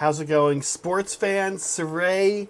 How's it going? Sports fans, Cire,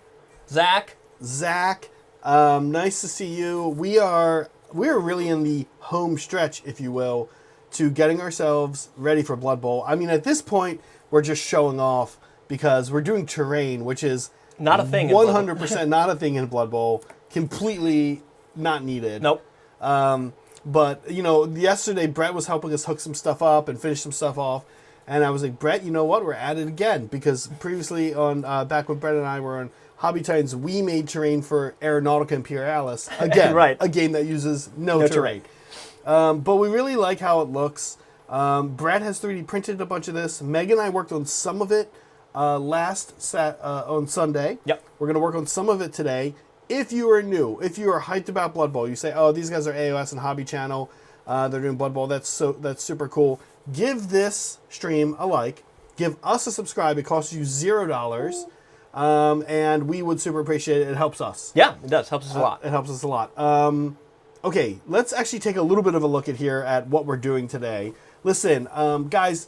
Zach. Nice to see you. We're really in the home stretch, if you will, to getting ourselves ready for Blood Bowl. I mean, at this point, we're just showing off because we're doing terrain, which is Not a thing. 100% not a thing in Blood Bowl. Completely not needed. Nope. But, yesterday Brett was helping us hook some stuff up and finish some stuff off. And I was like, Brett, you know what? We're at it again. Because previously, back when Brett and I were on Hobby Titans, we made terrain for Aeronautica Imperialis. Again, right. A game that uses no terrain. But we really like how it looks. Brett has 3D printed a bunch of this. Meg and I worked on some of it on Sunday. Yep. We're going to work on some of it today. If you are new, if you are hyped about Blood Bowl, you say, oh, these guys are AOS and Hobby Channel. They're doing Blood Bowl. That's super cool. Give this stream a like. Give us a subscribe. It costs you $0. And we would super appreciate it. It helps us. Yeah, it does. Helps us a lot. It helps us a lot. Okay, let's actually take a little bit of a look at what we're doing today. Listen, guys,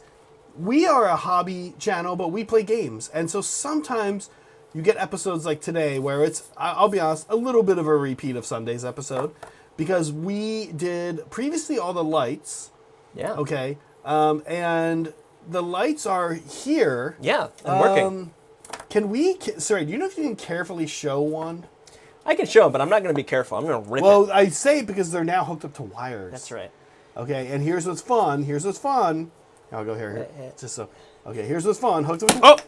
we are a hobby channel, but we play games. And so sometimes you get episodes like today where it's, I'll be honest, a little bit of a repeat of Sunday's episode. Because we did previously all the lights. Yeah. Okay. And the lights are here. Yeah, and working. Sorry, do you know if you can carefully show one? I can show them, but I'm not going to be careful. I'm going to rip it. Well, I say it because they're now hooked up to wires. That's right. Okay, and here's what's fun. I'll go here. Just so. Okay, here's what's fun. Hooked up.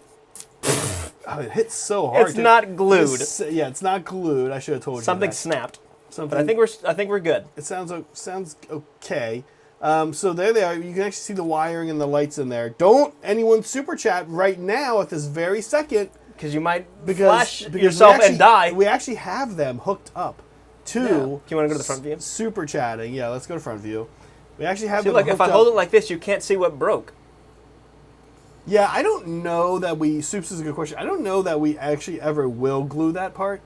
Oh, it hits so hard. It's not glued. It's not glued. I should have told you. Something that. snapped. Something. But I think we're good. It sounds okay. So there they are. You can actually see the wiring and the lights in there. Don't anyone super chat right now at this very second. Because you might flash yourself we actually, and die. We actually have them hooked up to. Yeah. Do you want to go to the front view? Super chatting. Yeah, let's go to front view. We actually have See, them look, hooked if I up. hold it like this, you can't see what broke. Yeah, I don't know that we. Soups is a good question. I don't know that we actually ever will glue that part.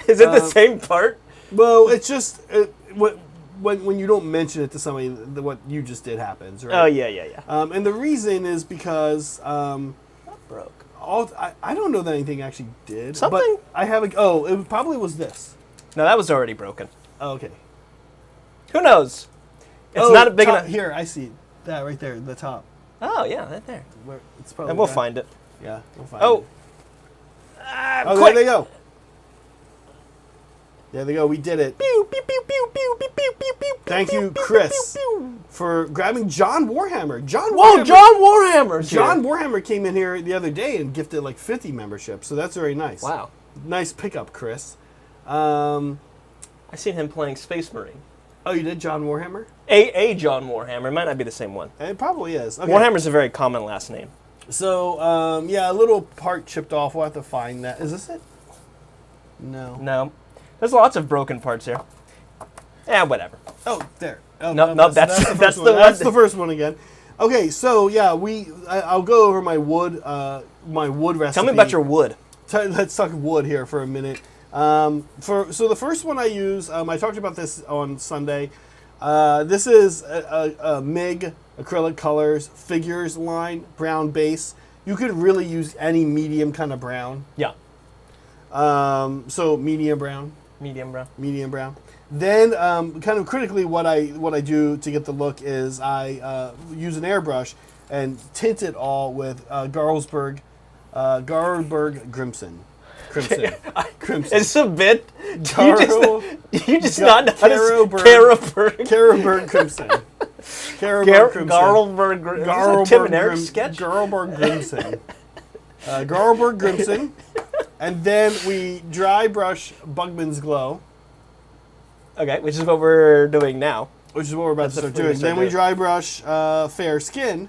Is it the same part? Well, it's just when you don't mention it to somebody, what you just did happens, right? Oh yeah. And the reason is because Broke. I don't know that anything actually did. Something? But I have it probably was this. No, that was already broken. Oh, okay. Who knows? It's not a big enough. Here, I see that right there, the top. Oh yeah, right there. It's probably And we'll find it. Yeah, we'll find Oh. it. There they go. There they go. We did it. Pew, pew, pew, pew, pew, pew, pew, pew, pew, Thank pew, you, pew, Chris, pew, pew. for grabbing John Warhammer. Whoa, John Warhammer's John here. Warhammer came in here the other day and gifted like 50 memberships, so that's very nice. Wow. Nice pickup, Chris. I seen him playing Space Marine. Oh, you did John Warhammer? A John Warhammer. It might not be the same one. It probably is. Okay. Warhammer's a very common last name. So, yeah, a little part chipped off. We'll have to find that. Is this it? No. No. There's lots of broken parts here. Yeah, whatever. Oh, there. Oh, No, that's the first one. one. That's the first one again. Okay, so yeah, I'll go over my wood recipe. Tell me about your wood. Let's talk wood here for a minute. So the first one I use, I talked about this on Sunday. This is a MIG acrylic colors figures line, brown base. You could really use any medium kind of brown. Yeah. So medium brown. Medium brown. Then, kind of critically, what I do to get the look is I use an airbrush and tint it all with Garlsberg Crimson. Crimson. It's a bit. Garl, You just not know how to Carroburg Crimson. Garlberg. Tim and Eric sketch. Garlberg Crimson. Garlberg Crimson. And then we dry brush Bugman's Glow. Okay, which is what we're doing now. Which is what we're about to start doing. Then we dry brush Fair Skin.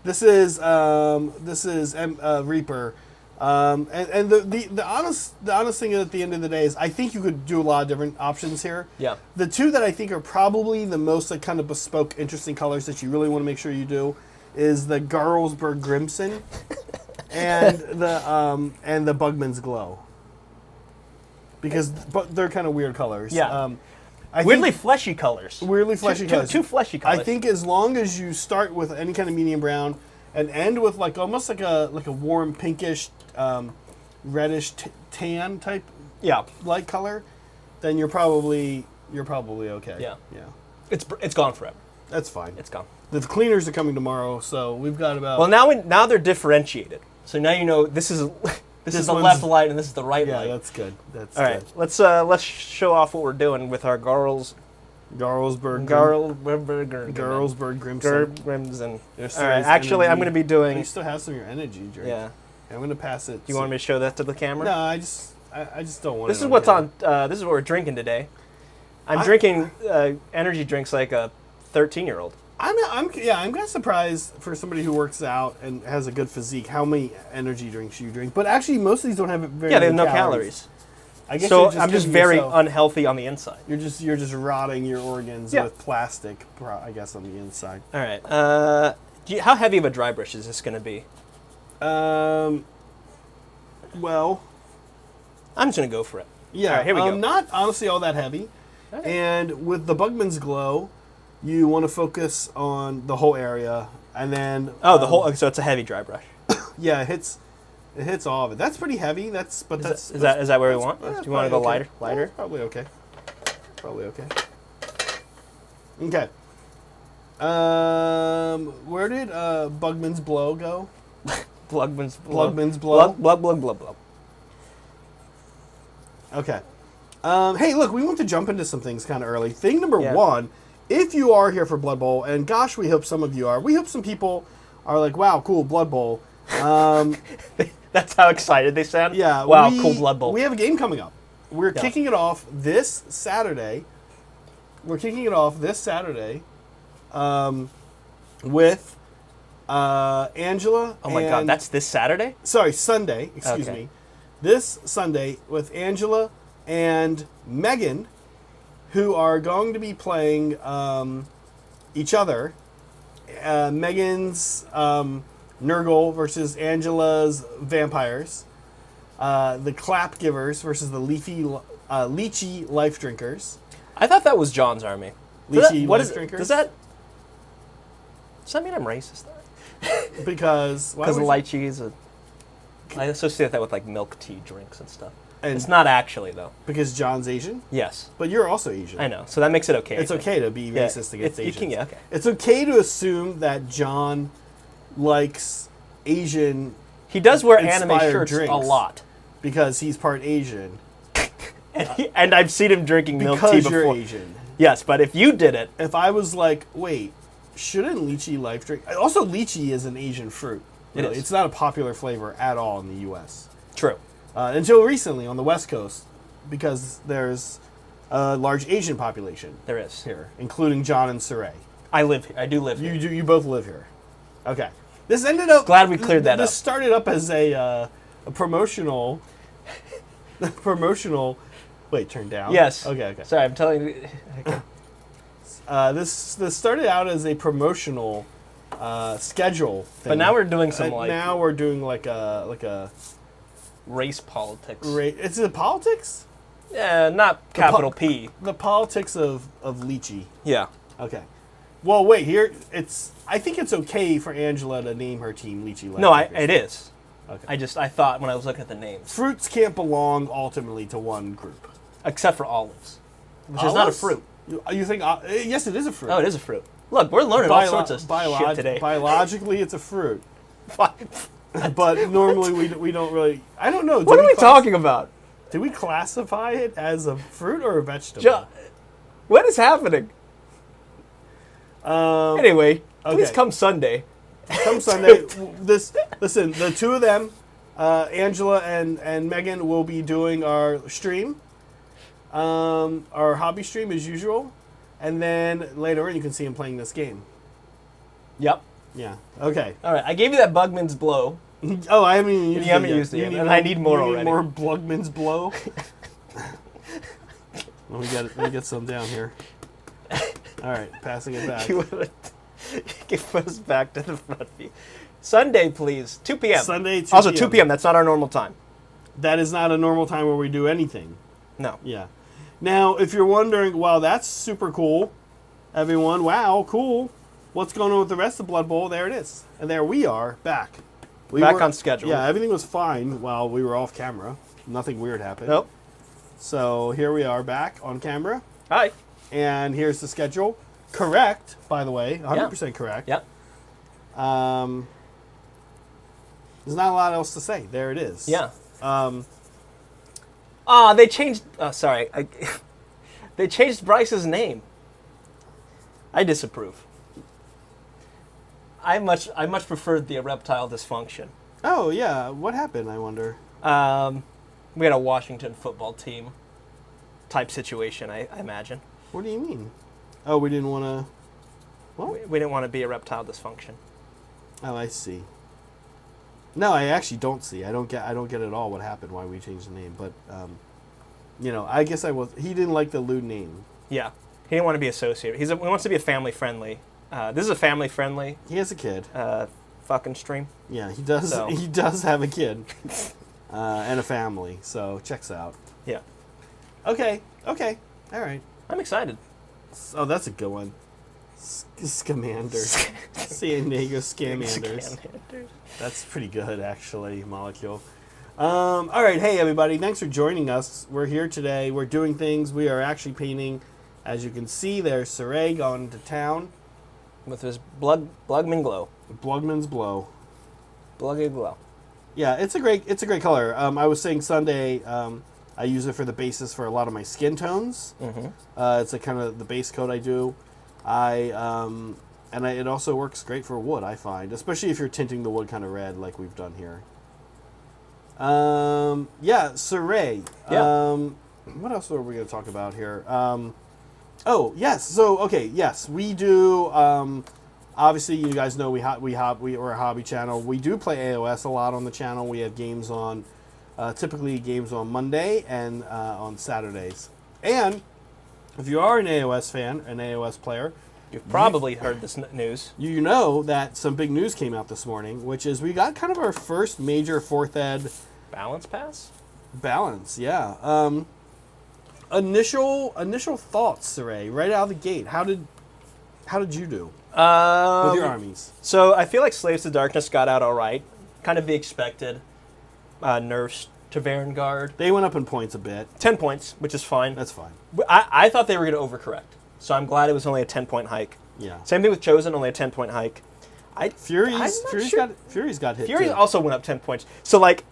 This is Reaper. And the honest thing at the end of the day is I think you could do a lot of different options here. Yeah. The two that I think are probably the most like kind of bespoke, interesting colors that you really want to make sure you do is the Garlsberg Crimson and the Bugman's Glow. Because they're kind of weird colors. Yeah. Weirdly fleshy colors. Weirdly fleshy colors. Two fleshy colors. I think as long as you start with any kind of medium brown and end with like almost like a warm pinkish, reddish tan type Yeah. light color, then you're probably okay. Yeah. Yeah. It's gone forever. That's fine. It's gone. The cleaners are coming tomorrow, so we've got about. Well, now they're differentiated. So now you know this is the one's- left light and this is the right yeah, light. that's good. That's All right, let's show off what we're doing with our Garlsberg Grimson. Grimson. There's All right, nice actually, I'm energy. going to be doing. You still have some of your energy drink. Yeah. I'm going to pass it. Do you want me to show that to the camera? No, I just don't want. This it is what's camera. on. This is what we're drinking today. I'm drinking energy drinks like a 13-year-old. I'm kind of surprised for somebody who works out and has a good physique how many energy drinks you drink. But actually, most of these don't have very. Yeah, they have many no calories. I guess So you're I'm just giving very yourself- unhealthy on the inside. You're just rotting your organs Yeah. with plastic, I guess, on the inside. All right. How heavy of a dry brush is this going to be? Well, I'm just going to go for it. yeah. All right, here we go. Not honestly all that heavy. Okay. And with the Bugman's Glow, you want to focus on the whole area, and then Oh, the whole. So it's a heavy dry brush. yeah, it hits all of it. That's pretty heavy. Is Is that where we want? yeah, Do you want to go probably okay. lighter? Yeah, probably okay. Probably okay. Okay. Where did Bugman's Blow go? Blugman's blow. Blugman's Blow. Blug. Okay. Hey, look, we want to jump into some things kind of early. Thing number Yeah. one, if you are here for Blood Bowl, and gosh, we hope some of you are. We hope some people are like, wow, cool, Blood Bowl. That's how excited they sound. Yeah. Wow, cool Blood Bowl. We have a game coming up. We're Yeah. kicking it off this Saturday. With Angela. Oh my God, that's this Saturday. Sunday. Excuse Okay. me. This Sunday with Angela and Megan, who are going to be playing each other. Megan's Nurgle versus Angela's Vampires. The Clap Givers versus the Lychee Life Drinkers. I thought that was John's army. Lychee What Life is? Drinkers. Does that mean I'm racist? Because why Because would you- lychee is a. I associate that with like milk tea drinks and stuff. And- It's not actually though. because John's Asian, Yes, but you're also Asian. I know. So that makes it okay. It's I think. okay to be Yeah, racist against you Asians. can- yeah, okay. It's okay to assume that John likes Asian He does wear anime inspired shirts drinks. a lot, because he's part Asian. and I've seen him drinking milk tea Because before. you're Asian. Yes, but if you did it, If I was like, wait, shouldn't lychee life drink? Also, lychee is an Asian fruit. It Really. is. It's not a popular flavor at all in the U.S. true. Until recently on the West Coast, because there's a large Asian population There is. here, including John and Cire. I live here. I do live here. You both live here. Okay. This ended up. Glad we cleared that This up. started up as a promotional. Wait, turn down. Yes. Okay. Sorry, I'm telling you. Okay. This started out as a promotional schedule thing. But now we're doing some And like now we're doing like a. race politics. Is it politics? Yeah, not capital P. The politics of lychee. Yeah. Okay. Well, wait. Here, I think it's okay for Angela to name her team Lychee. No, Life Drinkers. it is. Okay. I thought when I was looking at the names, Fruits can't belong ultimately to one group. except for olives, which is not a Olives? fruit. You think? Yes, it is a fruit. Oh, it is a fruit. Look, we're learning all sorts of shit today. Biologically, it's a fruit, but normally we don't really. I don't know. What are we talking about? Do we classify it as a fruit or a vegetable? What is happening? Anyway, please okay. come Sunday. Come Sunday. Listen. The two of them, Angela and Megan, will be doing our stream, our hobby stream as usual, and then later on you can see him playing this game. Yep. Yeah. Okay. All right, I gave you that Bugman's blow. Oh, I haven't even used You it haven't yet. used it yet, need and I need more you already. More Blugman's blow. Let me get some down here. All right, passing it back. Give us back to the front view. Sunday, please. 2 p.m. Sunday, 2 Also, p.m. 2 p.m. That's not our normal time. That is not a normal time where we do anything. No. Yeah. Now, if you're wondering, wow, that's super cool, everyone. Wow, cool. what's going on with the rest of Blood Bowl? There it is. And there we are, back. Back on schedule. Yeah, everything was fine while we were off camera. Nothing weird happened. Nope. So here we are back on camera. Hi. And here's the schedule. Correct, by the way. 100% correct. Yep. There's not a lot else to say. There it is. Yeah. They changed... sorry. They changed Bryce's name. I disapprove. I much preferred the erectile dysfunction. Oh, yeah. What happened, I wonder? We had a Washington football team type situation, I imagine. What do you mean? Oh, we didn't want to... What? We didn't want to be erectile dysfunction. Oh, I see. No, I actually don't see. I don't get at all what happened, why we changed the name. But, I guess he didn't like the lewd name. Yeah. He didn't want to be associated. He wants to be a family-friendly. This is a family-friendly... He has a kid. Fucking stream. Yeah, he does. So. He does have a kid. And a family, so checks out. Yeah. Okay. All right. I'm excited. Oh, that's a good one. Scamander. San Diego Scamanders. That's pretty good, actually, Molecule. All right, hey, everybody. Thanks for joining us. We're here today. We're doing things. We are actually painting. As you can see, there's Cire going to town. With his Blugman Glow. Blugman's Blow. Bluggy Glow. Yeah, it's a great color. I was saying Sunday, I use it for the basis for a lot of my skin tones. Mm-hmm. It's like kind of the base coat I do. It also works great for wood, I find, especially if you're tinting the wood kind of red like we've done here. Yeah, Cire. Yeah. What else are we going to talk about here? Oh, yes. So, okay, yes, we do. Obviously, you guys know we're a hobby channel. We do play AOS a lot on the channel. We have games on, typically games on Monday and on Saturdays. And if you are an AOS fan, an AOS player, you've probably heard this news. You know that some big news came out this morning, which is we got kind of our first major 4th ed balance pass. Balance, yeah. Initial thoughts, Cire, right out of the gate. How did you do with your armies? So I feel like Slaves to Darkness got out all right. Kind of the expected. Nerfs to Vanguard. They went up in points a bit. 10 points, which is fine. That's fine. I thought they were going to overcorrect. So I'm glad it was only a 10-point hike. Yeah. Same thing with Chosen, only a 10-point hike. Fury's got hit. Fury's too. also went up 10 points. So like,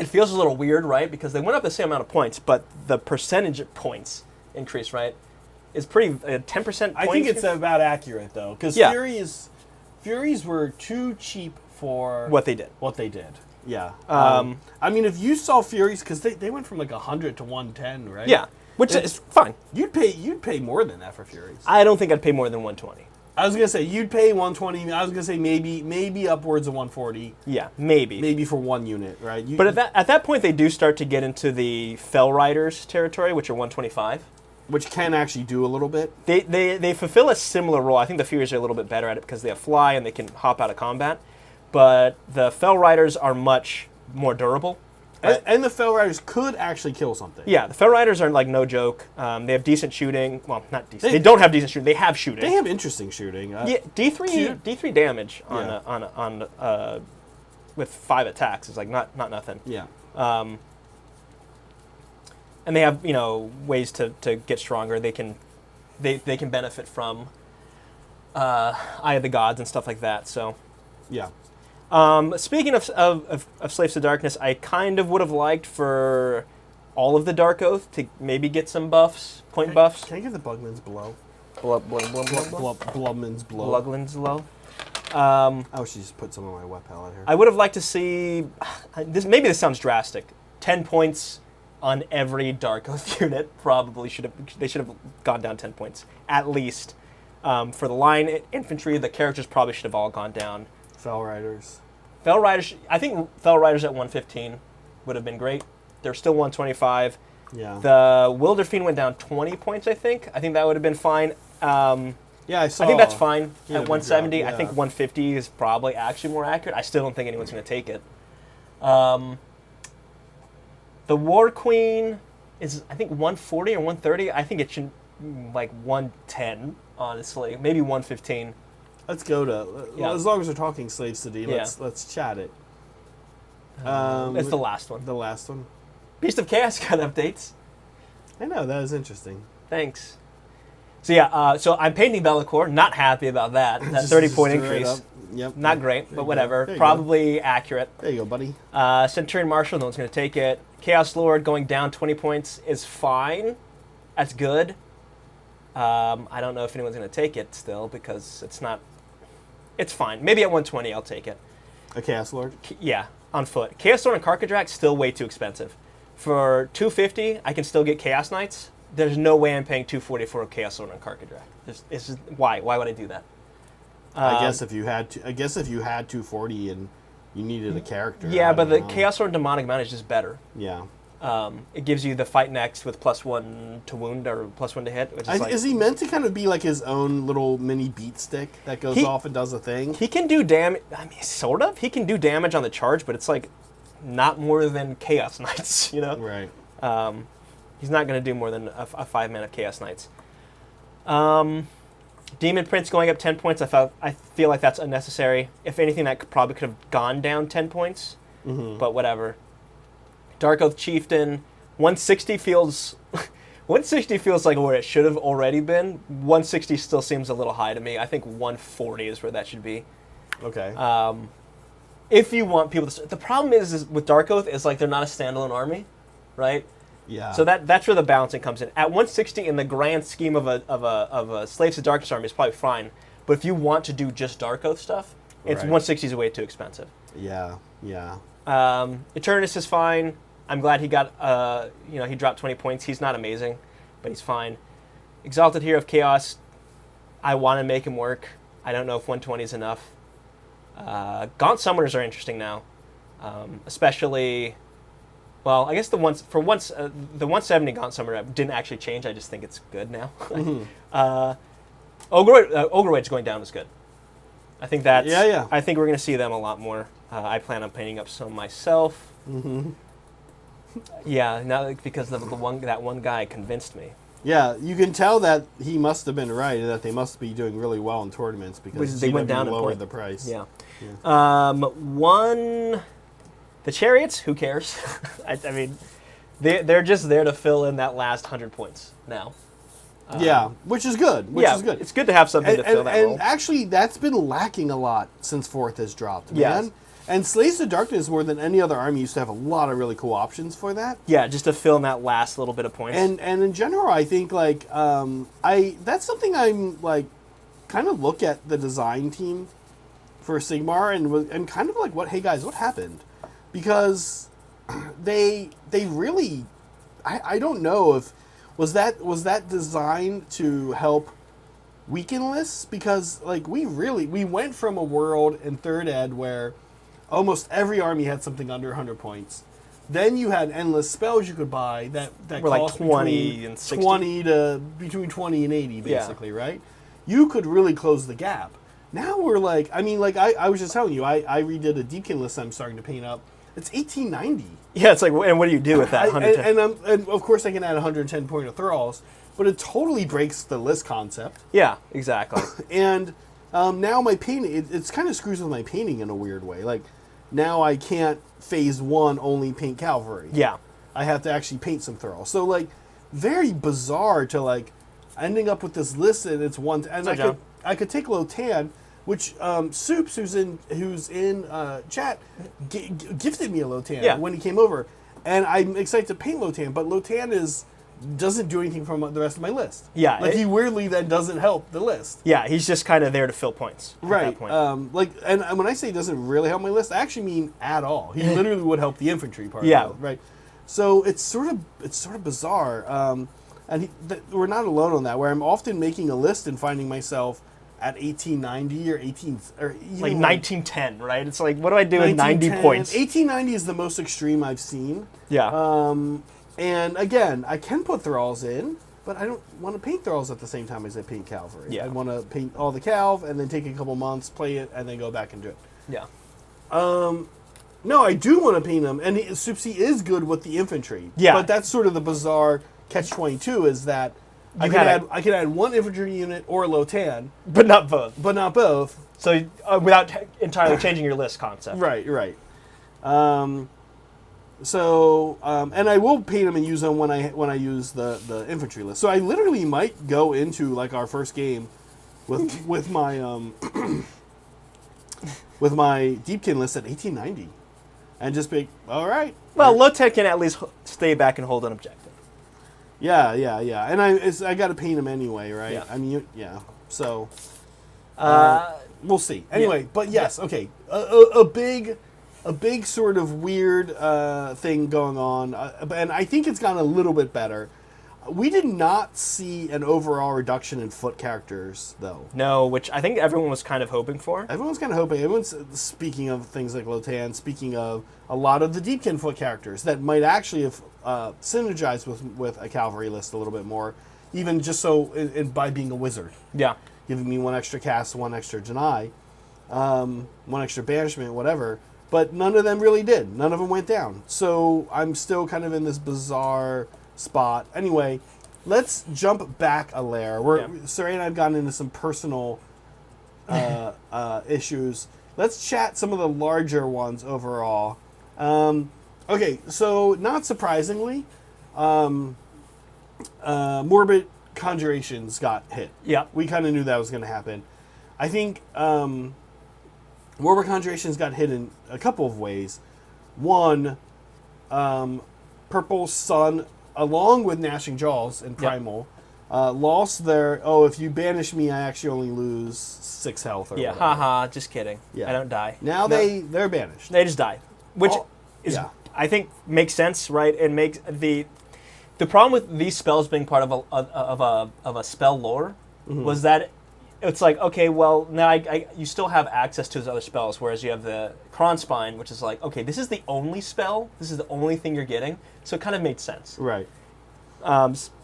it feels a little weird, right? Because they went up the same amount of points, but the percentage of points increase, right? Is pretty 10%. I think it's about accurate though, because Furies were too cheap for what they did. Yeah. I mean, if you saw Furies, because they went from like 100 to 110, right? Yeah, which is fine. You'd pay more than that for Furies. I don't think I'd pay more than 120. I was gonna say you'd pay 120. I was gonna say maybe upwards of 140. Yeah, maybe for one unit, right? But at that point, they do start to get into the Fell Riders territory, which are 125. Which can actually do a little bit. They fulfill a similar role. I think the Furies are a little bit better at it because they have fly and they can hop out of combat. But the Fell Riders are much more durable. And the Fell Riders could actually kill something. Yeah, the Fell Riders are like no joke. They have decent shooting. Well, not decent. They don't have decent shooting. They have shooting. They have interesting shooting. Yeah, D3 damage on with 5 attacks is like not nothing. Yeah. And they have ways to get stronger. They can benefit from Eye of the Gods and stuff like that. So yeah. Speaking of Slaves to Darkness, I kind of would have liked for all of the Dark Oath to maybe get some buffs, buffs. Can I get the Bugman's Blow? Blubman's Blow. Blugman's Blow. I should just put some of my wet palette here. I would have liked to see this. Maybe this sounds drastic. 10 points on every Dark Oath unit. Probably should have gone down 10 points at least. For the line infantry, the characters probably should have all gone down. Fell Riders. I think Fell Riders at 115 would have been great. They're still 125. Yeah. The Wilder Fiend went down 20 points, I think. I think that would have been fine. Yeah, I saw. I think that's fine at 170. Yeah. I think 150 is probably actually more accurate. I still don't think anyone's going to take it. The War Queen is, I think, 140 or 130. I think it should like 110, honestly, maybe 115. Let's go to. Yeah. As long as we're talking Slave City, Yeah. let's chat it. It's the last one. The last one. Beast of Chaos got updates. I know that is interesting. Thanks. So yeah, so I'm painting Be'lakor. Not happy about that. That 30-point increase. Yep. Not great, but whatever. There you Probably accurate. There you go, buddy. Centurion Marshal, no one's going to take it. Chaos Lord going down 20 points is fine. That's good. I don't know if anyone's going to take it still because it's not. It's fine. Maybe at 120 I'll take it. A Chaos Lord. Yeah, on foot. Chaos Lord and Karkadrak still way too expensive. For 250, I can still get Chaos Knights. There's no way I'm paying 240 for a Chaos Lord and Karkadrak. It's just, why? Why would I do that? I guess if you had 240 and you needed a character. Yeah, I but don't the know. Chaos Lord and Demonic Mount is just better. Yeah. It gives you the fight next with +1 to wound or +1 to hit, which is like, Is he meant to kind of be like his own little mini beat stick that goes off and does a thing? he can do damage. I mean, sort of. He can do damage on the charge, but it's like not more than Chaos Knights, you know? Right. He's not going to do more than a 5-mana Chaos Knights. Demon Prince going up 10 points. I feel like that's unnecessary. If anything, that probably could have gone down 10 points, but whatever. Dark Oath Chieftain, 160 feels 160 feels like where it should have already been. 160 still seems a little high to me. I think 140 is where that should be. Okay. If you want people to, the problem is with Dark Oath is like they're not a standalone army, right? Yeah. So that's where the balancing comes in. At 160 in the grand scheme of a Slaves to Darkness army is probably fine, but if you want to do just Dark Oath stuff, it's Right. 160 is way too expensive. Yeah. Yeah. Eternus is fine. I'm glad he got, he dropped 20 points. He's not amazing, but he's fine. Exalted Hero of Chaos, I want to make him work. I don't know if 120 is enough. Gaunt Summoners are interesting now, especially. Well, I guess the 170 Gaunt Summoner didn't actually change. I just think it's good now. Ogrewade's going down is good. I think that's. Yeah. I think we're going to see them a lot more. I plan on painting up some myself. Yeah, now because that one guy convinced me. Yeah, you can tell that he must have been right, and that they must be doing really well in tournaments because They went down and lowered the price. Yeah. The Chariots, who cares? I mean, they're just there to fill in that last 100 points now. Yeah, which is good. Which is good. It's good to have something to fill that role. And actually, that's been lacking a lot since 4th has dropped, man. Yes. And Slaves to Darkness, more than any other army, used to have a lot of really cool options for that. Yeah, just to fill in that last little bit of points. And in general, I think that's something I'm like kind of look at the design team for Sigmar and kind of like hey guys, what happened? Because they really I don't know if was that designed to help weaken lists, because like we went from a world in 3rd ed where almost every army had something under 100 points. Then you had endless spells you could buy that were like cost 20 and 60. 20 to between 20 and 80 basically, right? You could really close the gap. Now we're like, I was just telling you, I redid a Deepkin list I'm starting to paint up. It's 1890. Yeah, it's like, and what do you do with that? 110? And of course I can add 110 point of thralls, but it totally breaks the list concept. Yeah, exactly. And now my painting, it's kind of screws with my painting in a weird way. Like, now I can't phase 1 only paint cavalry. Yeah. I have to actually paint some thralls. So like, very bizarre to like ending up with this list and it's one. And I could take Lotan, which Soups, who's in chat, gifted me a Lotan when he came over, and I'm excited to paint Lotan. But Lotan doesn't do anything from the rest of my list. Yeah, like he weirdly then doesn't help the list. Yeah, he's just kind of there to fill points. Right. At that point. And when I say it doesn't really help my list, I actually mean at all. He literally would help the infantry part. Yeah. Of it, right. So it's sort of bizarre. We're not alone on that. Where I'm often making a list and finding myself at 1890 or 18 or like 1910, right? It's like, what do I do with 90 points? 1890 is the most extreme I've seen. Yeah. And again, I can put thralls in, but I don't want to paint thralls at the same time as I paint cavalry. Yeah. I want to paint all the calv and then take a couple months, play it, and then go back and do it. Yeah. No, I do want to paint them, and Soupsy is good with the infantry. Yeah. But that's sort of the bizarre catch-22 is that I can add one infantry unit or a Lotan, but not both. but not both. So without entirely changing your list concept. Right. And I will paint them and use them when I use the infantry list. So I literally might go into like our first game with my with my Deepkin list at 1890, and just be all right. Well, Lotek can at least stay back and hold an objective. Yeah. And I got to paint them anyway, right? Yeah. I mean, So we'll see. Yeah. Anyway, but yes, okay. A big sort of weird thing going on, and I think it's gotten a little bit better. We did not see an overall reduction in foot characters, though. No, which I think everyone was kind of hoping for. Everyone's kind of hoping. Everyone's speaking of things like Lotan, speaking of a lot of the Deepkin foot characters that might actually have synergized with a cavalry list a little bit more, even just so by being a wizard. Yeah. Giving me one extra cast, one extra deny, one extra banishment, whatever. But none of them really did. None of them went down. So I'm still kind of in this bizarre spot. Anyway, let's jump back a layer. Cire and I have gotten into some personal issues. Let's chat some of the larger ones overall. Okay, so not surprisingly, Morbid Conjurations got hit. Yeah. We kind of knew that was going to happen. I think Morbid Conjurations got hit in a couple of ways. One, Purple Sun, along with Gnashing Jaws and Primal, lost their, if you banish me, I actually only lose 6 health. Or whatever. Haha, just kidding. Yeah. I don't die. Now they're banished. They just die, which is I think makes sense, right? And makes the problem with these spells being part of a spell lore was that it's like, okay, well, now you still have access to those other spells, whereas you have the Kronspine, which is like, okay, this is the only spell, this is the only thing you're getting, so it kind of made sense. Right.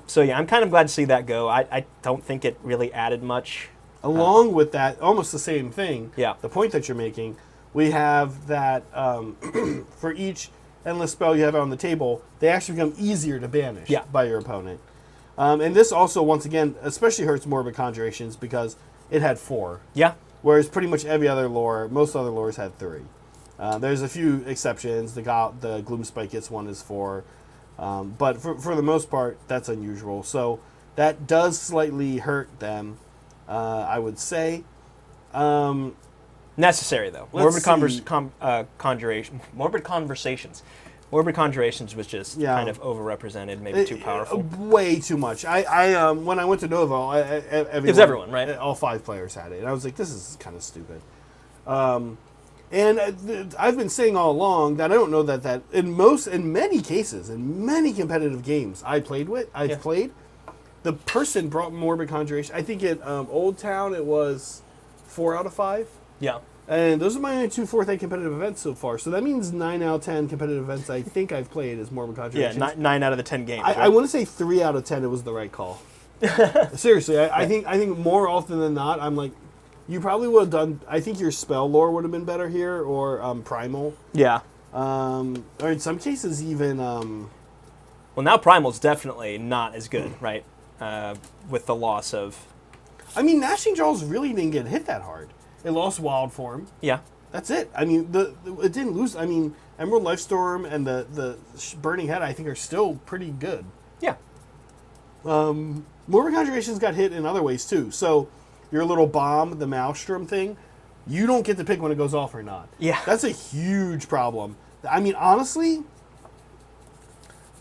So yeah, I'm kind of glad to see that go. I don't think it really added much. Along with that, almost the same thing, Yeah. the point that you're making, we have that for each endless spell you have on the table, they actually become easier to banish by your opponent. And this also, once again, especially hurts Morbid Conjurations because it had 4. Yeah. Whereas pretty much every other lore, most other lores had 3. There's a few exceptions. The Gloomspike gets 1 is 4. But for the most part, that's unusual. So that does slightly hurt them, I would say. Necessary, though. Morbid Conversations. Morbid Conjurations was just kind of overrepresented, maybe too powerful. Way too much. I when I went to Novo, it was everyone, right? All 5 players had it, and I was like, "This is kind of stupid." And I've been saying all along that I don't know that in many cases, in many competitive games I've played, the person brought Morbid Conjuration. I think at Old Town it was 4 out of 5. Yeah. And those are my only 2 4th competitive events so far. So that means 9 out of 10 competitive events I think I've played as Morbid Conjurations. Yeah, 9 out of the 10 games. I want to say 3 out of 10 it was the right call. Seriously, I think more often than not, I'm like, you probably would have done. I think your spell lore would have been better here, or Primal. Yeah. Or in some cases even. Well, now Primal's definitely not as good, right? With the loss of. I mean, Gnashing Jaws really didn't get hit that hard. It lost Wild Form. Yeah. That's it. I mean, it didn't lose. I mean, Emerald Lifestorm and the Burning Head, I think, are still pretty good. Yeah. Morbid Conjurations got hit in other ways too. So your little bomb, the Maelstrom thing, you don't get to pick when it goes off or not. Yeah. That's a huge problem. I mean, honestly,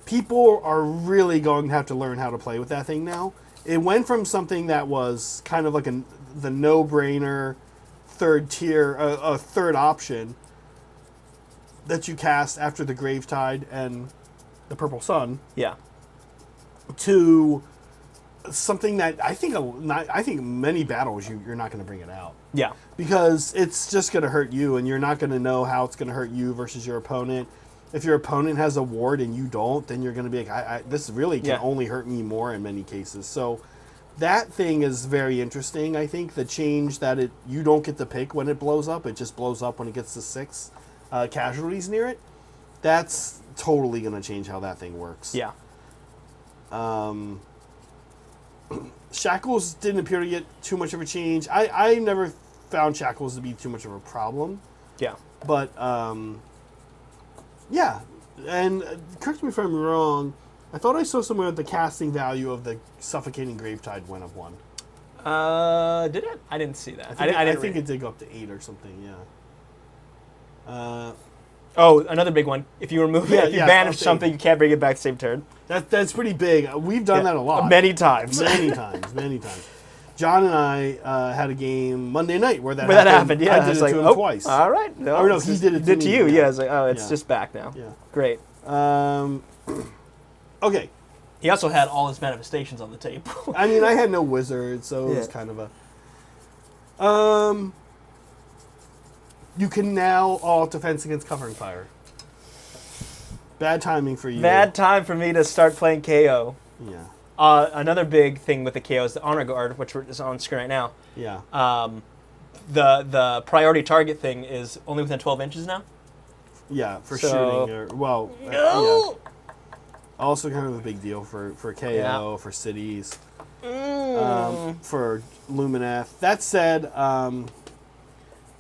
people are really going to have to learn how to play with that thing now. It went from something that was kind of like the no-brainer third tier, a third option that you cast after the Gravetide and the Purple Sun. Yeah. To something that I think many battles you're not going to bring it out. Yeah. Because it's just going to hurt you, and you're not going to know how it's going to hurt you versus your opponent. If your opponent has a ward and you don't, then you're going to be like, this really can only hurt me more in many cases. So that thing is very interesting. I think the change that you don't get to pick when it blows up. It just blows up when it gets to 6 casualties near it. That's totally going to change how that thing works. Yeah. Shackles didn't appear to get too much of a change. I never found Shackles to be too much of a problem. Yeah. But, yeah. And correct me if I'm wrong, I thought I saw somewhere that the casting value of the Suffocating Gravetide went up 1. Did it? I didn't see that. I think it did go up to 8 or something, yeah. Oh, another big one. If you remove it, if you banish something, you can't bring it back the same turn. That's pretty big. We've done that a lot. Many times. Many times. John and I had a game Monday night where that happened. Yeah, I did it to him twice. All right. No, no, he did it to you. Yeah, yeah I was like, oh, it's just back now. Yeah. Great. Okay. He also had all his manifestations on the table. I mean, I had no wizard, so it was kind of a... You can now alt defense against covering fire. Bad timing for you. Bad time for me to start playing KO. Yeah. Another big thing with the KO is the Honor Guard, which is on screen right now. Yeah. The priority target thing is only within 12 inches now. Yeah, for shooting. Yeah. Also kind of a big deal for KO, for cities, for Lumineth. That said,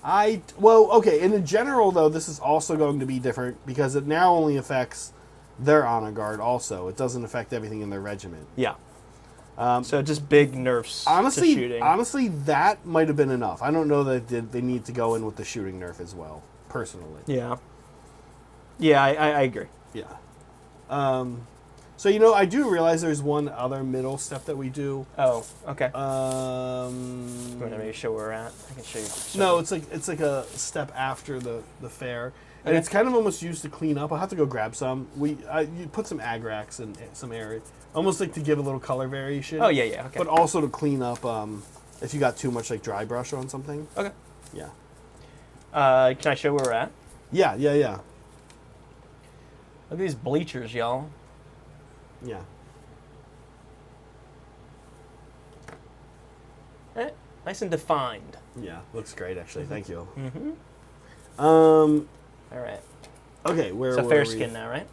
in general, though, this is also going to be different because it now only affects their honor guard also. It doesn't affect everything in their regiment. Yeah. So just big nerfs to shooting. Honestly, that might have been enough. I don't know that they need to go in with the shooting nerf as well, personally. Yeah. Yeah, I agree. Yeah. So, I do realize there's one other middle step that we do. Oh, okay. You want to maybe show where we're at? I can show you. No, it's like a step after the fair. And it's kind of almost used to clean up. I'll have to go grab some. You put some agrax and some air, almost like to give a little color variation. Oh, yeah, okay. But also to clean up if you got too much like dry brush on something. Okay. Yeah. Can I show where we're at? Yeah. Look at these bleachers, y'all. Yeah. Nice and defined. Yeah, looks great actually. Thank you. Mm-hmm. All right. Okay, where it's a were fair we? skin now, right?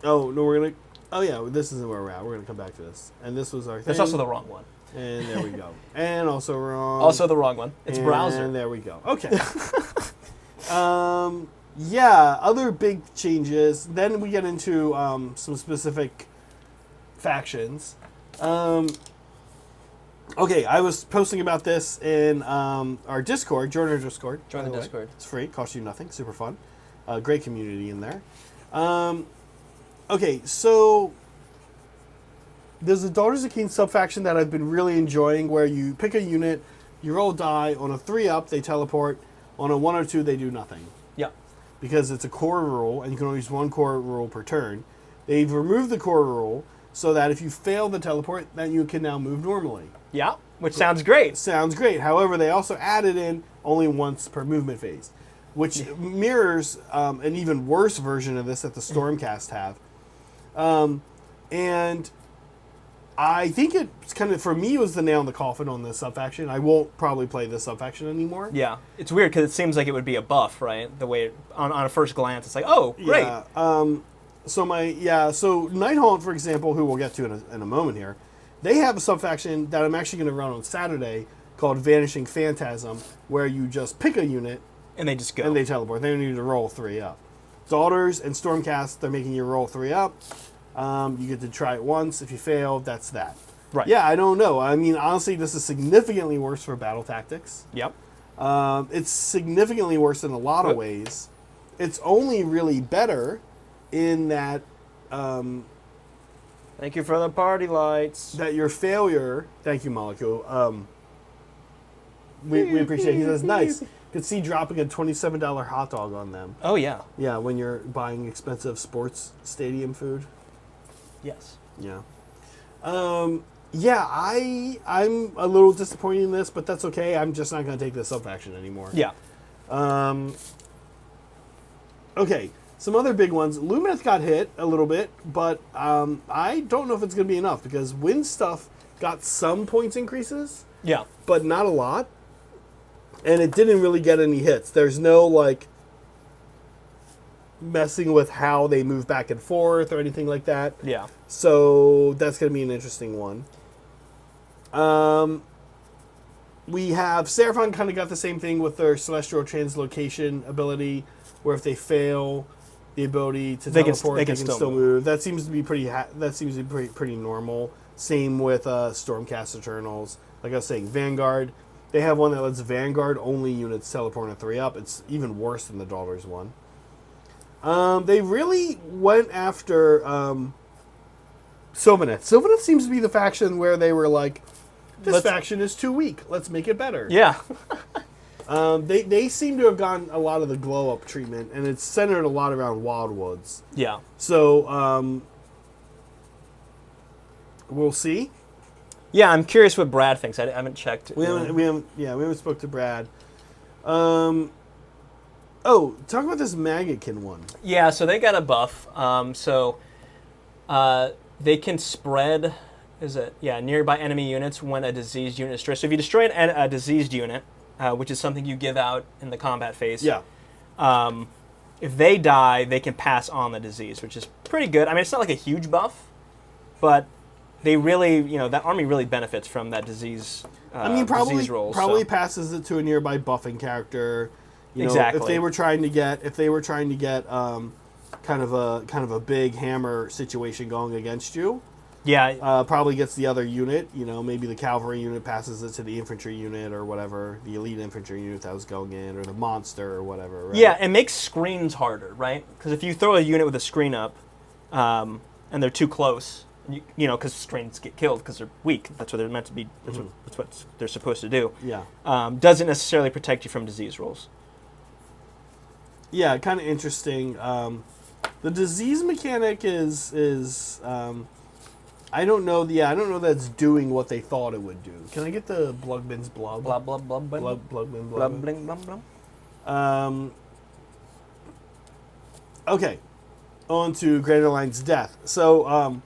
Oh no, we're gonna. Oh yeah, this isn't where we're at. We're gonna come back to this. And this was our thing. That's also the wrong one. And there we go. And also wrong. Also the wrong one. It's browser. And there we go. Okay. Yeah, other big changes. Then we get into some specific factions. Okay, I was posting about this in our Discord. Join our Discord. Join the Discord. It's free. Costs you nothing. Super fun. Great community in there. Okay, so there's a Daughters of Cain subfaction that I've been really enjoying where you pick a unit, you roll die. On a 3-up, they teleport. On a 1 or 2, they do nothing. Yeah. Because it's a core rule, and you can only use 1 core rule per turn. They've removed the core rule so that if you fail the teleport, then you can now move normally. Yeah, which sounds great. Sounds great. However, they also added in only once per movement phase, which mirrors an even worse version of this that the Stormcast have. And I think it's kind of, for me, it was the nail in the coffin on this subfaction. I won't probably play this subfaction anymore. Yeah, it's weird because it seems like it would be a buff, right? The way on a first glance, it's like, oh, great. Yeah. So Nighthaunt, for example, who we'll get to in a moment here, they have a subfaction that I'm actually going to run on Saturday called Vanishing Phantasm, where you just pick a unit and they just go and they teleport. They don't need to roll 3 up. Daughters and Stormcast, they're making you roll 3 up. You get to try it once. If you fail, that's that. Right. Yeah, I don't know. I mean, honestly, this is significantly worse for battle tactics. Yep. It's significantly worse in a lot of ways. It's only really better in that... thank you for the party lights. That your failure... Thank you, Molecule. We appreciate it. He says, nice. Could see dropping a $27 hot dog on them. Oh, yeah. Yeah, when you're buying expensive sports stadium food. Yes. Yeah. I'm a little disappointed in this, but that's okay. I'm just not going to take this subfaction anymore. Yeah. Okay, some other big ones. Lumineth got hit a little bit, but I don't know if it's going to be enough because Wind stuff got some points increases. Yeah. But not a lot. And it didn't really get any hits. There's no, messing with how they move back and forth or anything like that. Yeah. So that's going to be an interesting one. We have Seraphon kind of got the same thing with their Celestial Translocation ability, where if they fail the ability to teleport, they can still move. That seems to be pretty normal. Same with Stormcast Eternals. Like I was saying, Vanguard. They have one that lets Vanguard only units teleport a 3-up. It's even worse than the Daughters one. They really went after Sylvaneth. Sylvaneth seems to be the faction where they were like, this faction is too weak. Let's make it better. Yeah. They seem to have gotten a lot of the glow up treatment, and it's centered a lot around Wildwoods. Yeah. So we'll see. Yeah, I'm curious what Brad thinks. I haven't checked. We haven't spoke to Brad. Talk about this Maggotkin one. Yeah, so they got a buff. They can spread. Nearby enemy units when a diseased unit is destroyed. So if you destroy a diseased unit, which is something you give out in the combat phase, if they die, they can pass on the disease, which is pretty good. I mean, it's not like a huge buff, but they really, that army really benefits from that disease. Disease rolls, probably passes it to a nearby buffing character. Exactly. If they were trying to get kind of a big hammer situation going against you. Yeah. Probably gets the other unit. Maybe the cavalry unit passes it to the infantry unit or whatever, the elite infantry unit that was going in, or the monster or whatever. Right? Yeah, it makes screens harder, right? Because if you throw a unit with a screen up, and they're too close, because screens get killed because they're weak. That's what they're meant to be. That's what they're supposed to do. Yeah. Doesn't necessarily protect you from disease rolls. Yeah, kind of interesting. The disease mechanic is I don't know. I don't know that's doing what they thought it would do. Can I get the Blugbin's blub? Blub blub blub blub. Blugbin Blub bling blub blub. Okay, on to Greater Line's death. So,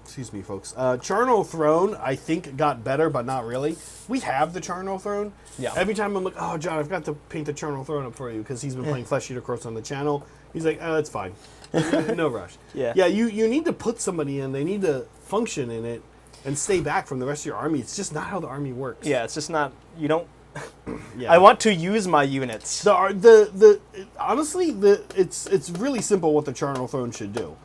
excuse me, folks. Charnel Throne, I think, got better, but not really. We have the Charnel Throne. Yeah. Every time I'm like, oh, John, I've got to paint the Charnel Throne up for you, because he's been playing Flesh Eater Course on the channel. He's like, oh, it's fine. No rush. Yeah, you need to put somebody in. They need to function in it and stay back from the rest of your army. It's just not how the army works. Yeah, it's just not. You don't. Yeah. I want to use my units. Honestly, it's really simple what the Charnel Throne should do.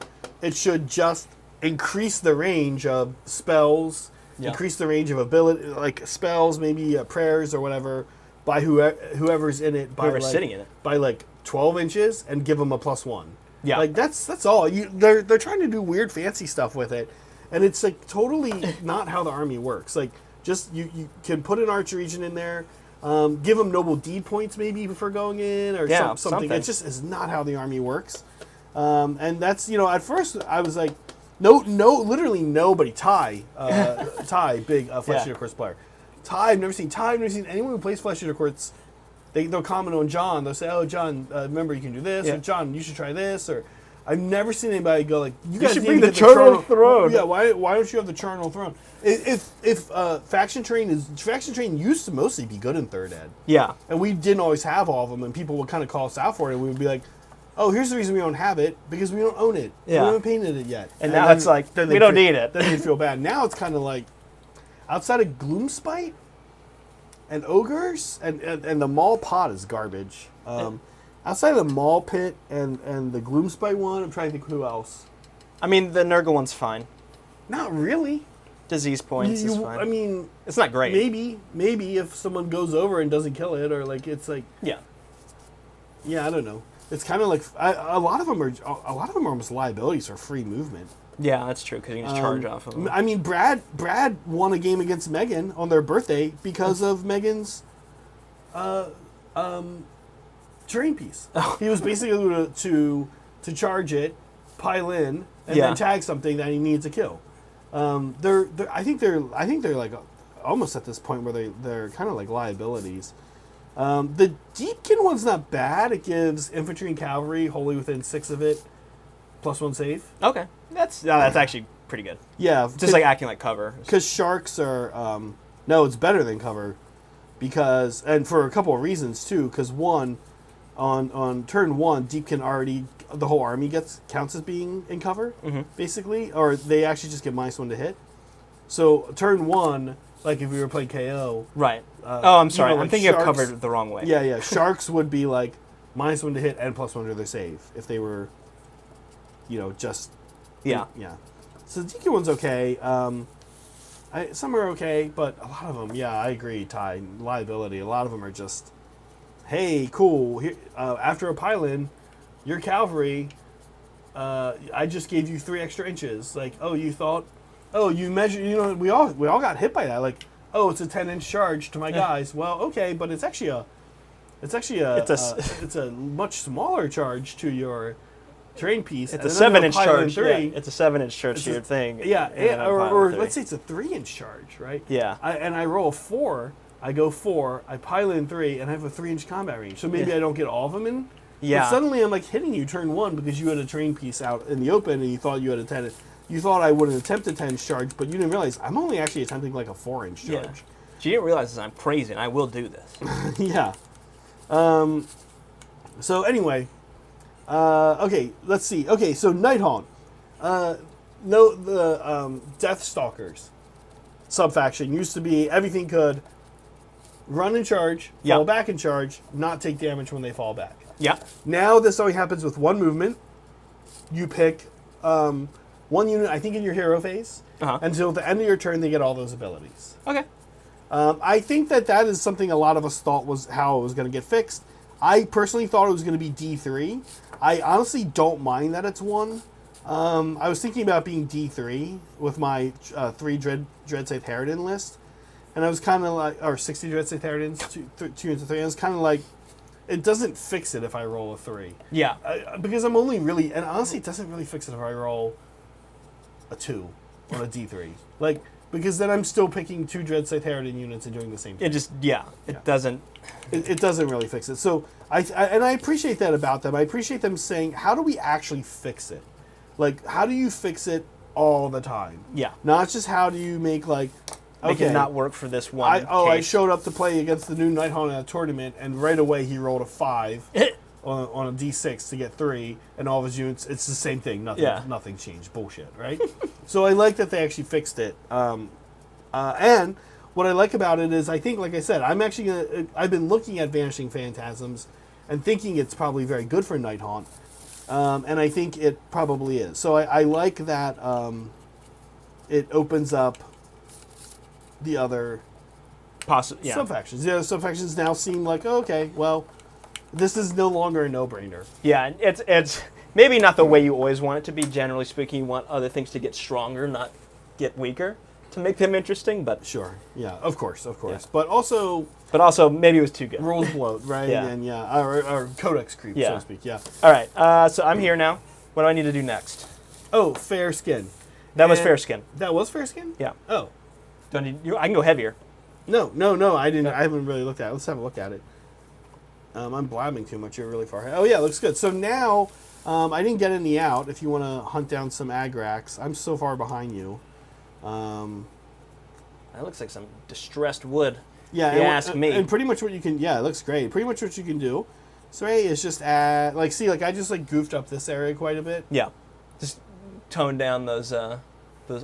It should just increase the range of spells, increase the range of ability, like spells, maybe prayers or whatever, by whoever's in it, whoever's sitting in it, by like 12 inches, and give them a +1. Yeah, like that's all. They're trying to do weird fancy stuff with it, and it's like totally not how the army works. Like just you can put an archer region in there, give them noble deed points maybe for going in or something. It just is not how the army works, and that's at first I was like, no, literally nobody. Ty, big Flesh Eater Course player. Ty, I've never seen anyone who plays Flesh Eater Course. They'll comment on John. They'll say, "Oh, John, remember you can do this," or "John, you should try this." Or I've never seen anybody go like, "You guys should need bring to the get Charnel Throne." Yeah, why don't you have the Charnel Throne? If faction train used to mostly be good in third ed. Yeah, and we didn't always have all of them, and people would kind of call us out for it. And we would be like, "Oh, here's the reason we don't have it, because we don't own it. Yeah. We haven't painted it yet." And now it's like we don't need it. Then they feel bad. Now it's kind of like outside of Gloomspite and ogres and the Maul pot is garbage. Outside of the Maul pit and the Gloomspite one, I'm trying to think who else. I mean, the Nurgle one's fine. Not really. Disease points is fine. I mean, it's not great. Maybe if someone goes over and doesn't kill it, or like it's like yeah, I don't know. It's kind of like a lot of them are almost liabilities for free movement. Yeah, that's true, because you can just charge off of them. I mean, Brad won a game against Megan on their birthday because of Megan's terrain piece. He was basically able to charge it, pile in, and then tag something that he needed to kill. I think they're like almost at this point where they're kind of like liabilities. The Deepkin one's not bad. It gives infantry and cavalry wholly within 6 of it, +1 save. Okay, that's actually pretty good. Yeah, just like acting like cover. Because sharks are no, it's better than cover, and for a couple of reasons too. Because one, on turn 1, Deepkin already, the whole army counts as being in cover, basically, or they actually just get -1 to hit. So turn 1, like if we were playing KO, Right. I'm sorry. like I'm thinking sharks, of covered the wrong way. Yeah. Sharks would be like -1 to hit and +1 to their save if they were, just Yeah. yeah. So the DQ one's okay. Some are okay, but a lot of them, yeah, I agree, Ty. Liability. A lot of them are just, hey, cool. Here, after a pylon, your cavalry, I just gave you 3 extra inches. Like, oh, you thought, you measured. We all got hit by that. Like, oh, it's a 10-inch charge to my guys. Well, okay, but it's actually a much smaller charge to your terrain piece. It's a 7-inch charge. 3. Yeah, it's a 7-inch charge to your thing. Yeah, or let's say it's a 3-inch charge, right? Yeah. I roll a 4. I go 4. I pylon 3, and I have a 3-inch combat range. So maybe I don't get all of them in. Yeah. But suddenly I'm like hitting you turn 1 because you had a terrain piece out in the open, and you thought you had a 10. You thought I wouldn't attempt a 10-inch charge, but you didn't realize I'm only actually attempting like a 4-inch charge. Yeah. So you didn't realize I'm crazy, and I will do this. Yeah. So anyway, okay, let's see. Okay, so Nighthaunt. The Deathstalkers subfaction used to be everything could run and charge, fall back and charge, not take damage when they fall back. Yeah. Now this only happens with 1 movement. You pick 1 unit, I think, in your hero phase. Until the end of your turn, they get all those abilities. Okay. I think that is something a lot of us thought was how it was going to get fixed. I personally thought it was going to be D3. I honestly don't mind that it's 1. I was thinking about being D3 with my 3 Dreadscythe Harridan list. And I was kind of like, or 60 Dreadscythe Harridans, 2 into 3. I was kind of like, it doesn't fix it if I roll a 3. Yeah. Because I'm only really, and honestly, it doesn't really fix it if I roll a 2 on a D3. Like, because then I'm still picking 2 Dreadscythe Harridan units and doing the same thing. It doesn't. It doesn't really fix it. So, I appreciate that about them. I appreciate them saying, how do we actually fix it? Like, how do you fix it all the time? Yeah. Not just how do you make, like, Make okay, it not work for this one. I showed up to play against the new Nighthaunt in a tournament, and right away he rolled a 5 on a D6 to get 3, and all of his units, it's the same thing. Nothing changed. Bullshit, right? So I like that they actually fixed it. And what I like about it is, I think, like I said, I've been looking at Vanishing Phantasms and thinking it's probably very good for Nighthaunt. And I think it probably is. So I like that it opens up the other subfactions. The other subfactions now seem like, okay, well, this is no longer a no-brainer. Yeah, it's maybe not the way you always want it to be. Generally speaking, you want other things to get stronger, not get weaker, to make them interesting. But sure, yeah, of course. Yeah. But also maybe it was too good. Rules bloat, right? Yeah. And or codex creep, so to speak. Yeah. All right. So I'm here now. What do I need to do next? Oh, fair skin. That was fair skin. That was fair skin. Yeah. Oh. I can go heavier. No. I didn't. I haven't really looked at it. Let's have a look at it. I'm blabbing too much. You're really far ahead. Oh yeah, looks good. So now, I didn't get any out. If you want to hunt down some agrax, I'm so far behind you. That looks like some distressed wood. Yeah, ask me. And pretty much what you can. Yeah, it looks great. Pretty much what you can do. So hey, is just add I just goofed up this area quite a bit. Yeah, just tone down those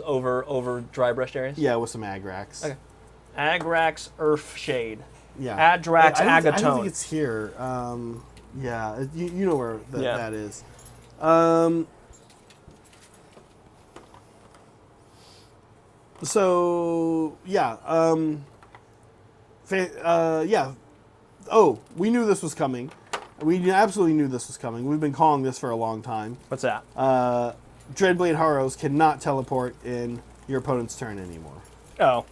over dry brushed areas. Yeah, with some agrax. Okay. Agrax Earth Shade. Yeah. Adrax Agatone. I don't think it's here. Yeah, you know where that is. So yeah. Yeah. Oh, we knew this was coming. We absolutely knew this was coming. We've been calling this for a long time. What's that? Dreadblade Harrows cannot teleport in your opponent's turn anymore. Oh.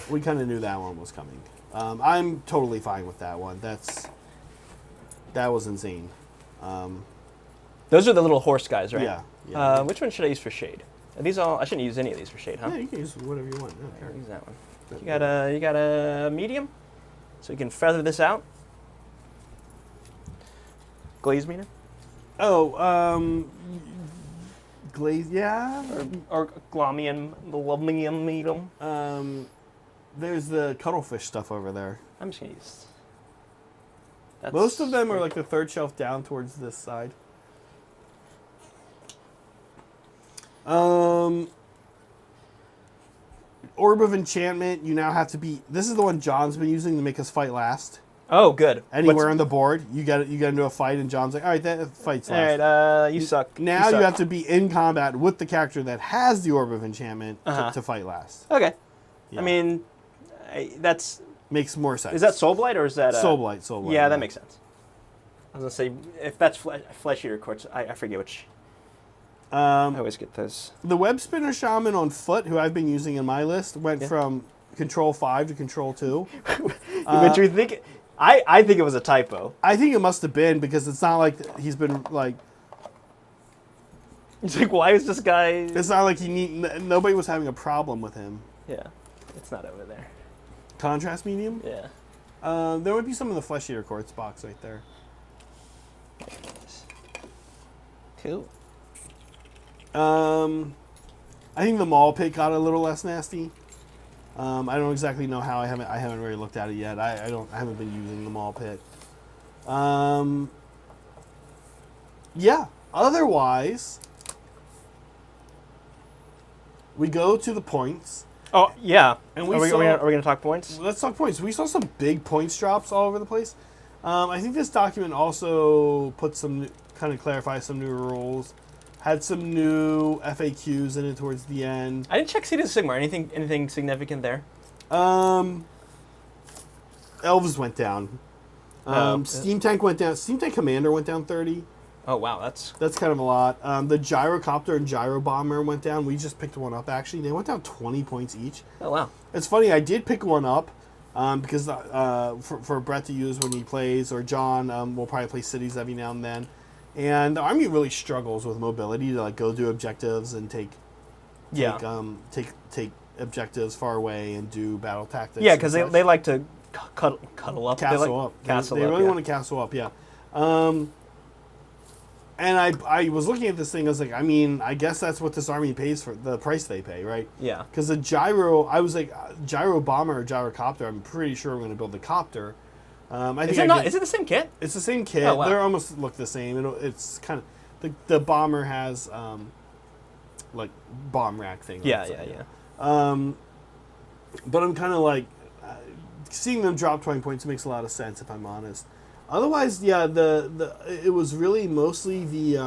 We kind of knew that one was coming. I'm totally fine with that one. That was insane. Those are the little horse guys, right? Yeah. Which one should I use for shade? Are these all? I shouldn't use any of these for shade, huh? Yeah, you can use whatever you want. I'll use that one. You got a medium, so you can feather this out. Glaze meter? Oh, glaze, yeah. Or glomium medium. There's the cuttlefish stuff over there. I'm just gonna use Most of them are like the third shelf down towards this side. Orb of Enchantment, you now have to be... This is the one John's been using to make us fight last. Oh, good. Anywhere on the board, you get into a fight, and John's like, all right, that fight's last. All right, you suck. Now you have to be in combat with the character that has the Orb of Enchantment to fight last. Okay. Yeah. I mean, that's... Makes more sense. Is that Soulblight or is that... Soulblight. Yeah, that makes sense. I was going to say, if that's Flesh Eater Quartz, I forget which... I always get those. The Web Spinner Shaman on foot, who I've been using in my list, went from Control 5 to Control 2. But you think... I think it was a typo. I think it must have been, because it's not like he's been, like... It's like, why is this guy... It's not like nobody was having a problem with him. Yeah, it's not over there. Contrast medium? Yeah. There would be some in the Flesh Eater Quartz box right there. Cool. I think the Maul Pit got a little less nasty. I don't exactly know how. I haven't really looked at it yet. I haven't been using the Maul Pit. Yeah. Otherwise, we go to the points. Oh yeah. And are we going to talk points? Let's talk points. We saw some big points drops all over the place. I think this document also put clarifies some new rules. Had some new FAQs in it towards the end. I didn't check Seed of Sigmar. Anything significant there? Elves went down. Steam Tank went down. Steam Tank Commander went down 30. Oh wow, that's kind of a lot. The Gyrocopter and Gyro Bomber went down. We just picked one up actually. They went down 20 points each. Oh wow. It's funny. I did pick one up because for Brett to use when he plays, or John will probably play cities every now and then. And the army really struggles with mobility to like go do objectives and take objectives far away and do battle tactics. Yeah, because they like to cuddle up. Castle up. They really want to castle up, yeah. And I was looking at this thing, I was like, I mean, I guess that's what this army pays for, the price they pay, right? Yeah. Because the Gyro, I was like, Gyro Bomber or Gyrocopter, I'm pretty sure I'm going to build the Copter. Is it the same kit? It's the same kit. Oh, wow. They almost look the same. It's kind of the bomber has like bomb rack thing. Yeah. But I'm kind of like seeing them drop 20 points makes a lot of sense if I'm honest. Otherwise, yeah, it was really mostly the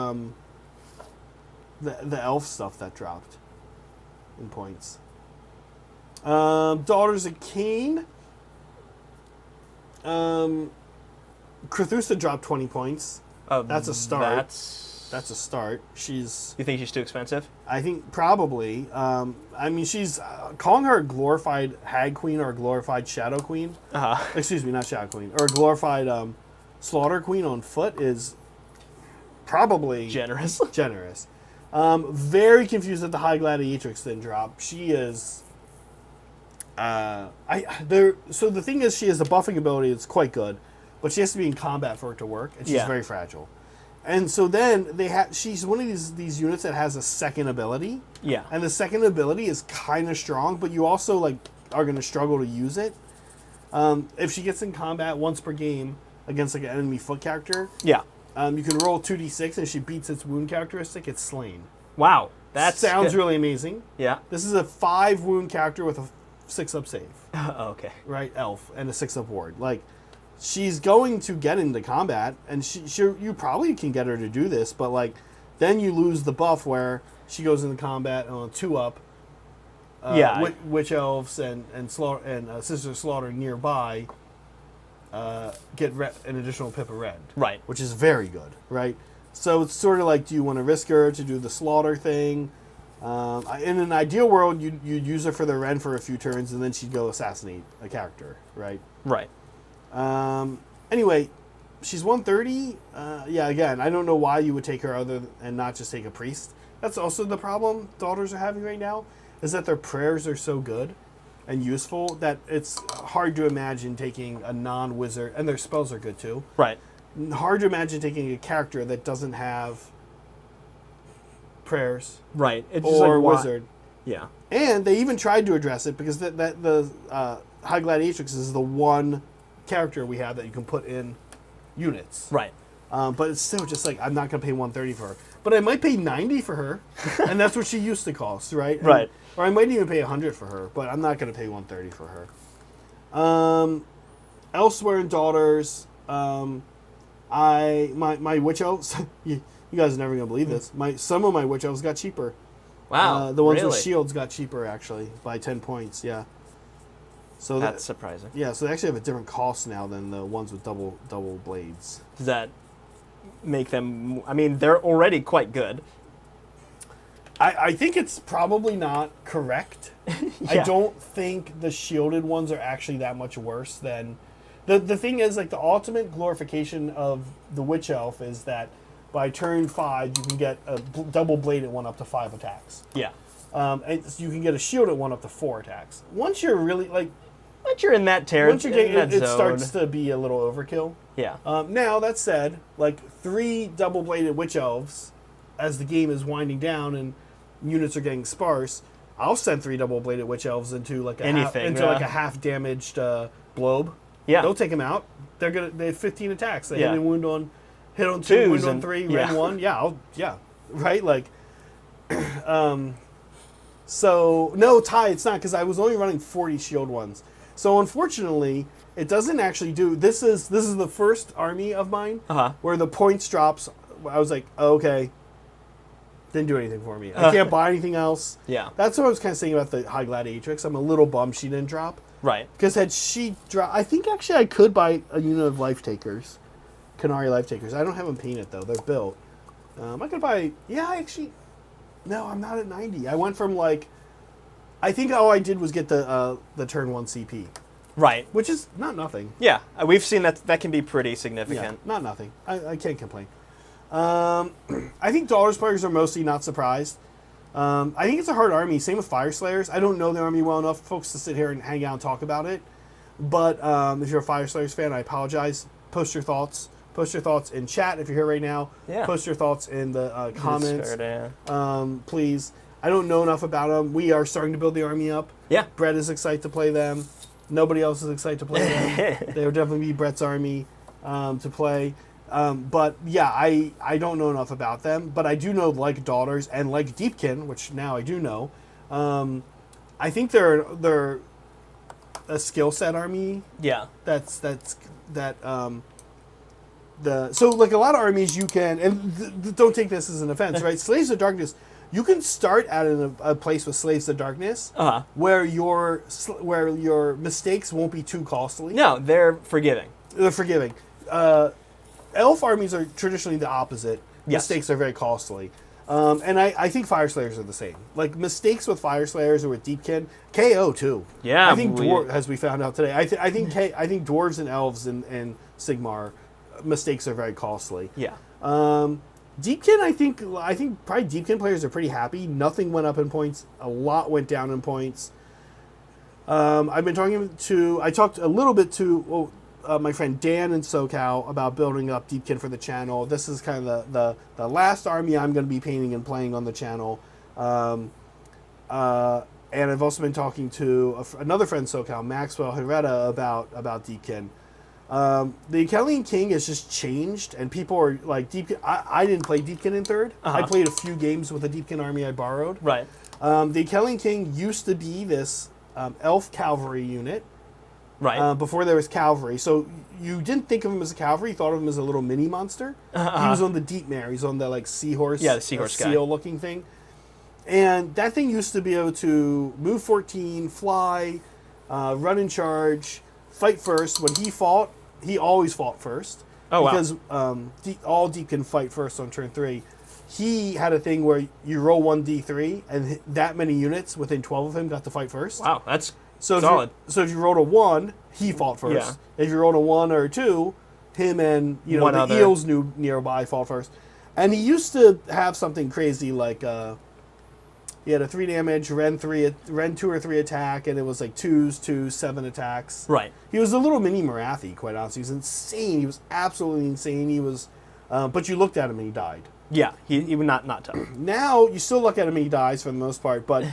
elf stuff that dropped in points. Daughters of Cain. Crethusa dropped 20 points. That's a start. That's a start. You think she's too expensive? I think probably. I mean, she's calling her a glorified Hag Queen or a glorified Shadow Queen. Excuse me, not Shadow Queen, or a glorified Slaughter Queen on foot is probably generous. Generous. Very confused that the High Gladiatrix didn't drop. She is. So the thing is, she has a buffing ability that's quite good, but she has to be in combat for it to work, and she's very fragile. And so then she's one of these units that has a second ability. Yeah. And the second ability is kind of strong, but you also are going to struggle to use it. If she gets in combat once per game against an enemy foot character, you can roll 2d6, and if she beats its wound characteristic, it's slain. Wow, that sounds really amazing. Yeah. This is a 5 wound character with a 6-up save. Okay. Right, elf, and a 6-up ward. She's going to get into combat, and you probably can get her to do this, but then you lose the buff where she goes into combat on a 2-up. Witch elves and Sister Slaughter nearby get an additional pip of red. Right. Which is very good, right? So it's sort of like, do you want to risk her to do the slaughter thing? In an ideal world, you'd use her for the red for a few turns, and then she'd go assassinate a character, right? Right. Anyway, she's 130. Again, I don't know why you would take her and not just take a priest. That's also the problem daughters are having right now, is that their prayers are so good and useful that it's hard to imagine taking a non-wizard, and their spells are good too. Right. Hard to imagine taking a character that doesn't have prayers. Right. It's or wizard. Yeah. And they even tried to address it because the High Gladiatrix is the one character we have that you can put in units. Right. But it's still just like I'm not gonna pay 130 for her. But I might pay 90 for her, and that's what she used to cost, right? And, Right. or I might even pay 100 for her, but I'm not gonna pay 130 for her. Elsewhere in daughters, my witch elves. you guys are never gonna believe this. Some of my witch elves got cheaper. Wow. The ones with really? shields got cheaper actually by 10 points. Yeah. So That's surprising. yeah. So they actually have a different cost now than the ones with double blades. Does that make them? I mean, they're already quite good. I think it's probably not correct. I Yeah. don't think the shielded ones are actually that much worse than the thing is like the ultimate glorification of the witch elf is that by turn 5 you can get a double bladed one up to 5 attacks. Yeah. And you can get a shielded one up to 4 attacks. Once you're really like Once you're in that territory, once you're getting it starts to be a little overkill. Yeah. Now that said, like 3 double bladed witch elves as the game is winding down and units are getting sparse, I'll send 3 double-bladed witch elves into like a half damaged blobe. Yeah. They'll take them out. They have 15 attacks. They Yeah. hit on 2, wound on 3, yeah. red 1. Right? Like, so no, Ty, it's not because I was only running 40 shield ones. So unfortunately, it doesn't actually do. This is the first army of mine where the points drops. I was like, oh, okay. Didn't do anything for me. I can't buy anything else. Yeah. That's what I was kind of saying about the High Gladiatrix. I'm a little bummed she didn't drop. Right. Because had she dropped, I think actually I could buy a unit of Life Takers. Canary Life Takers. I don't have them painted though. They're built. I could buy, no, I'm not at 90. I went from like, I think all I did was get the turn 1 CP. Right. Which is not nothing. Yeah. We've seen that can be pretty significant. Yeah, not nothing. I can't complain. I think Dollars players are mostly not surprised. I think it's a hard army. Same with Fire Slayers. I don't know the army well enough, folks, to sit here and hang out and talk about it. But if you're a Fire Slayers fan, I apologize. Post your thoughts. Post your thoughts in chat if you're here right now. Yeah. Post your thoughts in the comments. Discord, yeah. Please. I don't know enough about them. We are starting to build the army up. Yeah. Brett is excited to play them. Nobody else is excited to play them. They will definitely be Brett's army to play. But yeah, I don't know enough about them, but I do know like Daughters and like Deepkin, which now I do know. I think they're a skill set army. Yeah. So like a lot of armies you can, and don't take this as an offense, right? Slaves of Darkness, you can start at a place with Slaves of Darkness where your mistakes won't be too costly. No, they're forgiving. They're forgiving. Elf armies are traditionally the opposite. Yes. Mistakes are very costly. And I think Fire Slayers are the same. Like, mistakes with Fire Slayers or with Deepkin, KO too. Yeah. I think, as we found out today, I think Dwarves and Elves and Sigmar, mistakes are very costly. Yeah. Deepkin, I think probably Deepkin players are pretty happy. Nothing went up in points. A lot went down in points. I talked a little bit to my friend Dan in SoCal about building up Deepkin for the channel. This is kind of the last army I'm going to be painting and playing on the channel. And I've also been talking to another friend in SoCal, Maxwell Herrera, about Deepkin. The Italian King has just changed, and people are like, Deepkin. I didn't play Deepkin in third. I played a few games with a Deepkin army I borrowed. Right. The Italian King used to be this elf cavalry unit. Right. Before there was cavalry. So you didn't think of him as a cavalry, you thought of him as a little mini monster. He was on the Deep Mare. He's on the like seahorse. Yeah, the seahorse guy. Seal looking thing. And that thing used to be able to move 14, fly, run in charge, fight first. When he fought, he always fought first. Oh, wow. Because all Deep can fight first on turn 3. He had a thing where you roll 1d3, and that many units within 12 of him got to fight first. Wow, that's solid. If you rolled a 1, he fought first. Yeah. If you rolled a 1 or a 2, him and the eels nearby fought first. And he used to have something crazy like he had a 3 damage, Ren 2 or 3 attack, and it was like 2s, 7 attacks. Right. He was a little mini Marathi, quite honestly. He was insane. He was absolutely insane. He was, but you looked at him and he died. Yeah, he would not tough. Now, you still look at him and he dies for the most part, but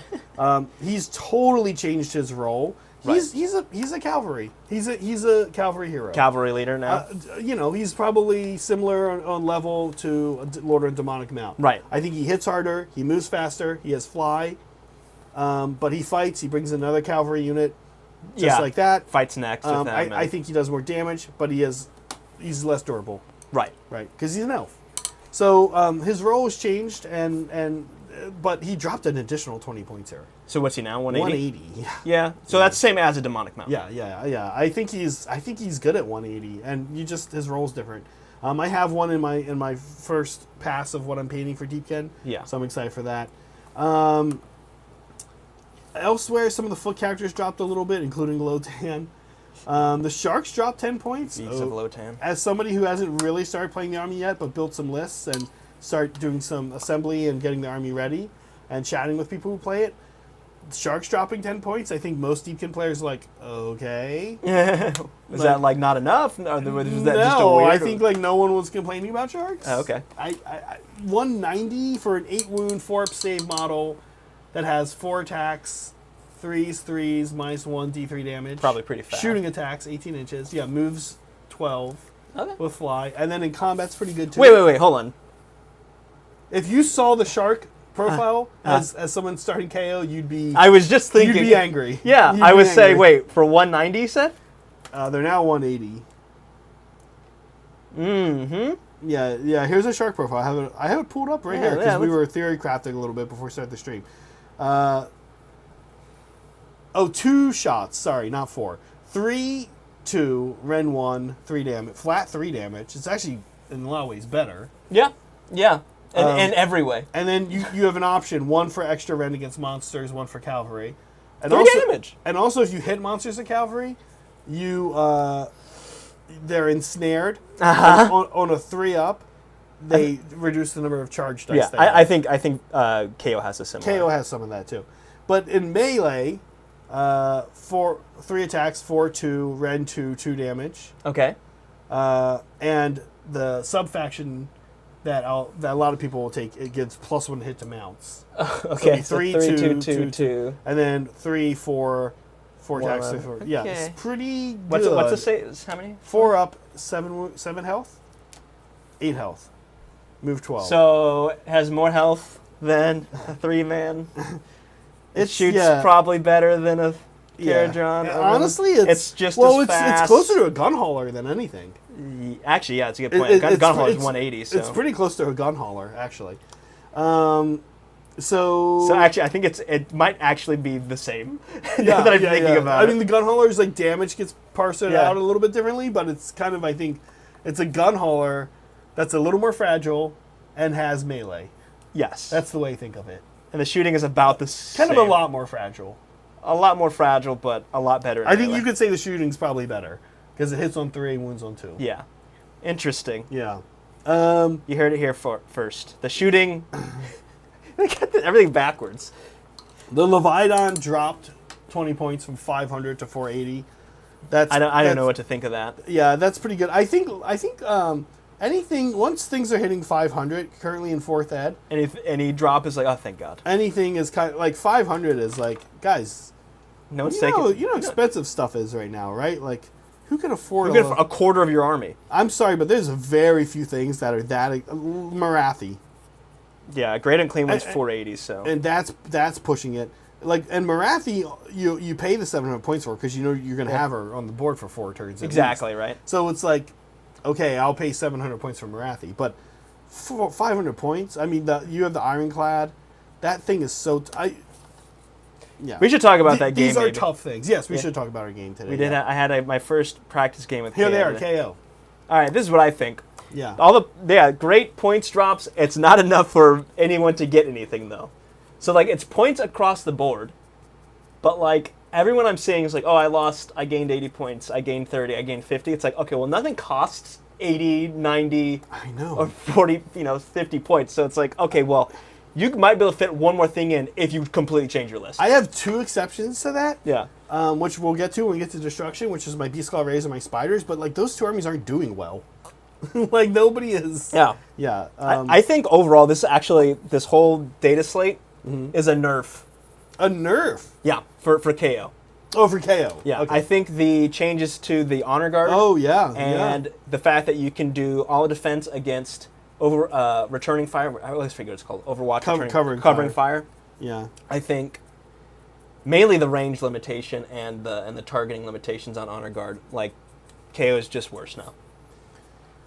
he's totally changed his role. He's a cavalry. He's a cavalry hero. Cavalry leader now. He's probably similar on level to Lord of Demonic Mount. Right. I think he hits harder. He moves faster. He has fly. But he fights. He brings another cavalry unit, just like that. Fights next. With them I think he does more damage, but he's less durable. Right. Right. Because he's an elf. So his role has changed, but he dropped an additional 20 points here. So what's he now? 180. 180. Yeah. So that's the same as a demonic mount. Yeah. I think he's good at 180, and his role's different. I have one in my first pass of what I'm painting for Deepkin. Yeah. So I'm excited for that. Elsewhere, some of the foot characters dropped a little bit, including Lotan. The Sharks dropped 10 points. Beats of Lotan. As somebody who hasn't really started playing the army yet, but built some lists and start doing some assembly and getting the army ready and chatting with people who play it, Sharks dropping 10 points. I think most Deepkin players are like, okay. Was that not enough? Or was that just a no, weird? I think no one was complaining about Sharks. Oh, okay. I 190 for an 8-wound 4-up save model that has 4 attacks, 3s, -1 D3 damage. Probably pretty fast. Shooting attacks, 18 inches. Yeah, moves 12 with fly. And then in combat's pretty good too. Wait, hold on. If you saw the Shark profile as someone starting KO, you'd be... I was just thinking... You'd be angry. Yeah, You'd I be was saying, angry. wait, for 190 you said? They're now 180. Mm-hmm. Yeah. Here's a Shark profile. I have it pulled up right here because we were theory crafting a little bit before we started the stream. 2 shots. Sorry, not 4. 3, 2, Ren 1, 3 damage. Flat 3 damage. It's actually in a lot of ways better. Yeah. In every way. And then you have an option: 1 for extra Ren against monsters, 1 for cavalry. And 3 also, damage. And also, if you hit monsters and cavalry, they're ensnared. On a 3-up, they reduce the number of charge dice. Yeah, I think KO has a similar. KO has some of that too. But in melee, 3 attacks, 4, 2, Ren 2, 2 damage. Okay. And the sub-faction that a lot of people will take, it gives +1 hit to mounts. Okay, so 3, 2, and then 3, 4 attacks. Okay. Yeah, it's pretty good. What's it say? How many? 4 up, 7 health, 8 health, move 12. So it has more health than a 3-man. It shoots yeah. probably better than a Yeah. Karajan. Honestly, it's just as fast. It's closer to a gun hauler than anything. Actually, yeah, it's a good point. Gun hauler is 180. So it's pretty close to a gun hauler, actually. So actually, I think it might actually be the same. Yeah, that I'm thinking about. I mean, the gun hauler's damage gets parsed out a little bit differently, but it's kind of, I think, it's a gun hauler that's a little more fragile and has melee. Yes, That's the way I think of it. and the shooting is about the same. Kind of a lot more fragile. A lot more fragile, but a lot better. In I think melee. you could say the shooting's probably better because it hits on 3 and wounds on 2. Yeah, interesting. Yeah. You heard it here first. The shooting. They got everything backwards. The Leviathan dropped 20 points from 500 to 480. I don't know what to think of that. Yeah, that's pretty good. I think anything once things are hitting 500 currently in 4th ed. Any drop is like, oh, thank God. Anything is kind of like 500 is like, guys. No one's You know taking. how expensive stuff is right now, right? Like, who can afford You get a quarter of your army. I'm sorry, but there's very few things that are that Marathi. Yeah, Great and Clean was 480, so. And that's pushing it. Like, and Marathi, you pay the 700 points for because you know you're going to have her on the board for 4 turns. Exactly, right. So it's like, okay, I'll pay 700 points for Marathi, but 500 points. I mean, you have the Ironclad. That thing is so. Yeah. We should talk about that game. These are maybe. tough things. Yes, we should talk about our game today. We did. Yeah. I had my first practice game with. Here KO they are, today. KO. All right, this is what I think. Yeah. Great points drops. It's not enough for anyone to get anything though. So it's points across the board, but everyone I'm seeing is like, oh, I gained 80 points, I gained 30, I gained 50. It's like, okay, well, nothing costs 80, 90, I know, or 40, 50 points. So it's like, okay, well, you might be able to fit one more thing in if you completely change your list. I have 2 exceptions to that. Yeah. Which we'll get to when we get to Destruction, which is my Beast Claw Rays and my Spiders, but those 2 armies aren't doing well. Nobody is. Yeah. Yeah. I think overall, this whole data slate is a nerf. A nerf. Yeah, for KO. Oh, for KO. Yeah, Okay. I think the changes to the honor guard. Oh, yeah. And the fact that you can do all defense against returning fire. I always forget what it's called. Overwatch. Covering fire. Yeah. I think mainly the range limitation and the targeting limitations on honor guard. Like KO is just worse now.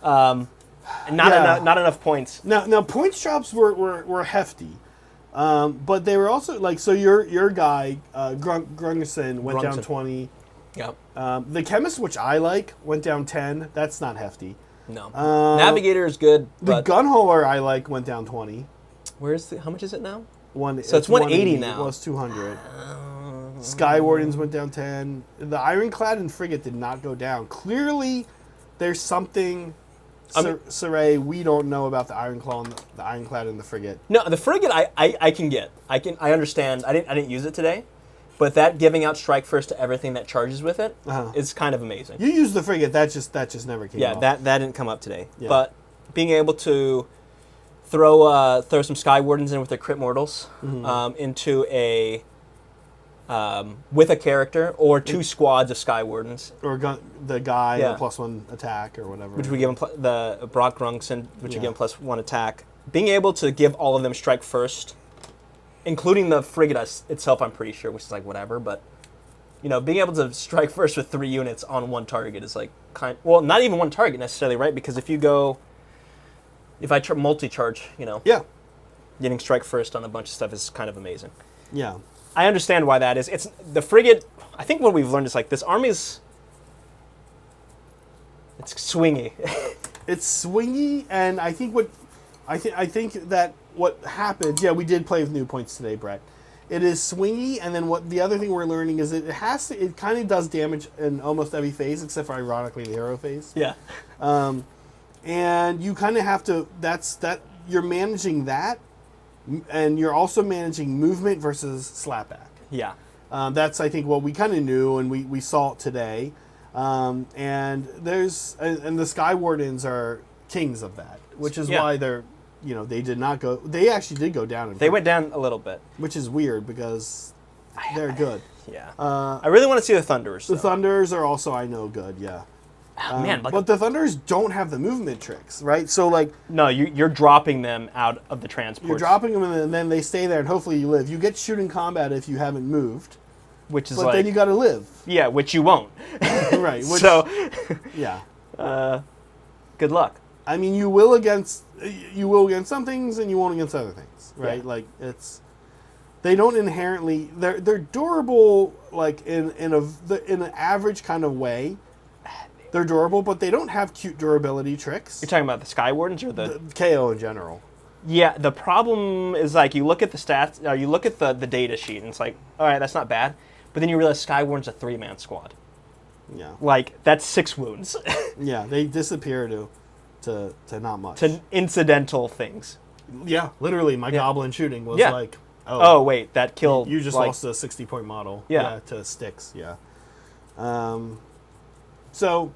And not enough points. Now points drops were hefty. But they were also like, so your guy Grungerson went down 20. Yep. The chemist, which I like, went down 10. That's not hefty. No. Navigator is good. The gunhauler I like went down 20. How much is it now? So it's 180 now. It was 200. Sky Wardens went down 10. The Ironclad and Frigate did not go down. Clearly, there's something. Cire, we don't know about the Ironclad and the Frigate. No, the Frigate I can get. I understand. I didn't use it today, but that giving out strike first to everything that charges with it is kind of amazing. You used the Frigate, that just never came up. Yeah, that didn't come up today. Yeah. But being able to throw some Sky Wardens in with their crit mortals into a with a character or two squads of Sky Wardens. Or the guy, a +1 attack or whatever. Which we give him, the Brock Grungson, which we give him +1 attack. Being able to give all of them strike first, including the Frigate itself, I'm pretty sure, which is like whatever, but being able to strike first with 3 units on one target is like well, not even one target necessarily, right? Because if I multi-charge, getting strike first on a bunch of stuff is kind of amazing. Yeah. I understand why that is. It's the Frigate. I think what we've learned is like this army's. It's swingy. It's swingy, and I think that what happened. Yeah, we did play with new points today, Brett. It is swingy, and then the other thing we're learning is it kind of does damage in almost every phase, except for ironically the hero phase. Yeah. And you kind of have to. You're managing that. And you're also managing movement versus slapback. Yeah. That's, I think, what we kind of knew, and we saw it today. And the Sky Wardens are kings of that, which is why they're, they did not go. They actually did go down. They went down a little bit, which is weird because they're good. Yeah. I really want to see the Thunderers. The Thunderers are also, I know, good. Yeah. But the Thunderers don't have the movement tricks, right? So no, you're dropping them out of the transport. You're dropping them, and then they stay there, and hopefully you live. You get shooting combat if you haven't moved, but then you got to live. Yeah, which you won't. Right. Yeah. Good luck. I mean, you will against some things, and you won't against other things, right? Yeah. They don't inherently. They're durable, like in an average kind of way. They're durable, but they don't have cute durability tricks. You're talking about the Sky Wardens or the KO in general? Yeah, the problem is you look at the stats, you look at the data sheet, and it's like, all right, that's not bad. But then you realize Sky Wardens a 3-man squad. Yeah. That's 6 wounds. Yeah, they disappear to not much. To incidental things. Yeah, literally, my goblin shooting was oh, wait, that killed. You just lost a 60-point model. Yeah. To sticks. Yeah. So,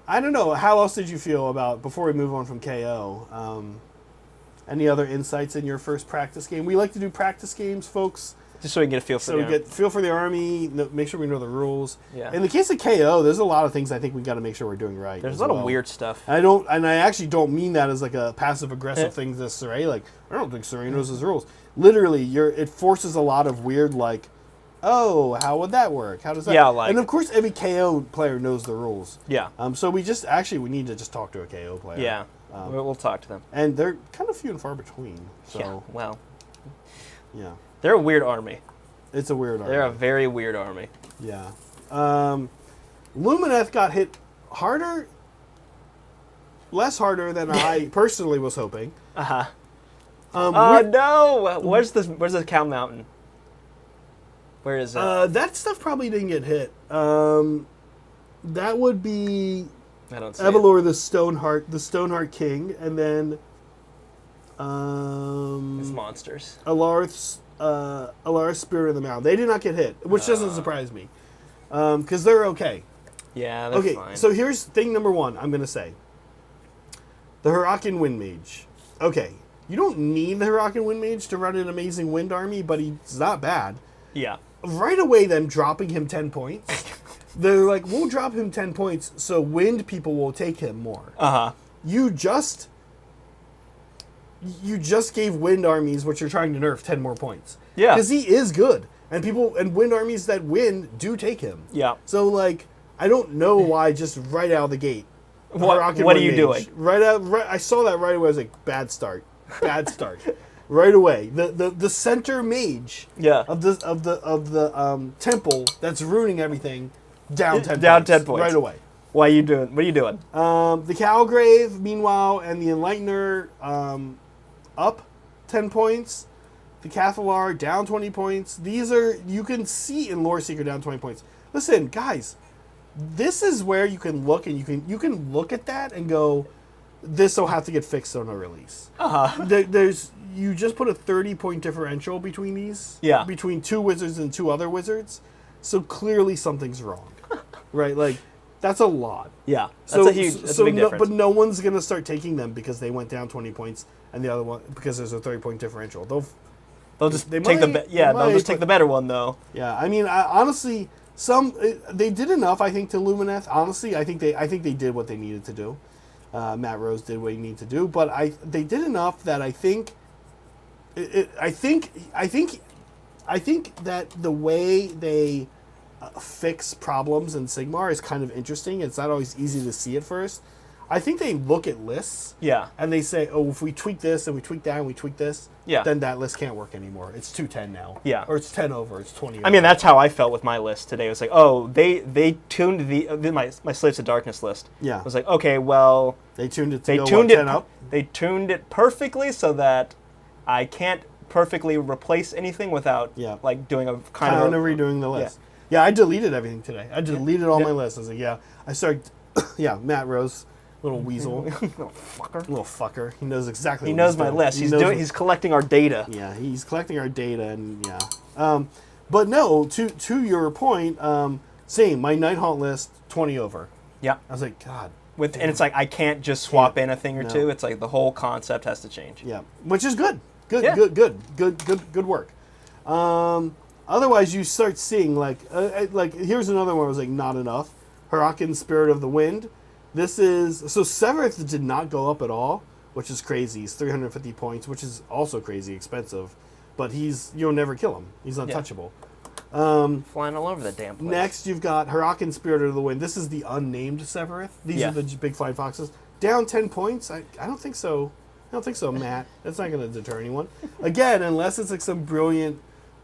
I don't know. How else did you feel about, before we move on from KO, any other insights in your first practice game? We like to do practice games, folks. Just so we can get a feel for the army. Get feel for the army, make sure we know the rules. Yeah. In the case of KO, there's a lot of things I think we got to make sure we're doing right. There's a lot of weird stuff. I actually don't mean that as like a passive-aggressive thing to Cire. Like, I don't think Cire knows his rules. Literally, it forces a lot of weird, oh, how would that work? How does that? Yeah, and of course, every KO player knows the rules. Yeah. So we need to just talk to a KO player. Yeah. We'll talk to them. And they're kind of few and far between. So. Yeah. Well. Yeah. They're a weird army. It's a weird army. They're a very weird army. Yeah. Lumineth got hit less harder than I personally was hoping. Uh-huh. No! Where's the Cow Mountain? Where is that? That stuff probably didn't get hit. That would be I don't see Evelor the Stoneheart King, and then It's monsters. Alarth's Spirit of the Mound. They did not get hit, which doesn't surprise me, because they're okay. Yeah, they're fine. So here's thing number one. I'm gonna say the Hurakan Wind Mage. Okay, you don't need the Hurakan Wind Mage to run an amazing wind army, but he's not bad. Yeah. right away, them dropping him 10 points. They're like, we'll drop him 10 points so wind people will take him more. Uh-huh. You just gave wind armies, which you're trying to nerf, 10 more points. Yeah. Because he is good. And wind armies that win do take him. Yeah. So, like, I don't know why just right out of the gate. What are you doing? I saw that right away. I was like, bad start. Bad start. Right away. The center mage of the temple that's ruining everything down 10 points. Right away. What are you doing? The Calgrave, meanwhile, and the Enlightener up 10 points. The Cathalar down 20 points. These are, you can see in Lore Seeker down 20 points. Listen, guys, this is where you can look and you can look at that and go, this will have to get fixed on a release. You just put a 30-point differential between these. Yeah. Between two wizards and two other wizards. So clearly something's wrong. Right? Like, that's a lot. Yeah. That's a big difference. But no one's going to start taking them because they went down 20 points and the other one because there's a 30-point differential. They'll just take the better one though. Yeah. I mean, honestly, they did enough, I think, to Lumineth. Honestly, I think they did what they needed to do. Matt Rose did what he needed to do, but they did enough that I think that the way they fix problems in Sigmar is kind of interesting. It's not always easy to see at first. I think they look at lists, and they say, "Oh, if we tweak this and we tweak that and we tweak this, then that list can't work anymore. It's 210 now, or it's 10 over, it's 20." I mean, that's how I felt with my list today. It was like, oh, they tuned my Slaves of Darkness list. Yeah, I was like, okay, well, they tuned it. They tuned it perfectly so that I can't perfectly replace anything without like doing a kind of redoing the list. Yeah, I deleted everything today. I deleted all my lists. I was like, I started. Matt Rose. Little weasel. Little fucker. He knows exactly He knows my list. He's collecting our data. Yeah, he's collecting our data and but no, to your point, same, my Nighthaunt list 20 over. Yeah. I was like, God. And it's like I can't just swap in a thing or two. It's like the whole concept has to change. Yeah. Which is good. Good work. Otherwise you start seeing like here's another one I was like not enough. Hurakan Spirit of the Wind. This is... So Severith did not go up at all, which is crazy. He's 350 points, which is also crazy expensive. But you'll never kill him. He's untouchable. Flying all over the damn place. Next, you've got Hurakan Spirit of the Wind. This is the unnamed Severith. These are the big flying foxes. Down 10 points? I don't think so. I don't think so, Matt. That's not going to deter anyone. Again, unless it's like some brilliant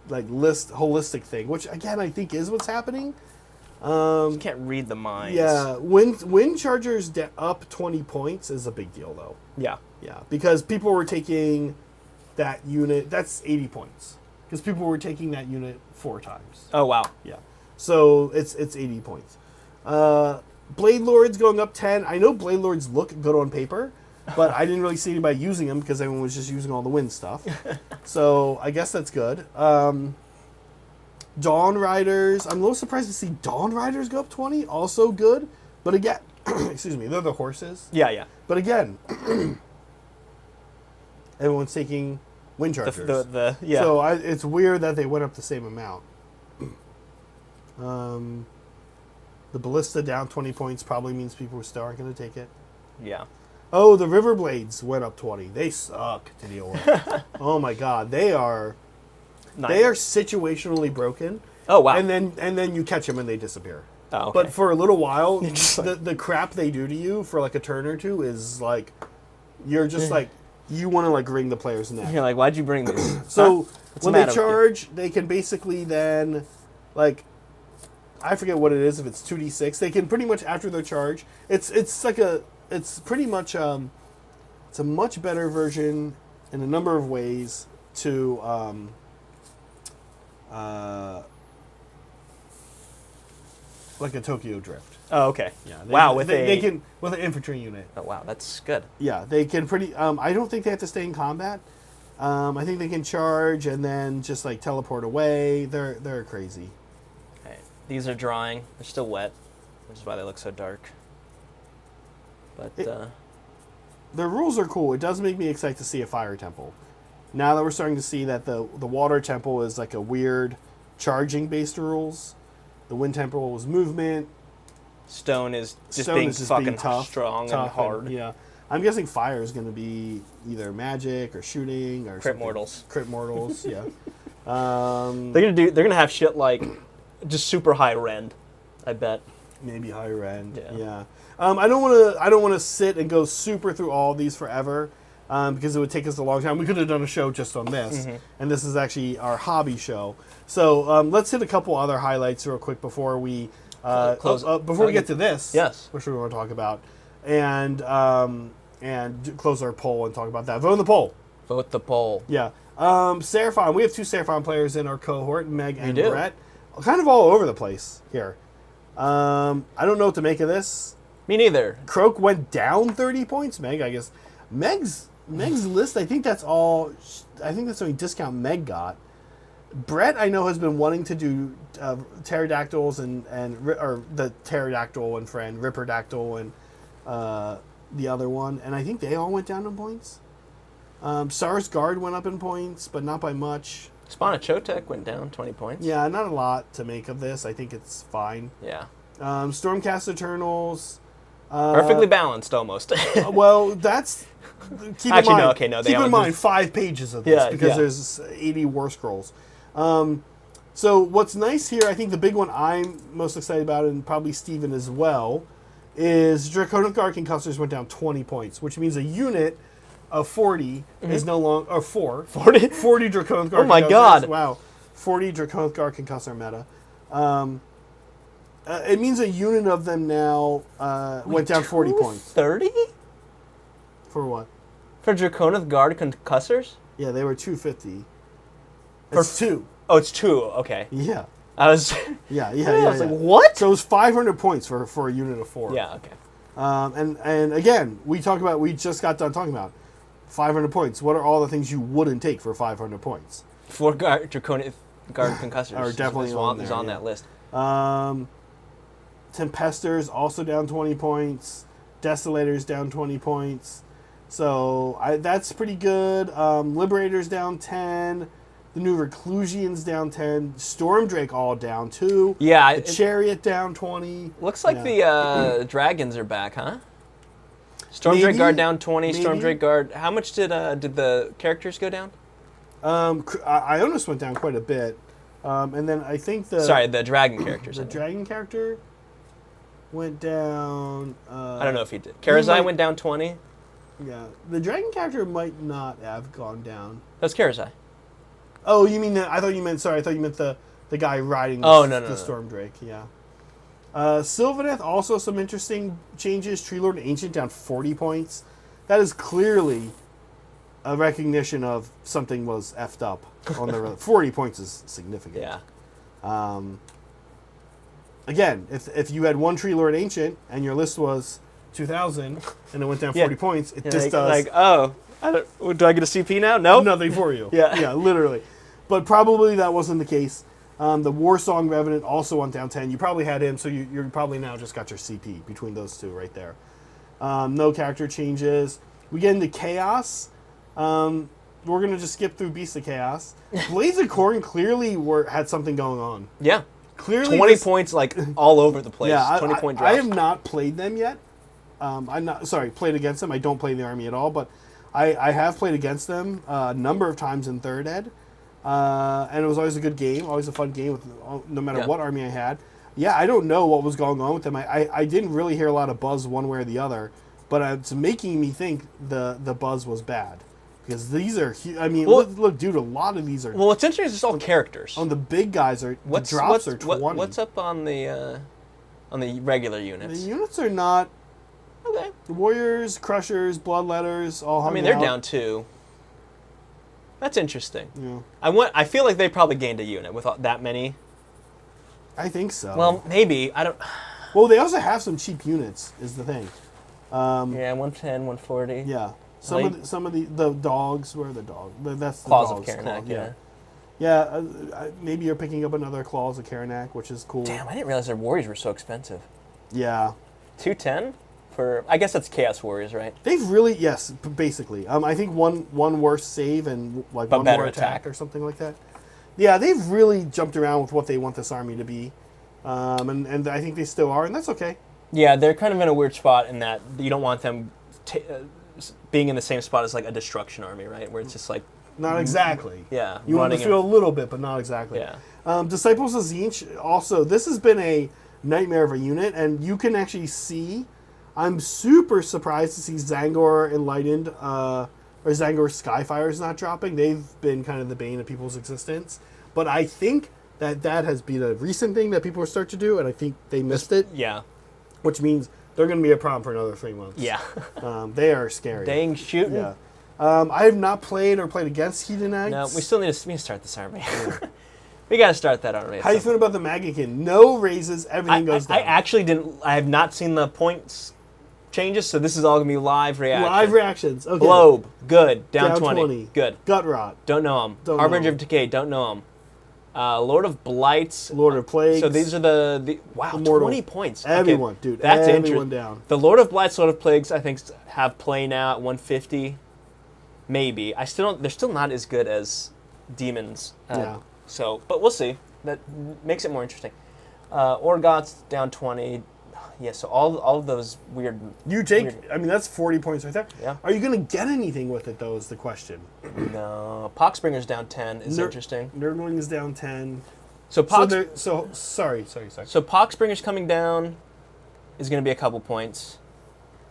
holistic thing, which, again, I think is what's happening. You can't read the minds. Yeah, Wind Chargers up 20 points is a big deal, though. Yeah. Yeah, because people were taking that unit. That's 80 points. Because people were taking that unit 4 times. Oh, wow. Yeah. So it's 80 points. Blade Lords going up 10. I know Blade Lords look good on paper, but I didn't really see anybody using them because everyone was just using all the wind stuff. So I guess that's good. Dawn Riders. I'm a little surprised to see Dawn Riders go up 20. Also good. But again, excuse me, they're the horses. Yeah. But again, everyone's taking Wind Chargers. So it's weird that they went up the same amount. The Ballista down 20 points probably means people still aren't going to take it. Yeah. Oh, the River Blades went up 20. They suck to deal with. Oh my God, they are situationally broken. Oh wow. And then you catch them and they disappear. Oh, okay. But for a little while, the crap they do to you for like a turn or two is like, you're just like, you want to like wring the player's neck. You're like, why'd you bring this? So when they charge, they can basically then, like, I forget what it is, if it's 2d6, they can pretty much after their charge, it's pretty much, it's a much better version in a number of ways to, like a Tokyo Drift. Oh, okay. Yeah. They can with an infantry unit. Oh, wow, that's good. Yeah, they can pretty. I don't think they have to stay in combat. I think they can charge and then just like teleport away. They're crazy. Okay. These are drying. They're still wet, which is why they look so dark. But the rules are cool. It does make me excited to see a fire temple. Now that we're starting to see that the water temple is like a weird charging based rules. The wind temporal was movement. Stone is just Stone being is just fucking being tough, strong and hard. yeah. I'm guessing fire is going to be either magic or shooting or Crit something. mortals. Crit mortals, yeah. They're gonna have shit like just super high rend, I bet. Maybe higher end. Yeah. Yeah. I don't want to sit and go super through all of these forever, because it would take us a long time. We could have done a show just on this, and this is actually our hobby show. So let's hit a couple other highlights real quick before we before we get to this. Yes. Which we want to talk about, and close our poll and talk about that. Vote in the poll. Vote the poll. Yeah. Seraphon. We have 2 Seraphon players in our cohort, Meg and do. Brett. Kind of all over the place here. I don't know what to make of this. Me neither. Croak went down 30 points. Meg, I guess. Meg's list, I think that's all. I think that's the only discount Meg got. Brett, I know, has been wanting to do pterodactyls or the pterodactyl and friend, Ripperdactyl and the other one. And I think they all went down in points. Sars Guard went up in points, but not by much. Spana Chotek went down 20 points. Yeah, not a lot to make of this. I think it's fine. Yeah. Stormcast Eternals. Perfectly balanced, almost. Well, that's... Keep Actually, in mind, no, okay, no. Keep in mind 5 pages of this because there's 80 war scrolls. So what's nice here, I think the big one I'm most excited about, and probably Steven as well, is Draconic Guard Concussors went down 20 points, which means a unit of 40 is no longer... Or 40 Draconic Guard Oh my Concussors. god. Wow. 40 Draconic Guard Concussor meta. It means a unit of them now went down 40 points. 30? For what? For Draconic Guard Concussors? Yeah, they were 250. It's 2. Oh, it's 2. Okay. Yeah. I was... Yeah. I was like, what? So it was 500 points for a unit of 4. Yeah, okay. And again, we just got done talking about 500 points. What are all the things you wouldn't take for 500 points? 4 Draconic Guard Concussors. Are definitely on there, on that list. Tempestors also down 20 points. Desolators down 20 points. So that's pretty good. Liberators down 10. The new Reclusians down 10. Stormdrake all down 2. Yeah. The Chariot down 20. Looks like the dragons are back, huh? Stormdrake Guard down 20. Maybe. Stormdrake Guard. How much did the characters go down? Ionis went down quite a bit. And then I think the dragon characters. The dragon character went down... I don't know if he did. Karazai went down 20. Yeah. The dragon character might not have gone down. That's Karazai. Oh, you mean I thought you meant the guy riding the Stormdrake. Yeah. Sylvaneth, also some interesting changes. Tree Lord and Ancient down 40 points. That is clearly a recognition of something was effed up on the 40 points is significant. Yeah. Again, if you had 1 Tree Lord Ancient and your list was 2,000 and it went down 40 points, it just does... Like, oh, do I get a CP now? No? Nothing for you. Yeah. Yeah, literally. But probably that wasn't the case. The Warsong Revenant also went down 10. You probably had him, so you're probably now just got your CP between those 2 right there. No character changes. We get into Chaos. We're going to just skip through Beasts of Chaos. Blades of Khorne clearly had something going on. Yeah. Clearly 20 points, like, all over the place. Yeah, 20-point drops. I have not played them yet. Played against them. I don't play the army at all, but I have played against them a number of times in 3rd Ed. And it was always a good game, always a fun game, no matter what army I had. Yeah, I don't know what was going on with them. I didn't really hear a lot of buzz one way or the other, but it's making me think the buzz was bad. Because these are, look, dude, a lot of these are... Well, what's interesting is it's all characters. On the big guys, the drops are 20. What's up on the regular units? The units are not... Okay. The Warriors, Crushers, Bloodletters, all hung out. They're down 2. That's interesting. Yeah. I feel like they probably gained a unit with that many. I think so. Well, maybe. I don't... Well, they also have some cheap units, is the thing. Yeah, 110, 140. Yeah. Some of the dogs, where are the dogs? That's the Claws dogs. of Karanak, yeah. Yeah, maybe you're picking up another Claws of Karanak, which is cool. Damn, I didn't realize their warriors were so expensive. Yeah. 210 for, I guess that's Chaos Warriors, right? They've really, yes, basically. I think one worse save and like but one better more attack attack or something like that. Yeah, they've really jumped around with what they want this army to be, and I think they still are, and that's okay. Yeah, they're kind of in a weird spot in that you don't want them being in the same spot as like a destruction army, right? Where it's just like Not exactly. yeah, You want to running feel a little bit, but not exactly. Yeah. Disciples of Tzeentch, also, this has been a nightmare of a unit, and you can actually see, I'm super surprised to see Zangor Enlightened, or Zangor Skyfire is not dropping. They've been kind of the bane of people's existence. But I think that has been a recent thing that people are starting to do, and I think they missed it, Yeah. which means they're going to be a problem for another 3 months. Yeah. They are scary. Dang shooting. Yeah. I have not played or played against Hedonites. No, we still need to start this army. We got to start that army. How do you feel about the Magican? No raises, everything goes down. I actually didn't. I have not seen the points changes, so this is all gonna be live reaction. Live reactions. Okay. Globe, good. Down, Down 20. Good. Gut Rot. Don't know him. Don't Harbinger know. of Decay, don't know him. Lord of Blights. Lord of Plagues. So these are the wow, Immortal. 20 points. Everyone, okay. dude. That's everyone interesting. down. The Lord of Blights, Lord of Plagues, I think have play now at 150. Maybe. I still don't. They're still not as good as demons. Yeah. So, but we'll see. That makes it more interesting. Orgoth's down 20. Yeah. So all of those weird. You take, weird- I mean, that's 40 points right there. Yeah. Are you going to get anything with it, though, is the question. No. Poxbringer's down 10 is interesting. Nurgling is down 10. So Sorry. So Poxbringer's coming down is going to be a couple points.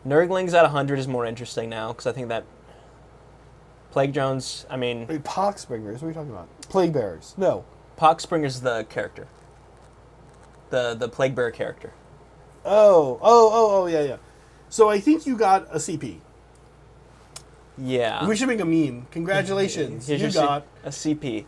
Nurgling's at 100 is more interesting now because I think that Plague Drones. I mean, Wait, Poxbringers? What are you talking about? Plague Bearers? No. Poxbringer's the character. The Plague Bearer character. Oh, yeah. So I think you got a CP. Yeah. We should make a meme. Congratulations. Here's You your got a CP.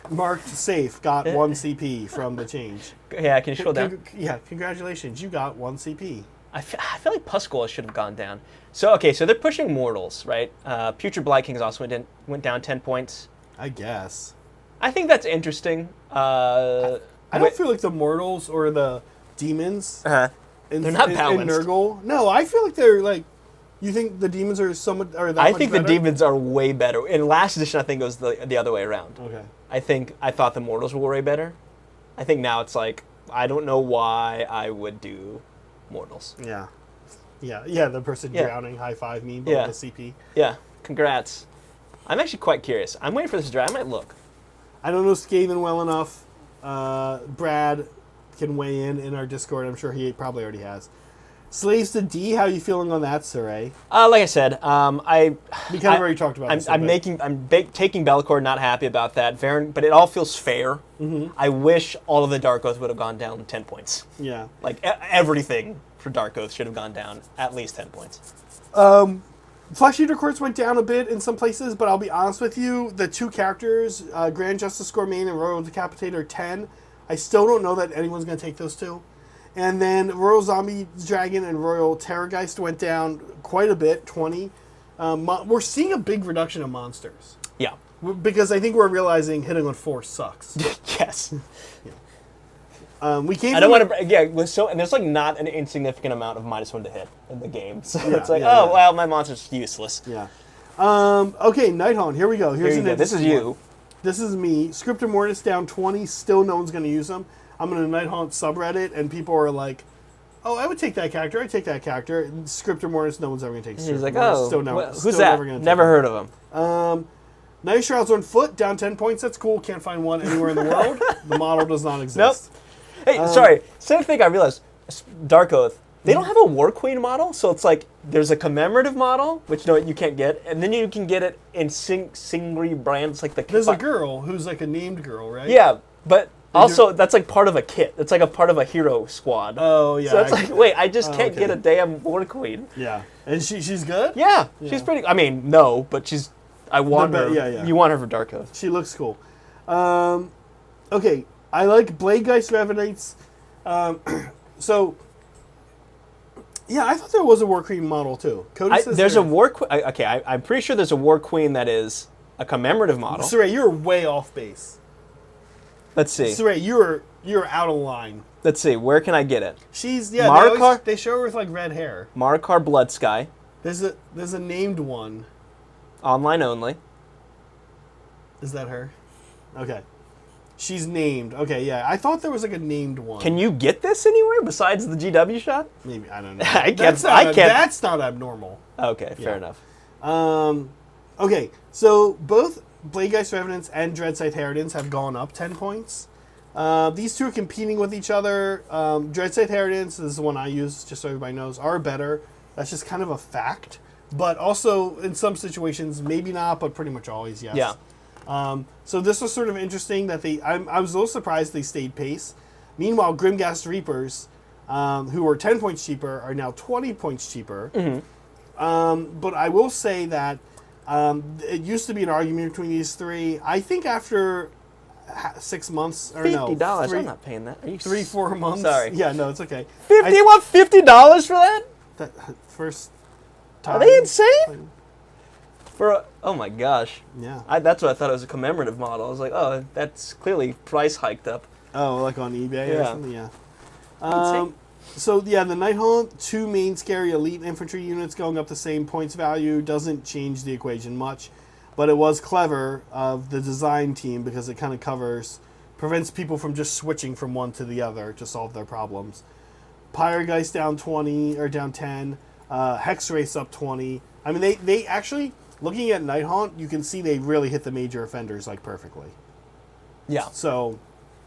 marked safe, got 1 CP from the change. Yeah, can you scroll down? Yeah, congratulations. You got 1 CP. I feel like Puscola should have gone down. So, okay, so they're pushing Mortals, right? Putrid Blight Kings also went down 10 points. I guess. I think that's interesting. I don't feel like the Mortals or the Demons. They're not balanced. In Nurgle. No, I feel like they're like. You think the Demons are somewhat. Are that I much think better? the Demons are way better. In last edition, I think it was the other way around. Okay. I thought the Mortals were way better. I think now it's like, I don't know why I would do Mortals. Yeah. The person drowning high five meme, but with a CP. Yeah, congrats. I'm actually quite curious. I'm waiting for this to dry. I might look. I don't know Skaven well enough. Brad can weigh in our Discord. I'm sure he probably already has. Slaves to D, how are you feeling on that, Cire? Like I said, We kind of already talked about this. I'm taking Bellicor, not happy about that. Varen, but it all feels fair. Mm-hmm. I wish all of the Dark Oath would have gone down 10 points. Yeah. Like, everything for Dark Oath should have gone down at least 10 points. Flesh Eater Courts went down a bit in some places, but I'll be honest with you, the 2 characters, Grand Justice Gourmet and Royal Decapitator 10, I still don't know that anyone's going to take those 2. And then Royal Zombie Dragon and Royal Terrorgeist went down quite a bit, 20. We're seeing a big reduction of monsters. Yeah. Because I think we're realizing hitting on 4 sucks. Yes. We came. I don't want to. Yeah. And there's like not an insignificant amount of -1 to hit in the game. So it's like, well, my monster's useless. Yeah. Okay, Nighthaunt. Here we go. Here you go. This is you. This is me. Scriptor Mortis down 20. Still, no one's going to use them. I'm in a Nighthaunt subreddit, and people are like, "Oh, I would take that character. I'd take that character." And Scriptor Mortis, no one's ever going to take. He's like, Mortis. "Oh, still no, who's still that? Never heard of him." Night Shrouds on foot down 10 points. That's cool. Can't find one anywhere in the world. The model does not exist. Nope. Hey, sorry. Same thing. I realized. Dark Oath. They don't have a War Queen model, so it's like there's a commemorative model, which you can't get, and then you can get it in Singri brands like the. There's a girl who's like a named girl, right? Yeah, but also that's like part of a kit. It's like a part of a hero squad. Oh yeah. So it's like, wait, I just can't get a damn War Queen. Yeah, and she's good. Yeah, she's pretty. I mean, no, but she's. I want her. Yeah. You want her for Dark Oath. She looks cool. Okay, I like Bladegeist Revenants. So. Yeah, I thought there was a War Queen model too. Cody says there's a War Queen. Okay, I'm pretty sure there's a War Queen that is a commemorative model. Cire, you're way off base. Let's see. Cire, you're out of line. Let's see. Where can I get it? She's Marikar? They show her with like red hair. Marikar Bloodsky. There's a named one. Online only. Is that her? Okay. She's named. Okay, yeah. I thought there was like a named one. Can you get this anywhere besides the GW shot? Maybe, I don't know. I can't. That's not abnormal. Okay, fair enough. Okay, so both Bladegeist Revenants and Dreadscythe Heritance have gone up 10 points. These two are competing with each other. Dreadscythe Heritance, this is the one I use, just so everybody knows, are better. That's just kind of a fact. But also, in some situations, maybe not, but pretty much always, yes. Yeah. So this was sort of interesting that I was a little surprised they stayed pace. Meanwhile, Grimghast Reapers, who were 10 points cheaper, are now 20 points cheaper. Mm-hmm. But I will say that it used to be an argument between these three. I think after 6 months, or no, $50. I'm not paying that. Are you 3-4 months? Sorry. Yeah, no, it's okay. You want $50 for that? That first time. Are they insane? Oh my gosh. Yeah. That's what I thought it was a commemorative model. I was like, oh, that's clearly price hiked up. Oh, like on eBay or Yeah. something? Yeah. So, yeah, the Nighthaunt, 2 main scary elite infantry units going up the same points value doesn't change the equation much. But it was clever of the design team because it kind of prevents people from just switching from one to the other to solve their problems. Pyregeist down 20, or down 10. Hex Race up 20. I mean, they actually, looking at Nighthaunt, you can see they really hit the major offenders, like, perfectly. Yeah. So,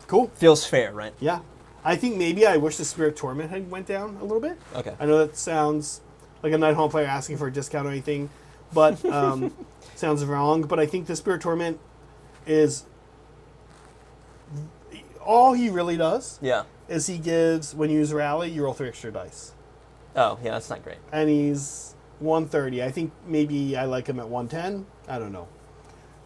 cool. Feels fair, right? Yeah. I think maybe I wish the Spirit Torment had went down a little bit. Okay. I know that sounds like a Nighthaunt player asking for a discount or anything, but sounds wrong. But I think the Spirit Torment is all he really does. Yeah. Is he gives, when you use Rally, you roll 3 extra dice. Oh, yeah, that's not great. And he's 130. I think maybe I like him at 110. I don't know.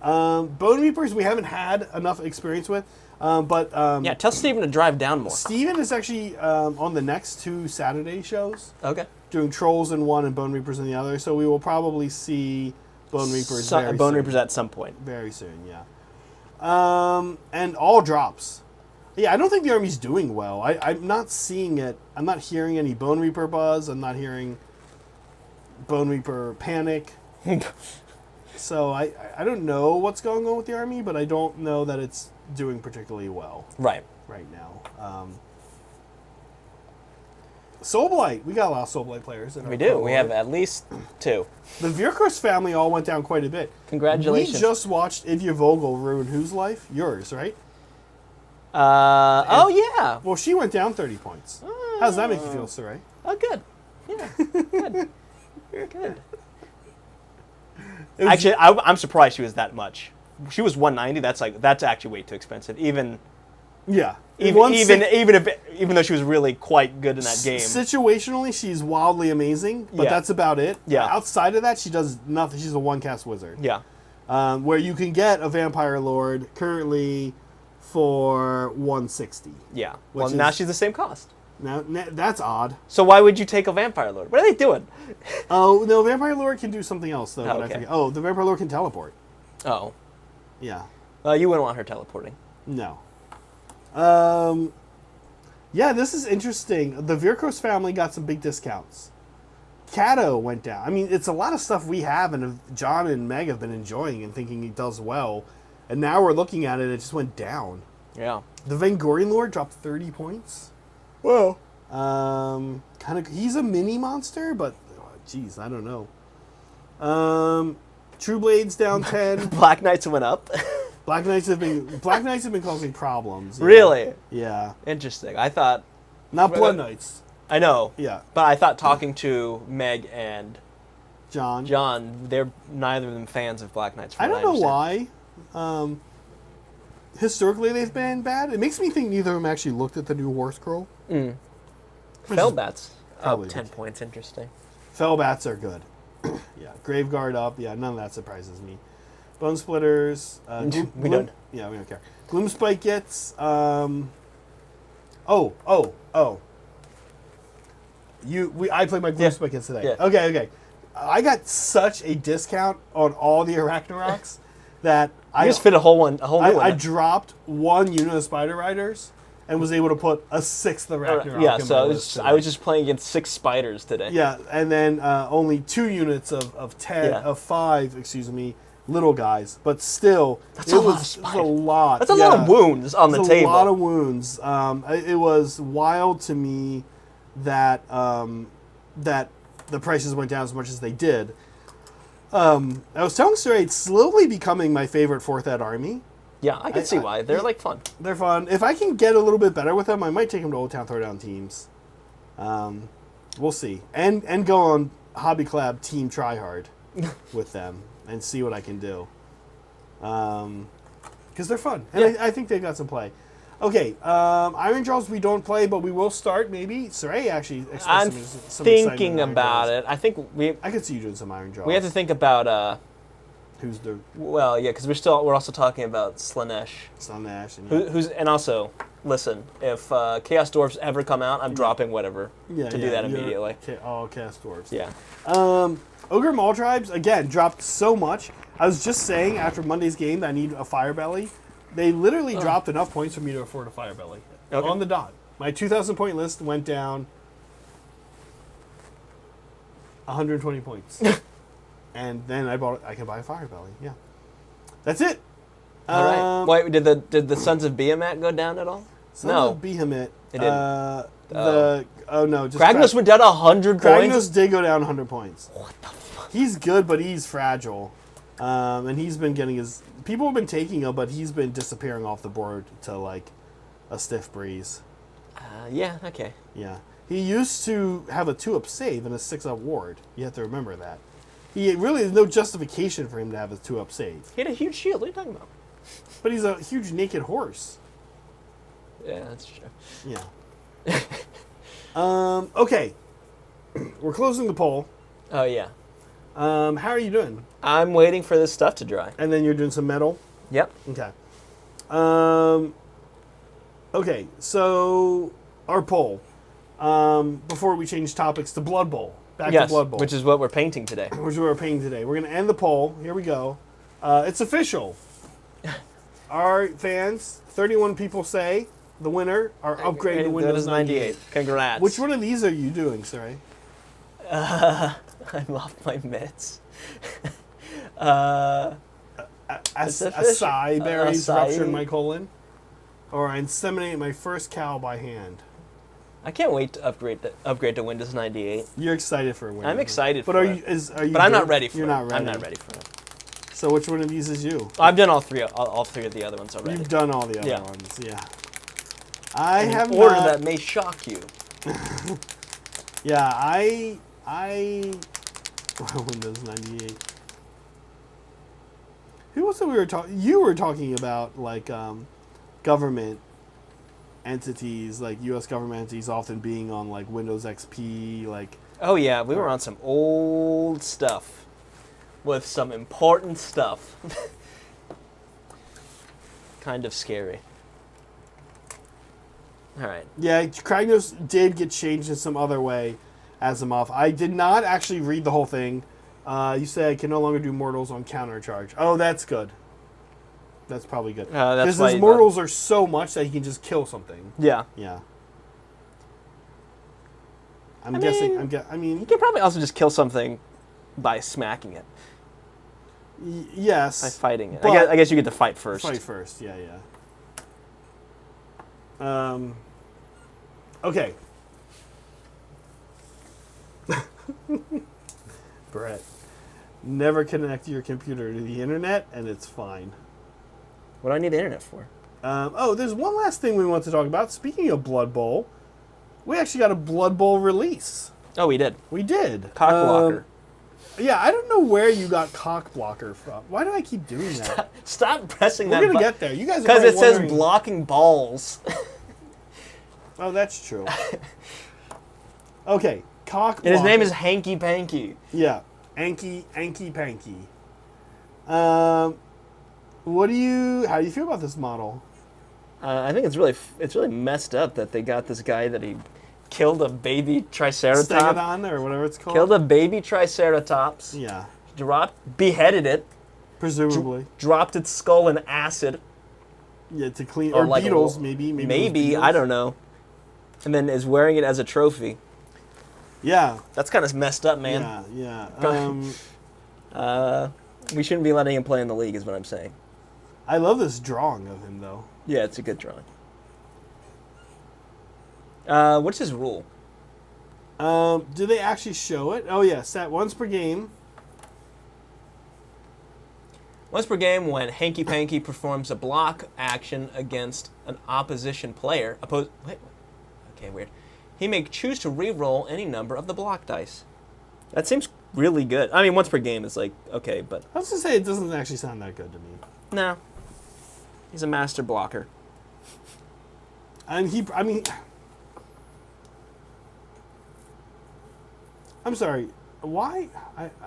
Bone Reapers we haven't had enough experience with. But yeah, tell Steven to drive down more. Steven is actually on the next 2 Saturday shows. Okay. Doing Trolls in one and Bone Reapers in the other. So we will probably see Bone Reapers very soon. Bone Reapers at some point. Very soon, yeah. And all drops. Yeah, I don't think the army's doing well. I'm not seeing it. I'm not hearing any Bone Reaper buzz. I'm not hearing Bone Reaper panic. So I don't know what's going on with the army, but I don't know that it's doing particularly well right now. Soulblight. We got a lot of Soulblight players. We do. We have at least 2. The Vierkos family all went down quite a bit. Congratulations. We just watched Ivya Vogel ruin whose life? Yours, right? Oh, yeah. Well, she went down 30 points. How does that make you feel, Cire? Oh, good. Yeah, good. Good. Actually, I'm surprised she was that much. She was 190. That's actually way too expensive. Even though she was really quite good in that game. Situationally, she's wildly amazing, but that's about it. Yeah. Outside of that, she does nothing. She's a one-cast wizard. Yeah. Where you can get a Vampire Lord currently for 160. Yeah. Well, now she's the same cost. Now that's odd. So why would you take a Vampire Lord? What are they doing? Oh, no, Vampire Lord can do something else, though. Oh, but okay. I forget. Oh, the Vampire Lord can teleport. Oh. Yeah. You wouldn't want her teleporting. No. Yeah, this is interesting. The Vierkos family got some big discounts. Kato went down. I mean, it's a lot of stuff we have, and John and Meg have been enjoying and thinking he does well. And now we're looking at it, it just went down. Yeah. The Vangorian Lord dropped 30 points. Whoa. He's a mini monster, but geez, I don't know. True Blades down 10. Black Knights went up. Black Knights have been causing problems. Yeah. Really? Yeah. Interesting. I thought not Blood Knights. I know. Yeah. But I thought talking to Meg and John, they're neither of them fans of Black Knights. I don't know why. Historically, they've been bad. It makes me think neither of them actually looked at the new War Scroll. Fellbats Probably 10 points. Interesting. Fellbats are good. Yeah. Graveguard up. Yeah, none of that surprises me. Bone Splitters. We don't. Yeah, we don't care. Gloomspike gets. I played my Gloomspike hits today. Yeah. Okay. I got such a discount on all the Arachnorocks that I just fit a whole new one. I dropped 1 unit of Spider Riders and was able to put a 6th Arachnarok. Yeah, in so my I was just playing against 6 spiders today. Yeah, and then only 2 units of 5, little guys, but still, That's a lot of it was spiders. a lot. That's a lot of wounds on the It's table. a lot of wounds. It was wild to me that that the prices went down as much as they did. I was telling Cire, it's slowly becoming my favorite 4th Ed army. Yeah, I can see why. They're like fun. They're fun. If I can get a little bit better with them, I might take them to Old Town Throwdown teams. We'll see. And go on Hobby Collab Team Tryhard with them and see what I can do. Because they're fun. And I think they've got some play. Okay, Iron Jaws we don't play, but we will start maybe. Cire actually expressed I'm some thinking excitement in about Iron it. I think I could see you doing some Iron Jaws. we have to think about Who's the well, yeah, because we're also talking about Slanesh. Slanesh and Who's and also listen, if Chaos Dwarfs ever come out, I'm dropping whatever to do that immediately. All Cast Dwarves. Yeah. Ogre Maul Tribes, again, dropped so much. I was just saying after Monday's game that I need a Fire Belly. They literally dropped enough points for me to afford a Fire Belly. Okay. On the dot. My 2,000 point list went down 120 points. And then I can buy a Fire Belly. Yeah. That's it. All right. Wait, did the Sons of Behemat go down at all? Sons of Behemat. It didn't. No, just Kragnos went down 100 Kragnos points. did go down 100 points. What the fuck? He's good, but he's fragile. And he's been getting his... People have been taking him, but he's been disappearing off the board to, like, a stiff breeze. Yeah, okay. Yeah. He used to have a 2-up save and a 6-up ward. You have to remember that. He really, there's no justification for him to have a 2-up save. He had a huge shield. What are you talking about? But he's a huge naked horse. Yeah, that's true. Yeah. Okay. We're closing the poll. Oh, yeah. How are you doing? I'm waiting for this stuff to dry. And then you're doing some metal? Yep. Okay. Okay, so our poll. Before we change topics to Blood Bowl. Back to Blood Bowl. Which is what we're painting today. Which is what we're painting today. We're going to end the poll. Here we go. It's official. Our fans, 31 people say the winner, our upgrade to Windows 98. Congrats. Which one of these are you doing, Cire? I lost my mitts. Acai berries Acai. ruptured my colon? Or inseminate my first cow by hand? I can't wait to upgrade to Windows 98. You're excited for Windows. I'm excited but for are it. you But I'm not ready for You're it. not ready. I'm not ready for it. So which one of these is you? I've done all three of the other ones already. You've done all the other Yeah. ones, yeah. I have In order not. that may shock you. Yeah, I Windows 98. Who was it we were talking? You were talking about like government entities, like U.S. government entities, often being on like Windows XP, like. Oh yeah, we were on some old stuff with some important stuff. Kind of scary. All right. Yeah, Kragnos did get changed in some other way as a off. I did not actually read the whole thing. You say I can no longer do mortals on counter charge. Oh, that's good. That's probably good. That's Because why his mortals are so much that he can just kill something. Yeah. Yeah. I You mean, can probably also just kill something by smacking it, yes. by fighting it. but- I guess you get to fight first. Fight first, yeah. Okay. Brett, never connect your computer to the internet, and it's fine. What do I need the internet for? There's one last thing we want to talk about. Speaking of Blood Bowl, we actually got a Blood Bowl release. Oh, we did. We did. Cock blocker. Yeah, I don't know where you got cock blocker from. Why do I keep doing that? Stop pressing We're that gonna button. get there. You guys are Because probably it says wondering- blocking balls. Oh, that's true. Okay, cock blocker. And his name is Hanky Panky. Yeah, Anky Panky. How do you feel about this model? I think it's really messed up that they got this guy that he killed a baby triceratops. Stegodon or whatever it's called. Killed a baby triceratops. Yeah, Beheaded it. presumably. Dropped its skull in acid. Yeah, to clean Or or like beetles a- maybe. Maybe it was Maybe, beetles. I don't know. And then is wearing it as a trophy. Yeah, That's kind of messed up, man. yeah. Yeah, We shouldn't be letting him play in the league, is what I'm saying. I love this drawing of him, though. Yeah, it's a good drawing. What's his rule? Do they actually show it? Oh, yeah. Stat once per game. Once per game, when Hanky Panky performs a block action against an opposition player, okay, weird. He may choose to re-roll any number of the block dice. That seems really good. I mean, once per game is like, okay, but... I was going to say, it doesn't actually sound that good to me. No. He's a master blocker. And I'm sorry. Why?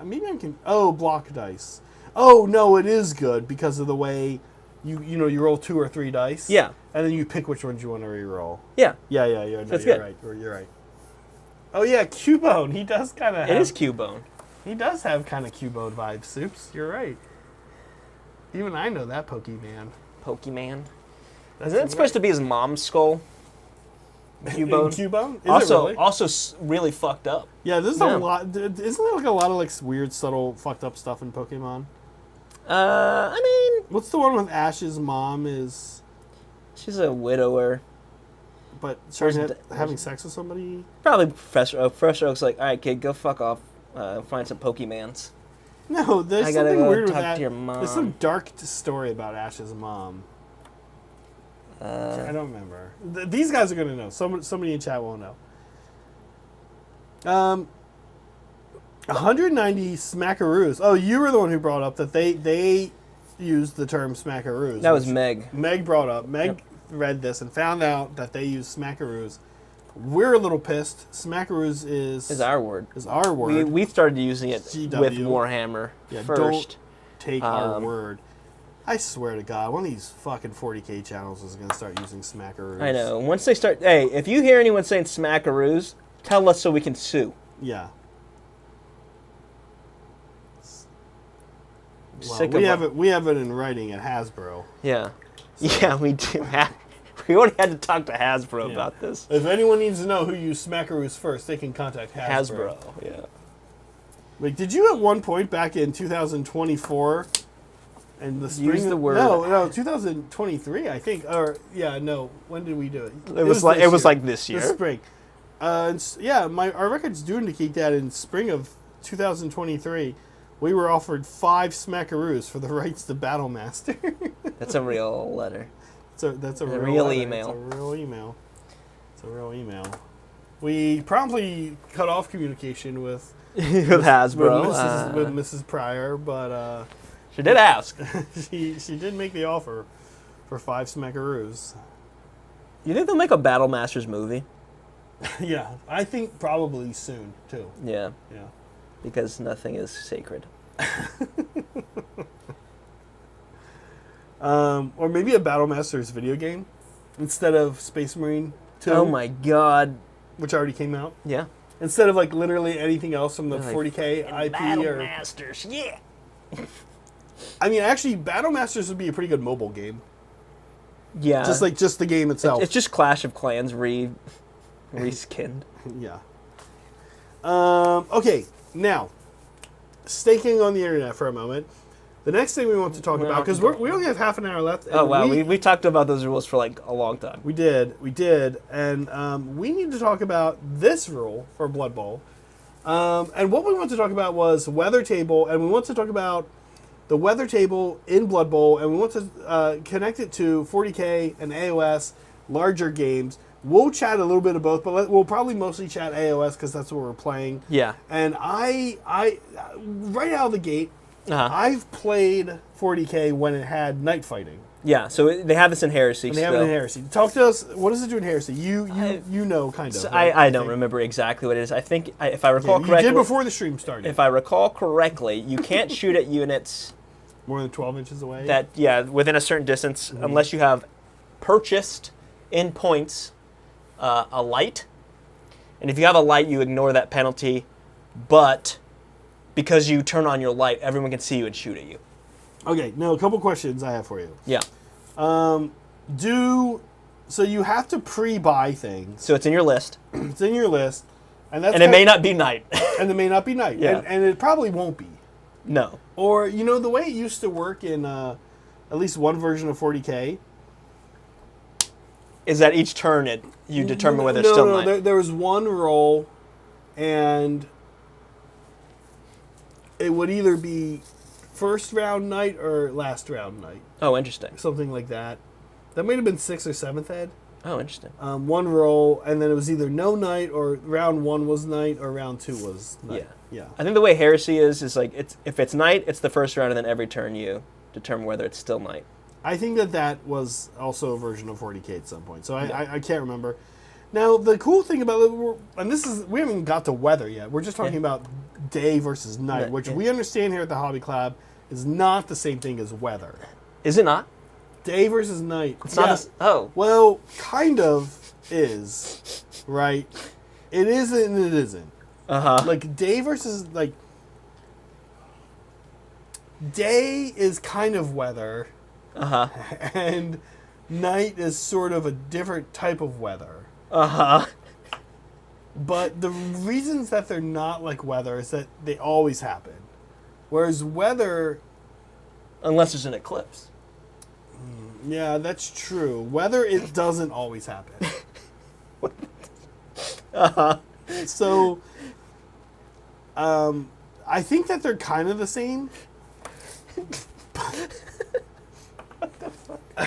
Maybe I can... Oh, block dice. Oh, no, it is good because of the way you roll 2 or 3 dice. Yeah. And then you pick which ones you want to re-roll. Yeah. Yeah. No, That's you're good. right. You're right. Oh, yeah, Cubone. He does kind of have... It is Cubone. He does have kind of Cubone vibes, Soups. You're right. Even I know that Pokemon. Pokemon. Isn't it supposed to be his mom's skull? Cubone. Cubone? Is it really? Also really fucked up. Yeah, there's a lot. Isn't there like a lot of like weird, subtle, fucked up stuff in Pokemon? I mean, What's the one with Ash's mom is? she's a widower. But There's- having sex with somebody? Probably Professor Oak. Professor Oak's like, all right, kid, go fuck off. Find some Pokemans. No, there's I gotta something go weird with talk that. to your mom. There's some dark story about Ash's mom. I don't remember. These guys are gonna know. Somebody in chat won't know. 190 smackaroos. Oh, you were the one who brought up that they used the term smackaroos. That was Meg. Meg brought up. Meg read this and found out that they use smackaroos. We're a little pissed. Smackaroos Is our word. Is our word. We started using it GW. with Warhammer Don't first. take our word. I swear to God, one of these fucking 40K channels is going to start using smackaroos. I know. Once they start, hey, if you hear anyone saying smackaroos, tell us so we can sue. Yeah. Sick we of have it. We have it in writing at Hasbro. Yeah. Yeah, we do. We already had to talk to Hasbro about this. If anyone needs to know who used smackaroos first, they can contact Hasbro. Yeah. Like, did you at one point back in 2024 and the spring? Use the word. No, 2023, I think. Or yeah, no. When did we do it? It was like this year. This spring. Our records do indicate that in spring of 2023, we were offered 5 smackaroos for the rights to Battlemaster. That's a real letter. That's a real letter. email. It's a real email. We promptly cut off communication with Hasbro. with Mrs. Pryor, but She did ask. she did make the offer for 5 smackaroos. You think they'll make a Battle Masters movie? Yeah, I think probably soon too. Yeah. Yeah. Because nothing is sacred. Or maybe a Battlemasters video game instead of Space Marine 2. Oh my god. Which already came out. Yeah. Instead of like literally anything else from the Like, 40K IP Battle or Masters, yeah. I mean, actually, Battlemasters would be a pretty good mobile game. Yeah. Just the game itself. It's just Clash of Clans reskinned. Yeah. Okay, now, staking on the internet for a moment. The next thing we want to talk about, because we only have half an hour left. Oh, wow. We talked about those rules for like a long time. We did. And we need to talk about this rule for Blood Bowl. And what we want to talk about was weather table, and we want to talk about the weather table in Blood Bowl, and we want to connect it to 40K and AOS, larger games. We'll chat a little bit of both, but we'll probably mostly chat AOS because that's what we're playing. Yeah. And I right out of the gate, I've played 40K when it had night fighting. Yeah, so they have this in Heresy. And they have it in Heresy. Talk to us. What does it do in Heresy? You know, kind of. Right? I don't remember exactly what it is. I think, if I recall correctly... You did before the stream started. If I recall correctly, you can't shoot at units... More than 12 inches away? Within a certain distance, unless you have purchased in points a light. And if you have a light, you ignore that penalty. But because you turn on your light, everyone can see you and shoot at you. Okay, now a couple questions I have for you. Yeah. So you have to pre-buy things. So it's in your list. It's in your list. And it may not be night. And it may not be night. Yeah. And it probably won't be. No. Or, the way it used to work in at least one version of 40K. Is that each turn you determine whether it's still night? No, there was one roll, and it would either be first round night or last round night. Oh, interesting. Something like that. That might have been 6th or 7th ed. Oh, interesting. One roll, and then it was either no night, or round 1 was night, or round 2 was night. Yeah. I think the way Heresy is like if it's night, it's the first round, and then every turn you determine whether it's still night. I think that was also a version of 40K at some point, so I can't remember. Now, the cool thing about it, and we haven't even got to weather yet. We're just talking about day versus night, which we understand here at the Hobby Club is not the same thing as weather. Is it not? Day versus night. It's not. Oh. Well, kind of is, right? It is and it isn't. Like day versus day is kind of weather. And night is sort of a different type of weather. But the reasons that they're not like weather is that they always happen. Whereas weather... Unless there's an eclipse. Yeah, that's true. Weather, it doesn't always happen. So, I think that they're kind of the same. I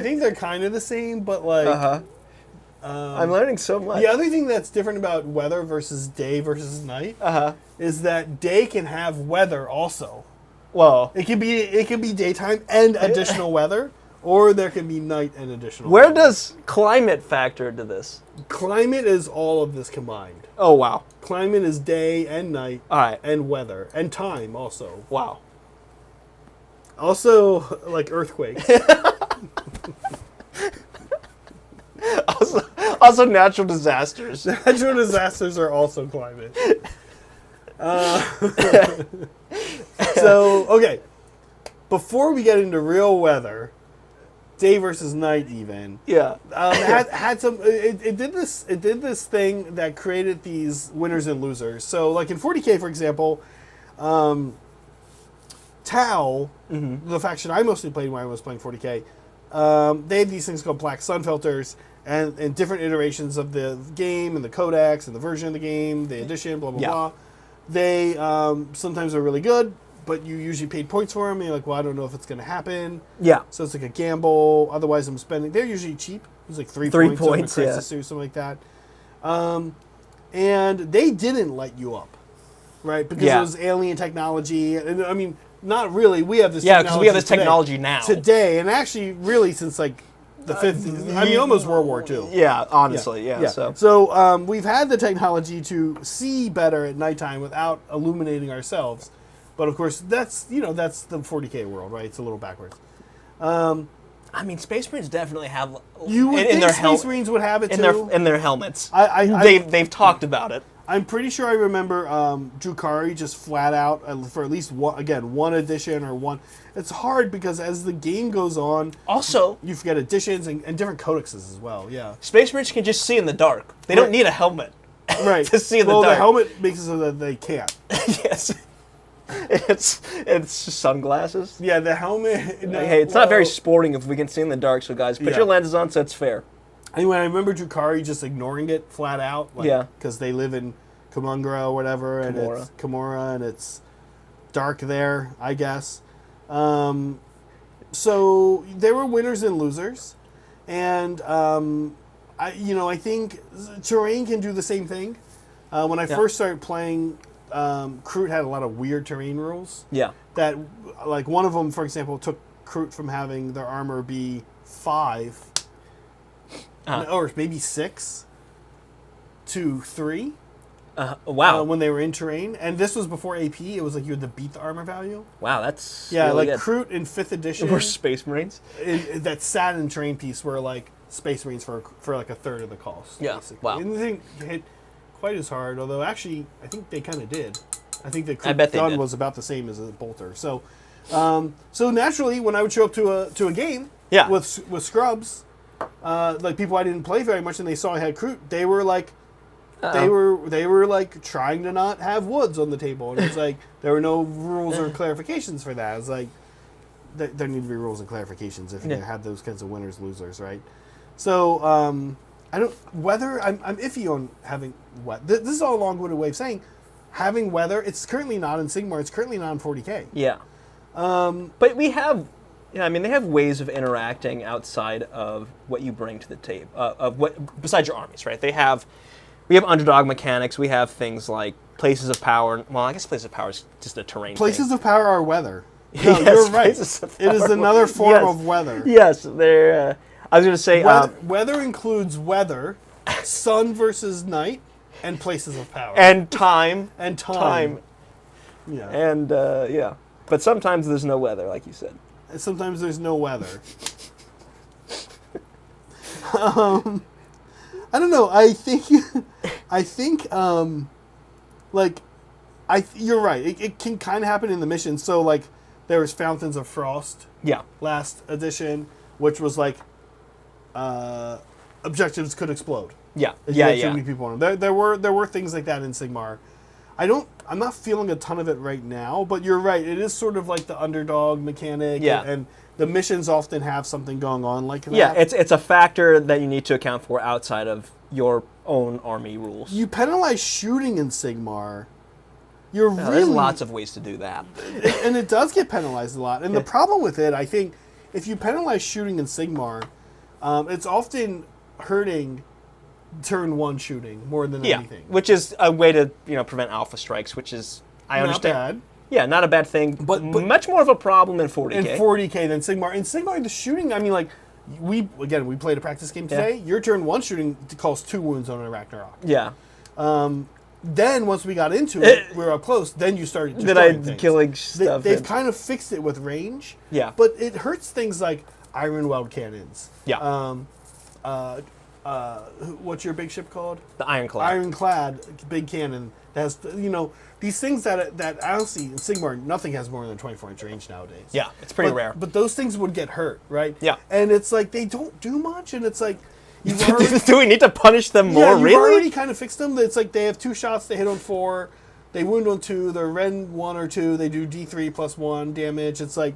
think they're kind of the same, but like... I'm learning so much. The other thing that's different about weather versus day versus night is that day can have weather also. Well, it can be daytime and additional weather, or there can be night and additional where weather. does climate factor into this? Climate is all of this combined. Oh, wow. Climate is day and night and weather and time also. Wow. Also, like earthquakes. Also natural disasters. Natural disasters are also climate. So, okay. Before we get into real weather, day versus night even. Yeah. Had some it did this thing that created these winners and losers. So like in 40K, for example, Tau, the faction I mostly played when I was playing 40K, they had these things called black sun filters, and different iterations of the game and the codex and the version of the game, the edition, blah blah blah. They sometimes are really good, but you usually paid points for them. And you're like, well, I don't know if it's going to happen. Yeah. So it's like a gamble. Otherwise, I'm spending. They're usually cheap. It was like three points on a crisis or something like that. And they didn't light you up, right? Because it was alien technology. And I mean, not really. We have this. Yeah, because we have this technology now. Today, and actually, really, since like the 50s. I mean, almost World War II. Yeah, honestly, yeah. So we've had the technology to see better at nighttime without illuminating ourselves. But of course, that's the 40K world, right? It's a little backwards. I mean, Space Marines definitely have. You would think Space Marines would have it too. In their helmets. They've talked about it. I'm pretty sure I remember Drukari just flat out for at least one edition or one. It's hard because as the game goes on, also you forget editions and different codexes as well. Yeah, Space Marines can just see in the dark. They don't need a helmet, right? To see in the dark. Well, the helmet makes it so that they can't. Yes, it's just sunglasses. Yeah, the helmet. No, hey, it's not very sporting if we can see in the dark. So guys, put your lenses on so it's fair. Anyway, I remember Drukari just ignoring it flat out. Because they live in Kumungra or whatever, and it's Kimura, and it's dark there, I guess. So there were winners and losers, and I think terrain can do the same thing. When I first started playing, Kroot had a lot of weird terrain rules. Yeah. That, like, one of them, for example, took Kroot from having their armor be 5. Or maybe 6 to 3. Wow. When they were in terrain. And this was before AP. It was like you had to beat the armor value. Wow, that's really good. Kroot in 5th edition. Were Space Marines. That sat in terrain piece were like Space Marines for like a third of the cost. Yeah, basically. wow. And they didn't hit quite as hard, although actually I think they kind of did. I think the I bet Kroot they gun did. was about the same as a bolter. So naturally, when I would show up to a game with scrubs, like people I didn't play very much, and they saw I had Kroot, they were like, They were like trying to not have woods on the table, and it's like there were no rules or clarifications for that. It's like there need to be rules and clarifications if you're gonna have those kinds of winners losers, right? So I don't weather. I'm iffy on having weather. This is all a long-winded way of saying having weather. It's currently not in Sigmar. It's currently not in 40k. Yeah. But we have, I mean, they have ways of interacting outside of what you bring to the table, of what besides your armies, right? We have underdog mechanics. We have things like places of power. Well, I guess places of power is just a terrain. Places of power are weather. No, Yes, you're right. places of It is power. another form Yes. of weather. Yes, they're. I was going to say. Weather includes weather, sun versus night, and places of power. And time. And time. Yeah. And yeah, but sometimes there's no weather, like you said. Sometimes there's no weather. I don't know. I think, you're right. It can kind of happen in the mission. So, like, there was Fountains of Frost. Yeah. Last edition, which was like, objectives could explode. Yeah. If you Yeah. had too Yeah. many people on them. There were things like that in Sigmar. I'm not feeling a ton of it right now, but you're right. It is sort of like the underdog mechanic. Yeah. And the missions often have something going on like that. Yeah, it's a factor that you need to account for outside of your own army rules. You penalize shooting in Sigmar. You're There's really lots of ways to do that. and it does get penalized a lot. And the problem with it, I think, if you penalize shooting in Sigmar, it's often hurting turn one shooting more than anything. Which is a way to prevent alpha strikes, which is I Not understand. bad. Yeah, not a bad thing, But much more of a problem in 40k. In 40k than Sigmar. In Sigmar, the shooting, I mean, like, we played a practice game today. Yeah. Your turn one shooting costs 2 wounds on a Ragnarok. Yeah. Then once we got into it, we were up close. Then you started destroying things. Killing stuff. They've kind of fixed it with range. Yeah. But it hurts things like Iron Weld cannons. Yeah. What's your big ship called? The Ironclad. Ironclad big cannon. That has these things that honestly in Sigmar nothing has more than 24-inch range nowadays. Yeah, it's pretty rare. But those things would get hurt, right? Yeah. And it's like they don't do much, and it's like you've already, Do we need to punish them more? you've Really? already kind of fixed them. It's like they have 2 shots, they hit on 4, they wound on 2, they're Ren 1 or 2, they do D3 plus 1 damage. It's like,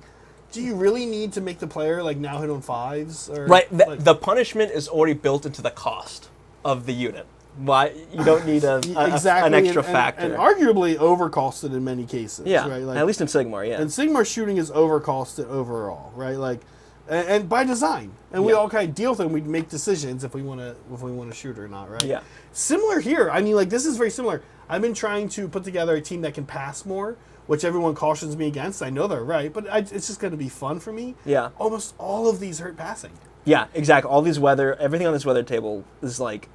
do you really need to make the player like now hit on 5s? Or, Right. like, The punishment is already built into the cost of the unit. Why you don't need an extra factor. and arguably overcosted in many cases. Yeah, right? Like, at least in Sigmar, yeah. and Sigmar shooting is overcosted overall, right? Like, and by design, and we Yeah. all kind of deal with them. We make decisions if we want to shoot or not, right? Yeah. Similar here. I mean, like this is very similar. I've been trying to put together a team that can pass more, which everyone cautions me against. I know they're right, but it's just going to be fun for me. Yeah. Almost all of these hurt passing. Yeah, exactly. All these everything on this weather table is like,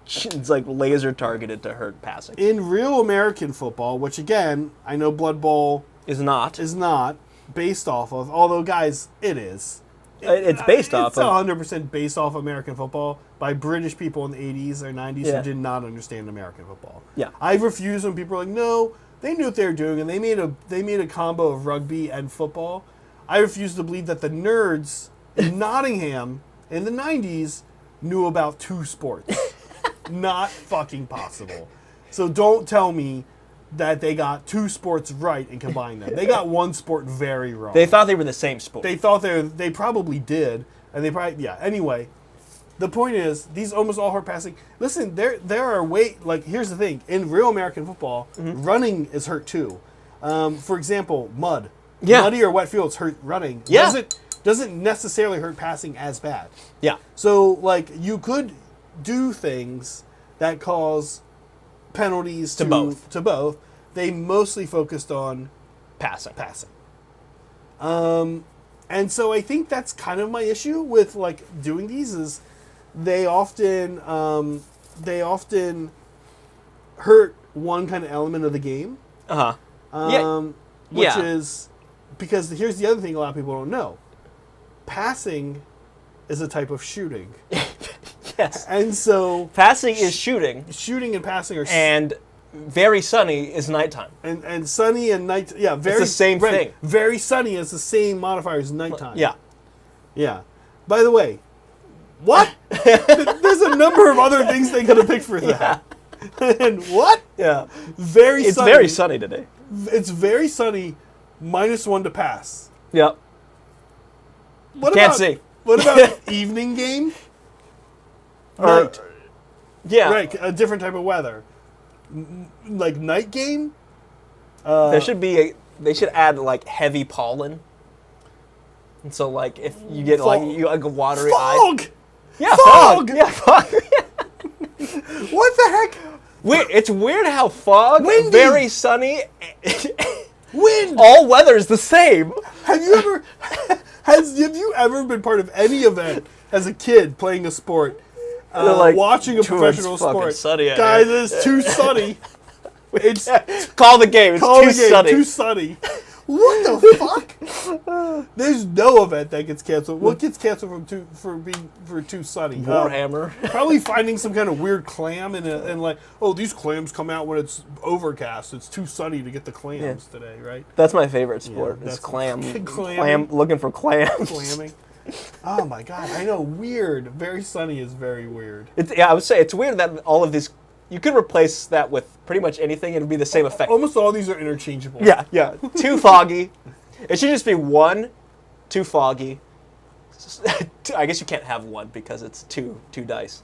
it's like laser targeted to hurt passing. In real American football, which again, I know Blood Bowl Is not. is not based off of, although guys, it is. It's based off It's of. 100% based off American football by British people in the 80s or 90s Yeah. who did not understand American football. Yeah. I refuse when people are like, no, they knew what they were doing, and they made a combo of rugby and football. I refuse to believe that the nerds in Nottingham in the 90s knew about 2 sports. Not fucking possible. So don't tell me that they got 2 sports right and combined them. They got 1 sport very wrong. They thought they were the same sport. They thought they probably did, and they probably Anyway, the point is these almost all hurt passing. Listen, there are here's the thing: in real American football, running is hurt too. For example, mud, muddy or wet fields hurt running. Yeah. Doesn't necessarily hurt passing as bad. Yeah. So like you could do things that cause penalties to both. They mostly focused on Passing. And so I think that's kind of my issue with like doing these is they often hurt one kind of element of the game. Which is because here's the other thing a lot of people don't know. Passing is a type of shooting. Yes. And so Passing is shooting, shooting and passing are and very sunny is nighttime. and sunny and night. Yeah, very the same thing. Very sunny is the same modifier as nighttime. Yeah. Yeah. By the way, what? There's a number of other things they could have picked for that. And what? Yeah. Very It's sunny. very sunny today. It's very sunny, -1 to pass. Yep. What Can't about, see. What about evening game? Night. Yeah. Right, a different type of weather. Like night game? There should be they should add like heavy pollen. And so like if you get like a watery eye. Fog! Yeah, Fog! Yeah, fog. What the heck? Weird. It's weird how fog, Windy. very sunny, Wind! all weather's the same. Have you ever been part of any event as a kid playing a sport? Like, watching a "Dude, professional it's fucking sport. sunny out Guys, here." it's too sunny. It's Call the game. It's call too the game, sunny. too sunny. What the fuck? There's no event that gets canceled. What gets canceled for too sunny? Warhammer. Probably finding some kind of weird clam and like, oh, these clams come out when it's overcast. It's too sunny to get the clams today, right? That's my favorite sport. Yeah, is clam. clamming. Looking for clams. Clamming. Oh my god, I know. Weird. Very sunny is very weird. I would say it's weird that all of these. You could replace that with pretty much anything, and it would be the same effect. Almost all these are interchangeable. Yeah. Too foggy. It should just be one, too foggy. I guess you can't have one because it's two dice.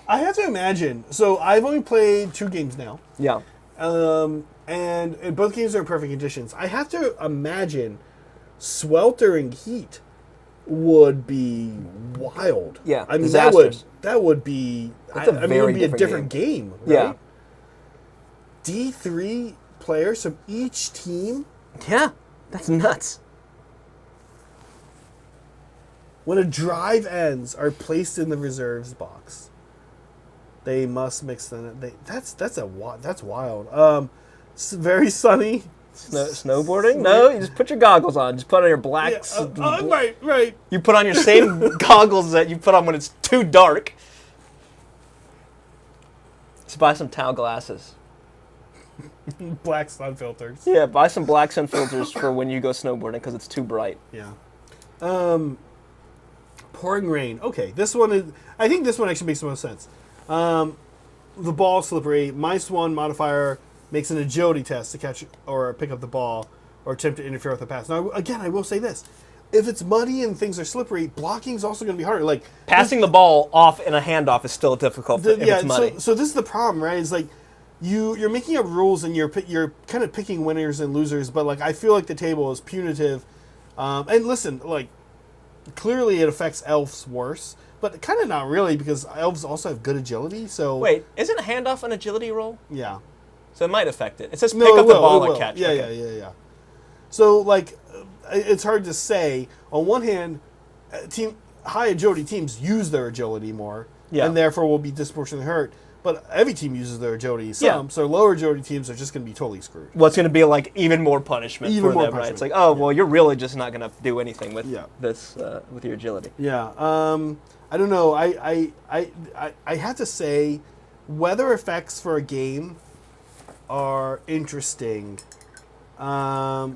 I have to imagine. So I've only played 2 games now. Yeah. And both games are in perfect conditions. I have to imagine sweltering heat would be wild. Yeah, I mean disastrous. that would be. That's a I mean, it very would be a different different game. Right? Yeah. D3 players from each team. Yeah. That's nuts. When a drive ends, are placed in the reserves box. They must mix them. That's wild. Very sunny. Snowboarding? No, you just put your goggles on. Just put on your blacks. Right. You put on your same goggles that you put on when it's too dark. Just buy some towel glasses. Black sun filters. Yeah, buy some black sun filters for when you go snowboarding because it's too bright. Yeah. Pouring rain. Okay, this one is. I think this one actually makes the most sense. The ball slippery. -1 modifier makes an agility test to catch or pick up the ball or attempt to interfere with the pass. Now, again, I will say this: if it's muddy and things are slippery, blocking is also going to be harder. Like Passing the ball off in a handoff is still difficult if it's muddy. So this is the problem, right? It's like you're making up rules and you're kind of picking winners and losers, but like I feel like the table is punitive. And listen, like clearly it affects elves worse, but kind of not really because elves also have good agility. So Wait, isn't a handoff an agility roll? yeah. So it might affect it. It says pick No, up it the will, ball it and will. catch. Yeah, Okay. yeah. So like, it's hard to say. On one hand, high agility teams use their agility more, and therefore will be disproportionately hurt. But every team uses their agility some. So lower agility teams are just going to be totally screwed. What's going to be like even more punishment Even for more them, right? It's like, punishment. oh, well, you're really just not going to do anything with this with your agility. Yeah. I don't know. I have to say, weather effects for a game are interesting. But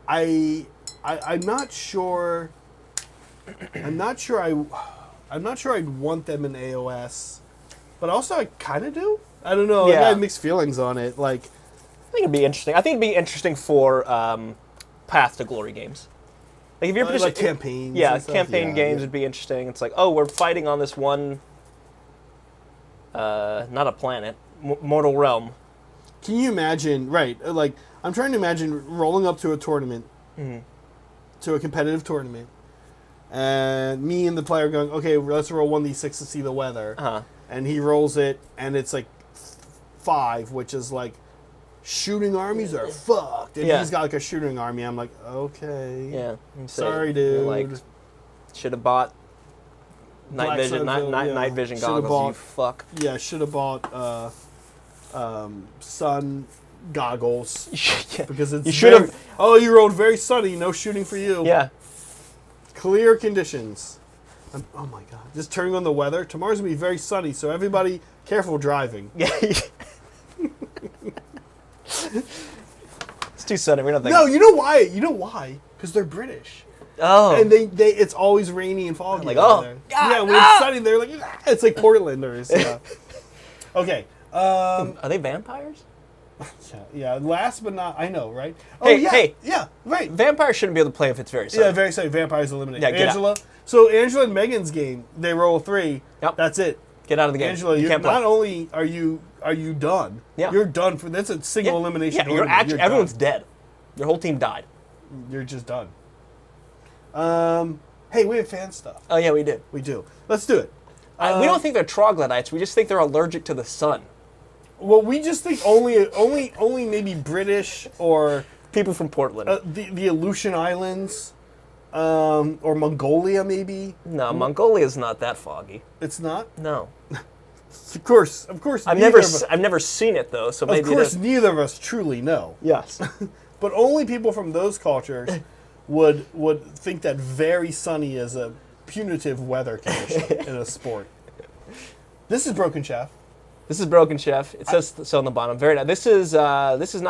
I'm not sure. I'm not sure I'd want them in AOS, but also I kind of do. I don't know. Yeah. I have mixed feelings on it. Like, I think it'd be interesting. I think it'd be interesting for Path to Glory games. Like if you're like campaigns. Yeah, and stuff. campaign games would be interesting. It's like, oh, we're fighting on this one, not a planet, mortal realm. Can you imagine? Right. Like, I'm trying to imagine rolling up to a tournament, to a competitive tournament, and me and the player going, okay, let's roll 1d6 to see the weather. And he rolls it, and it's like 5, which is like shooting armies are fucked. And he's got like a shooting army. I'm like, okay. Yeah. Sorry, dude. Like, should have bought night vision goggles. You fuck. Yeah, should have bought sun goggles because it's. You should have. Oh, you rolled very sunny. No shooting for you. Yeah. Clear conditions. Oh my god! Just turning on the weather. Tomorrow's gonna be very sunny, so everybody careful driving. Yeah. It's too sunny. We don't think. No, you know why? Because Because they're British. Oh. And it's always rainy and foggy. Like, over oh, there. God, yeah, when it's sunny, they're like, "Ah," it's like Portlanders. Yeah. Okay. Are they vampires? Yeah. Last but not, I know, right? Oh Hey, yeah, hey. yeah, right. Vampires shouldn't be able to play if it's very sunny. Yeah, very sorry. Vampires eliminated. Yeah, get Angela. So Angela and Megan's game, they roll 3. Yep. That's it. Get out of the game. Angela, you you can't play. not only are you done. Yeah. You're done for. That's a single elimination. Yeah, you're tournament. actually You're everyone's done. dead. Your whole team died. You're just done. Hey, we have fan stuff. Oh yeah, we did. We do. Let's do it. We don't think they're troglodytes. We just think they're allergic to the sun. Well, we just think only maybe British or People from Portland. the Aleutian Islands, or Mongolia maybe. No, Mongolia's not that foggy. It's not. No, Of course. I've never seen it though. So maybe Of course, it is. neither of us truly know. Yes. But only people from those cultures would think that very sunny is a punitive weather condition in a sport. This is Broken Chef. This is Broken Chef. It says so on the bottom. Very nice. This is not. This is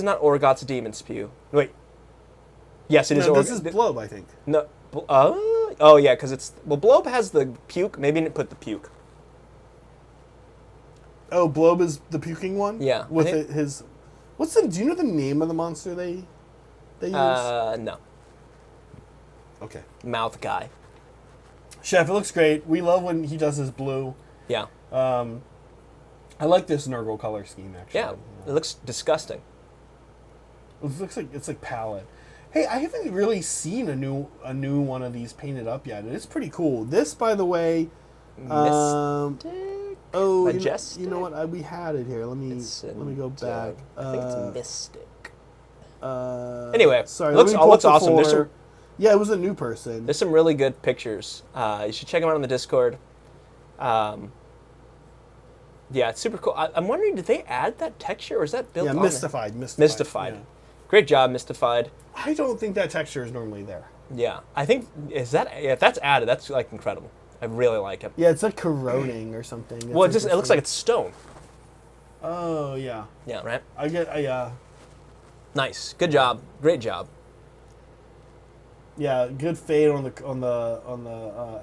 not Orgot's Demon Spew. Wait. Yes, it is. No, this is Blob, I think. No. Oh yeah, because it's Blob has the puke. Maybe didn't put the puke. Oh, Blob is the puking one. Yeah, With I think- his, what's the? Do you know the name of the monster they use? No. Okay. Mouth guy. Chef, it looks great. We love when he does his blue. Yeah. I like this Nurgle color scheme actually. Yeah. It looks disgusting. It looks like it's like palette. Hey, I haven't really seen a new one of these painted up yet, and it's pretty cool. This, by the way, Mystic. Majestic. You know what? We had it here. Let me go back. I think it's Mystic. Anyway, sorry. looks awesome. Yeah, it was a new person. There's some really good pictures. You should check them out on the Discord. Yeah, it's super cool. I'm wondering, did they add that texture, or is that built on there? Mystified. Mystified. Yeah. Great job, Mystified. I don't think that texture is normally there. Yeah, I think if that's added, that's like incredible. I really like it. Yeah, it's like corroding or something. It's Well, it looks like it's stone. Oh yeah. Yeah, right. Nice, good job, great job. Yeah, good fade on the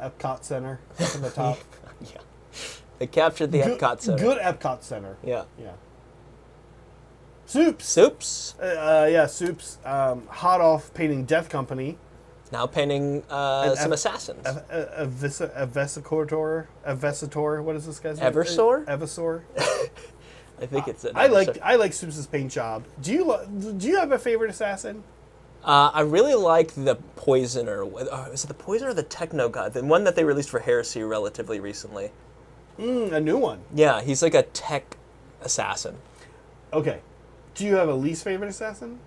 Epcot Center up in the top. Yeah, they captured the Epcot Center. Good Epcot Center. Yeah. Yeah. Soups. Soups. Hot off painting Death Company. Now painting some assassins. A Vesicator. What is this guy's name? Eversor? Eversor. I think it's an I like Soups' paint job. Do you have a favorite assassin? I really like the Poisoner. Is it the Poisoner or the Techno guy? The one that they released for Heresy relatively recently. A new one. Yeah, he's like a tech assassin. Okay. Do you have a least favorite assassin?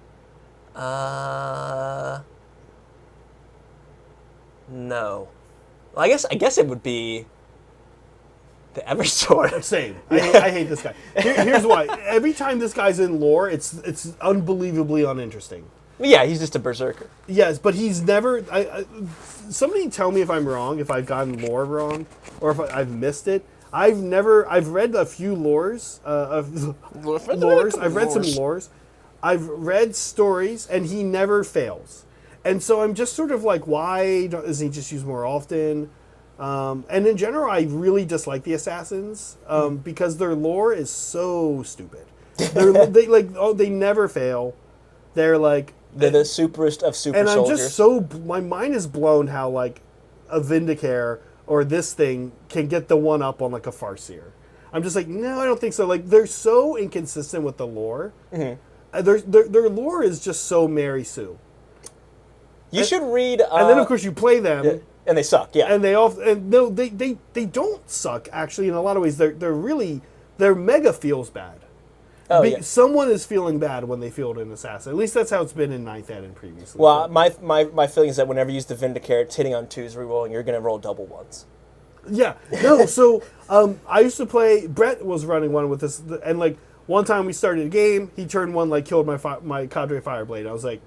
No. Well, I guess it would be the Eversor. Same. I hate this guy. Here's why. Every time this guy's in lore, it's unbelievably uninteresting. Yeah, he's just a berserker. Yes, but he's never. Somebody tell me if I'm wrong, if I've gotten lore wrong, or if I've missed it. I've read a few lores. Lores. I've read some lores. I've read stories, and he never fails. And so I'm just sort of like, why doesn't he just use more often? And in general, I really dislike the assassins because their lore is so stupid. They never fail. They're like They're the superest of super and soldiers. I'm just my mind is blown how like a Vindicare or this thing can get the one up on like a Farseer. I'm just like, no, I don't think so. Like they're so inconsistent with the lore. Mm-hmm. Their lore is just so Mary Sue. You should read. And then of course you play them, and they suck. Yeah, and they don't suck actually. In a lot of ways, their mega feels bad. Oh, yeah. Someone is feeling bad when they field an assassin. At least that's how it's been in 9th Ed and previously. Well, my feeling is that whenever you use the Vindicare, it's hitting on 2s, rerolling, you're going to roll double 1s. Yeah. No, so I used to play, Brett was running one with this, and like one time we started a game, he turned one, like killed my Cadre Fireblade. I was like,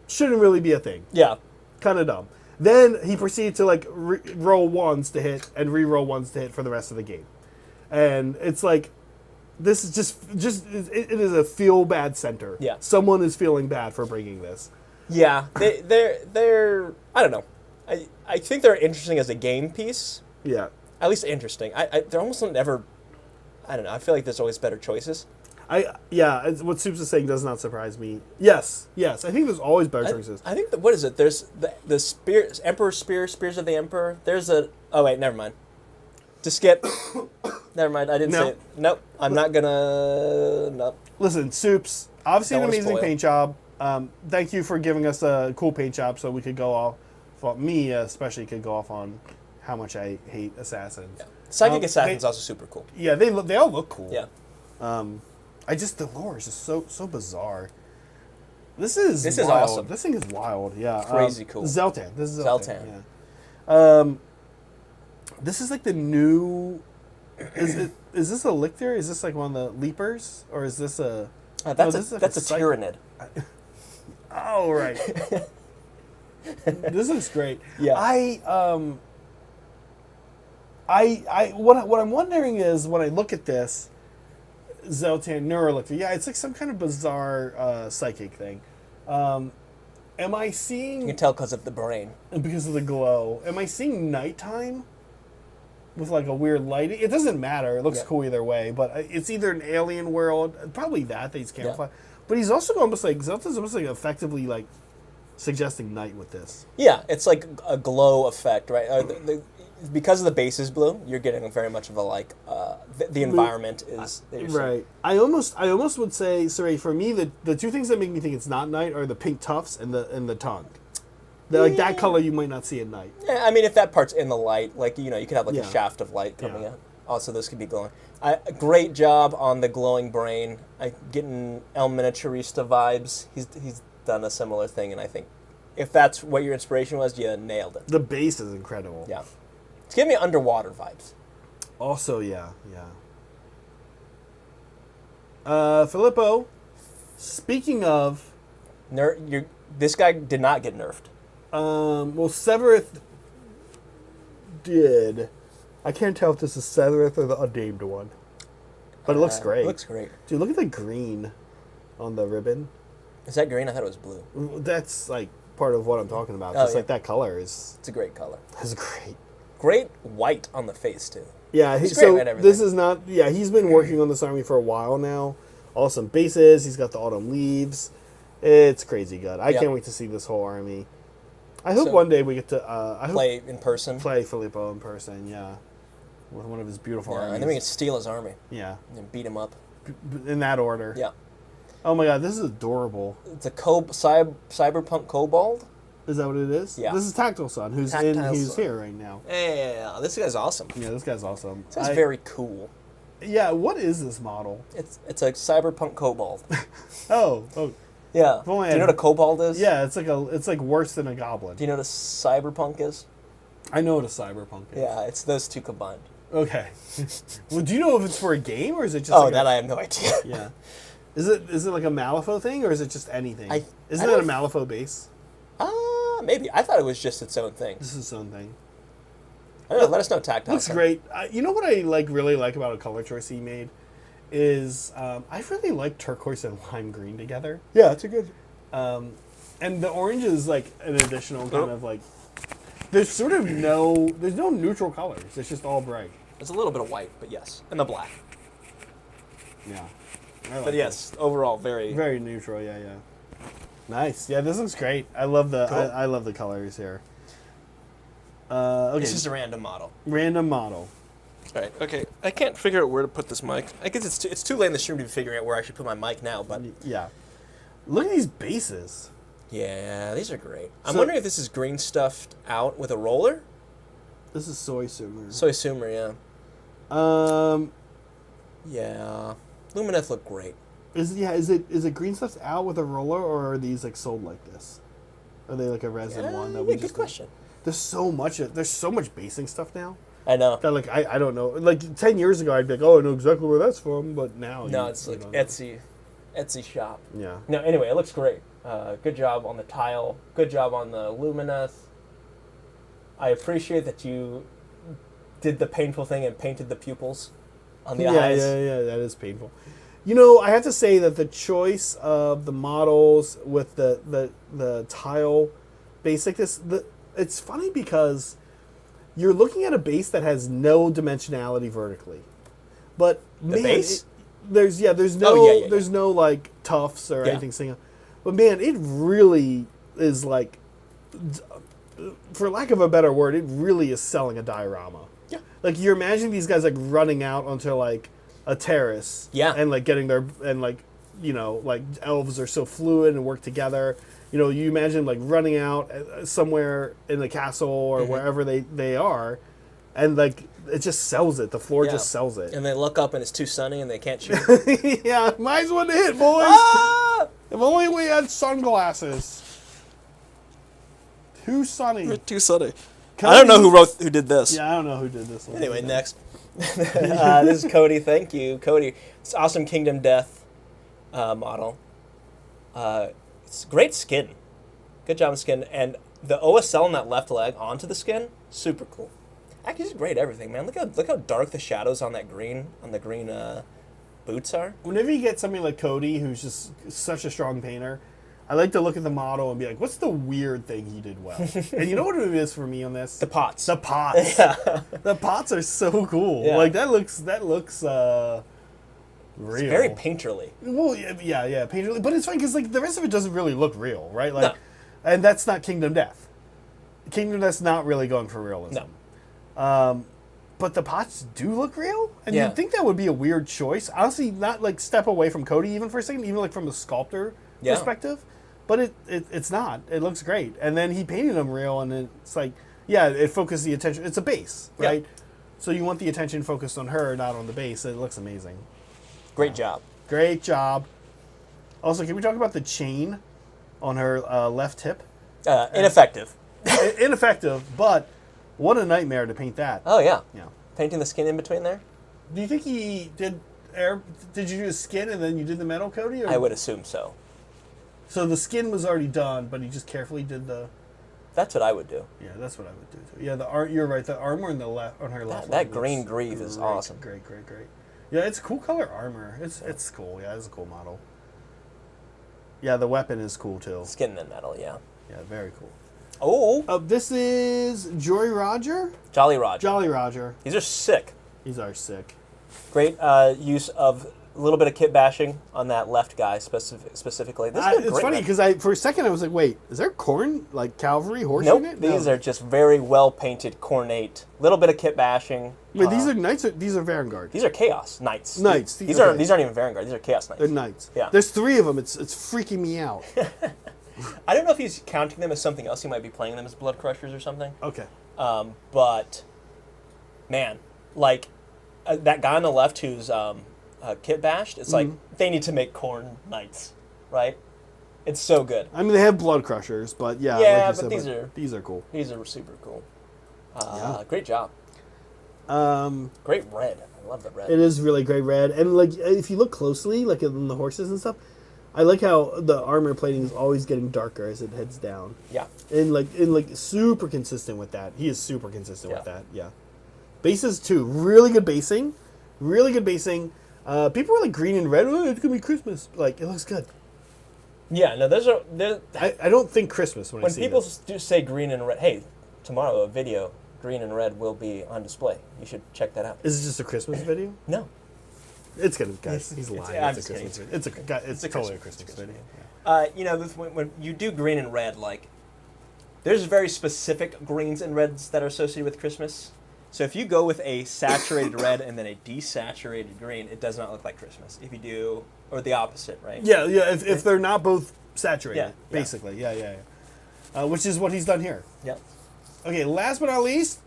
shouldn't really be a thing. Yeah. Kind of dumb. Then he proceeded to like roll 1s to hit and re-roll 1s to hit for the rest of the game. And it's like, this is just it is a feel bad center. Yeah. Someone is feeling bad for bringing this. Yeah, they're I don't know. I think they're interesting as a game piece. Yeah. At least interesting. They're almost never. I don't know. I feel like there's always better choices. What Soups is saying does not surprise me. Yes. I think there's always better choices. I think what is it? There's the spears, Emperor Spear, Spears of the Emperor. There's a. Oh wait, never mind. To skip. Never mind. I didn't say it. Nope. I'm not gonna. Nope. Listen, Soups. Obviously, Don't an wanna amazing spoil. paint job. Thank you for giving us a cool paint job, so we could go off. Me especially could go off on how much I hate assassins. Psychic Assassin's also super cool. Yeah, they all look cool. Yeah. The lore is just so bizarre. This is wild. awesome. This thing is wild. Yeah, Crazy cool. Zeltan. This is Zeltan. Yeah. This is like the new. Is this a lictor? Is this like one of the leapers, or is this a? That's this is like a psych- Tyranid. Oh right. This looks great. Yeah. What I'm wondering is when I look at this, Zeltan Neurolictor. Yeah, it's like some kind of bizarre psychic thing. Am I You seeing can tell because of the brain. because of the glow? Am I seeing nighttime with like a weird lighting? It doesn't matter. It looks Yeah. cool either way. But it's either an alien world, probably that he's camouflage. Yeah. But he's also almost like Zeltan's almost like effectively like suggesting night with this. Yeah, it's like a glow effect, right? Because of the base is blue, you're getting very much of a like the environment is that you're seeing. Right. I almost would say, sorry, for me the two things that make me think it's not night are the pink tufts and the tongue. Like that color you might not see at night. Yeah, I mean, if that part's in the light, like you could have like Yeah. a shaft of light coming Yeah. out. Also, those could be glowing. Great job on the glowing brain. Getting El Miniaturista vibes. He's done a similar thing, and I think if that's what your inspiration was, you nailed it. The base is incredible. Yeah, it's giving me underwater vibes. Also, yeah. Filippo, speaking of, This guy did not get nerfed. well, Severith did. I can't tell if this is Severith or the unnamed one. But it looks great. It looks great. Dude, look at the green on the ribbon. Is that green? I thought it was blue. That's like part of what I'm talking about. Oh, Just yeah. like that color is It's a great color. great. Great white on the face too. Yeah, It's great at everything. this is not. Yeah, he's been working on this army for a while now. Awesome bases. He's got the autumn leaves. It's crazy good. I Yeah. can't wait to see this whole army. I hope So, one day we get to Play in person. play Filippo in person. Yeah, with one of his beautiful Yeah, armies. and then we can steal his army Yeah, and beat him up. in that order. Yeah. Oh my god, this is adorable. It's a cyberpunk kobold. Is that what it is? Yeah. This is Tactile Son, who's Tactile who's Son. here right now. Yeah, this guy's awesome. Yeah, this guy's awesome. This guy's very cool. Yeah, what is this model? It's a cyberpunk kobold. Oh, Yeah. If only Do you know I- what a kobold is? yeah, it's like worse than a goblin. Do you know what a cyberpunk is? I know what a cyberpunk is. Yeah, it's those two combined. Okay. Well, do you know if it's for a game or is it just? Oh, like that I have no idea. Yeah. Is it like a Malifaux thing or is it just anything? Isn't I it a don't- Malifaux base? Maybe. I thought it was just its own thing. This is its own thing. I don't know. Let us know, Tactile. Looks great. You know what I really like about a color choice he made is I really like turquoise and lime green together. Yeah, it's a good. And the orange is like an additional kind of like. There's no neutral colors. It's just all bright. There's a little bit of white, but yes, and the black. Yeah. I like But yes, overall, very. very neutral. Yeah. Nice. Yeah, this looks great. I love the Cool. I love the colors here. Okay. It's just a random model. Random model. All right. Okay. I can't figure out where to put this mic. I guess it's too late in the stream to be figuring out where I should put my mic now. But Yeah. Look at these bases. yeah, these are great. I'm So- wondering if this is green stuffed out with a roller. This is soy sumer. Soy Sumer, yeah. Yeah. Lumineth look great. Is it green stuff's out with a roller or are these like sold like this? Are they like a resin one that we yeah, just good question. There's so much basing stuff now I know. that like I don't know. Like 10 years ago I'd be like, "Oh, I know exactly where that's from," but now No, you- it's you like don't know. Etsy shop. Yeah. No, anyway, it looks great. Good job on the tile. Good job on the Lumineth. I appreciate that you did the painful thing and painted the pupils on the eyes. Yeah, that is painful. You know, I have to say that the choice of the models with the tile basicness, it's funny because you're looking at a base that has no dimensionality vertically, but man, base? there's no there's no like tufts or anything single, but man, it really is like, for lack of a better word, it really is selling a diorama. Yeah. Like you're imagining these guys like running out onto like a terrace. Yeah. And like getting their, and like, you know, like elves are so fluid and work together. You know, you imagine like running out somewhere in the castle or wherever they are, and like it just sells it. The floor just sells it. And they look up and it's too sunny and they can't shoot. Yeah, mine's one to hit, boys. Ah! If only we had sunglasses. Too sunny. Too sunny. I don't know who did this. Yeah, I don't know who did this one. Anyway, next. This is Cody. Thank you, Cody. It's awesome Kingdom Death model. It's great skin. Good job on skin. And the OSL on that left leg onto the skin, super cool. Actually, it's great everything, man. Look how dark the shadows on that green boots are. Whenever you get somebing like Cody, who's just such a strong painter, I like to look at the model and be like, what's the weird thing he did well? And you know what it is for me on this? The pots. The pots. Yeah. The pots are so cool. Yeah. Like that looks real. It's very painterly. Well, yeah, painterly. But it's fine because like the rest of it doesn't really look real, right? Like, No. and that's not Kingdom Death. Kingdom Death's not really going for realism. No. But the pots do look real, and Yeah. you'd think that would be a weird choice. Honestly, not like step away from Cody even for a second, even like from a sculptor perspective. But it's not. It looks great. And then he painted them real, and it's like, yeah, it focused the attention. It's a base, right? Yeah. So you want the attention focused on her, not on the base. It looks amazing. Great job. Great job. Also, can we talk about the chain on her left hip? Ineffective. Ineffective, but what a nightmare to paint that. Oh, yeah. Yeah. Painting the skin in between there? Do you think he did Did you do the skin and then you did the metal, Cody? Or? I would assume so. So the skin was already done, but he just carefully did the. That's what I would do. Yeah, that's what I would do too. Yeah, you're right. The armor on the left, on her left. That leg green looks greave is great, awesome. Great. Yeah, it's cool color armor. It's cool. Yeah, it's a cool model. Yeah, the weapon is cool too. Skin and metal, yeah. Yeah, very cool. Oh. This is Joy Roger. Jolly Roger. Jolly Roger. These are sick. These are sick. Great use of a little bit of kit bashing on that left guy specifically. This is it's funny because for a second I was like, wait, is there corn, like cavalry horse nope, in it? These are just very well painted, cornate. Little bit of kit bashing. Wait, these are knights. These are Vanguard. These are Chaos Knights. Knights. These aren't even Vanguard. These are Chaos Knights. They're knights. Yeah. There's 3 of them. It's freaking me out. I don't know if he's counting them as something else. He might be playing them as Blood Crushers or something. Okay. But man, like that guy on the left who's kit bashed. It's like they need to make corn knights, right? It's so good. I mean, they have blood crushers, but yeah. Yeah, like but said, these are cool. These are super cool. Yeah. Great job. Great red. I love the red. It is really great red, and like if you look closely, like in the horses and stuff, I like how the armor plating is always getting darker as it heads down. Yeah. And like super consistent with that. He is super consistent with that. Yeah. Bases too, really good basing, really good basing. People were like green and red. Oh, it's gonna be Christmas. Like it looks good. Yeah, no, those are. I don't think Christmas when I see people this. do say green and red. Hey, tomorrow a video, green and red will be on display. You should check that out. Is it just a Christmas video? No, it's gonna, guys. He's lying. I'm It's a just Christmas kidding. video. It's totally a Christmas video. you know, when you do green and red, like there's very specific greens and reds that are associated with Christmas. So if you go with a saturated red and then a desaturated green, it does not look like Christmas. If you do, or the opposite, right? Yeah. If they're not both saturated, Yeah. basically. Yeah. Which is what he's done here. Yeah. Okay. Last but not least,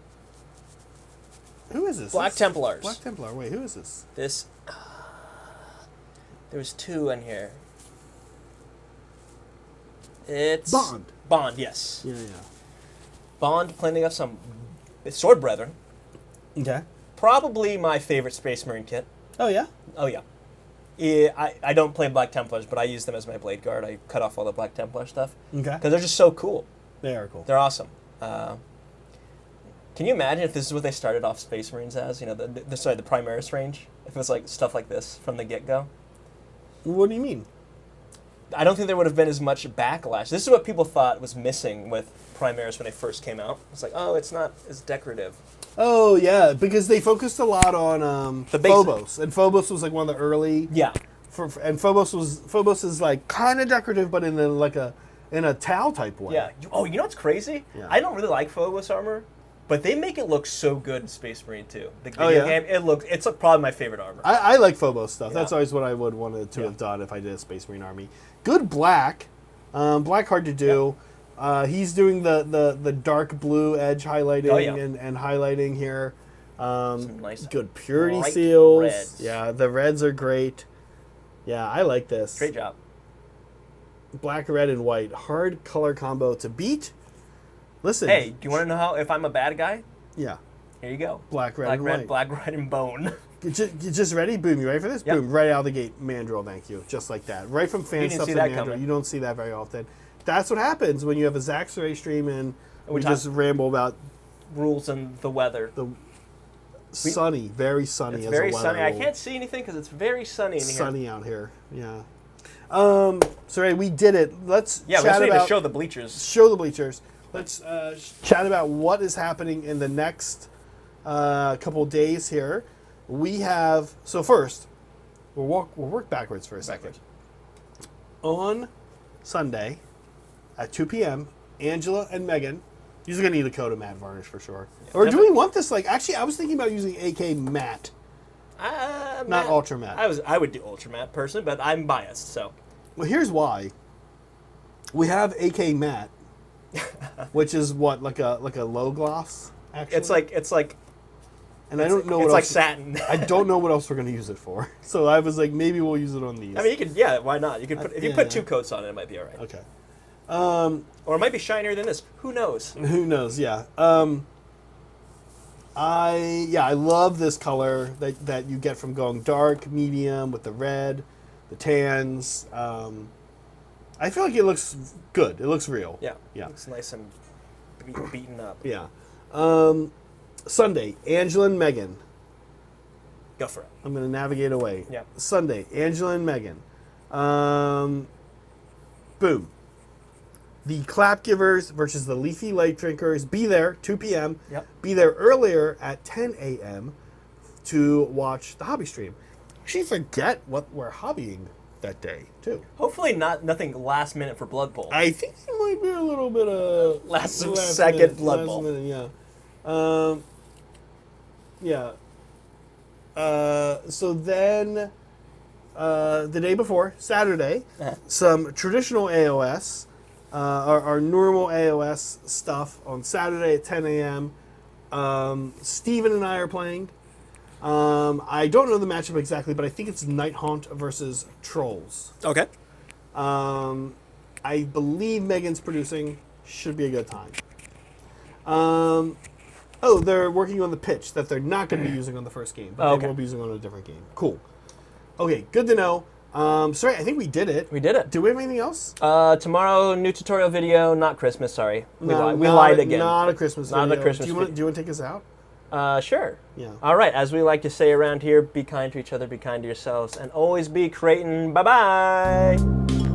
who is this? Black Templars. Black Templar. Wait, who is this? This. There was 2 in here. It's Bond. Bond, yes. Yeah. Bond planting up some Sword Brethren. Okay. Probably my favorite Space Marine kit. Oh yeah. Oh, yeah. I don't play Black Templars, but I use them as my blade guard. I cut off all the Black Templar stuff. Okay. Because they're just so cool. They are cool. They're awesome. Can you imagine if this is what they started off Space Marines as? You know, the Primaris range? If it was like stuff like this from the get-go? What do you mean? I don't think there would have been as much backlash. This is what people thought was missing with Primaris when they first came out. It's like, oh, it's not as decorative. Oh yeah, because they focused a lot on The basic. Phobos, and Phobos was like one of the early. Yeah. And Phobos is like kind of decorative, but in a towel type way. Yeah. Oh, you know what's crazy? Yeah. I don't really like Phobos armor, but they make it look so good in Space Marine 2. The video yeah? game, it's probably my favorite armor. I like Phobos stuff. Yeah. That's always what I would wanted to have done if I did a Space Marine army. Good black. Black hard to do. He's doing the dark blue edge highlighting and highlighting here. Some nice Good purity bright seals. reds. Yeah, the reds are great. Yeah, I like this. Great job. Black, red, and white. Hard color combo to beat. Listen. Hey, do you want to know if I'm a bad guy? Yeah. Here you go. Black, red, and white. Black, red, and bone. You just ready? Boom, you ready for this? Yep. Boom, right out of the gate. Mandrill, thank you. Just like that. Right from fan didn't stuff see to that Mandrill. coming. You don't see that very often. That's what happens when you have a Zach Saray stream and we talk- just ramble about Rules and the weather. the sunny, very sunny It's as very a weather sunny. I rule. can't see anything because it's very sunny in here. Sunny out here, yeah. Sorry, we did it. Let's Yeah, we chat also need about to show the bleachers. show the bleachers. Let's chat about what is happening in the next couple days here. We have first we'll work backwards for a second. On Sunday at 2 p.m., Angela and Megan. You're going to need a coat of matte varnish for sure. Or do we want this actually? I was thinking about using AK matte, not ultra matte. I would do ultra matte personally, but I'm biased, so. Well, here's why. We have AK matte, which is what like a low gloss. Actually, It's like and I don't know what it's else. like satin. I don't know what else we're going to use it for. So I was like, maybe we'll use it on these. I mean, you could, why not? You could put if you put yeah. 2 coats on it, it might be all right. Okay. Or it might be shinier than this. Who knows? Who knows? Yeah. I love this color that you get from going dark, medium with the red, the tans. I feel like it looks good. It looks real. Yeah. Yeah. Looks nice and beaten up. Yeah. Sunday, Angela and Megan. Go for it. I'm going to navigate away. Yeah. Sunday, Angela and Megan. Boom. The Clap Givers versus the Leafy Light Drinkers. Be there, 2 p.m. Yep. Be there earlier at 10 a.m. to watch the hobby stream. Actually, forget what we're hobbying that day, too. Hopefully nothing last minute for Blood Bowl. I think there might be a little bit of Last second Blood last Bowl. minute, yeah. So then, the day before, Saturday, some traditional AOS, our normal AOS stuff on Saturday at 10 a.m. Steven and I are playing. I don't know the matchup exactly, but I think it's Night Haunt versus Trolls. Okay. I believe Megan's producing. Should be a good time. They're working on the pitch that they're not going to be using on the first game, but they will be using on a different game. Cool. Okay, good to know. Sorry, I think we did it. We did it. Do we have anything else? Tomorrow, new tutorial video, not Christmas, sorry. We No, lied again. Not a Christmas Not video. a Christmas do you want to take us out? Sure. Yeah. All right, as we like to say around here, be kind to each other, be kind to yourselves, and always be Creighton. Bye-bye.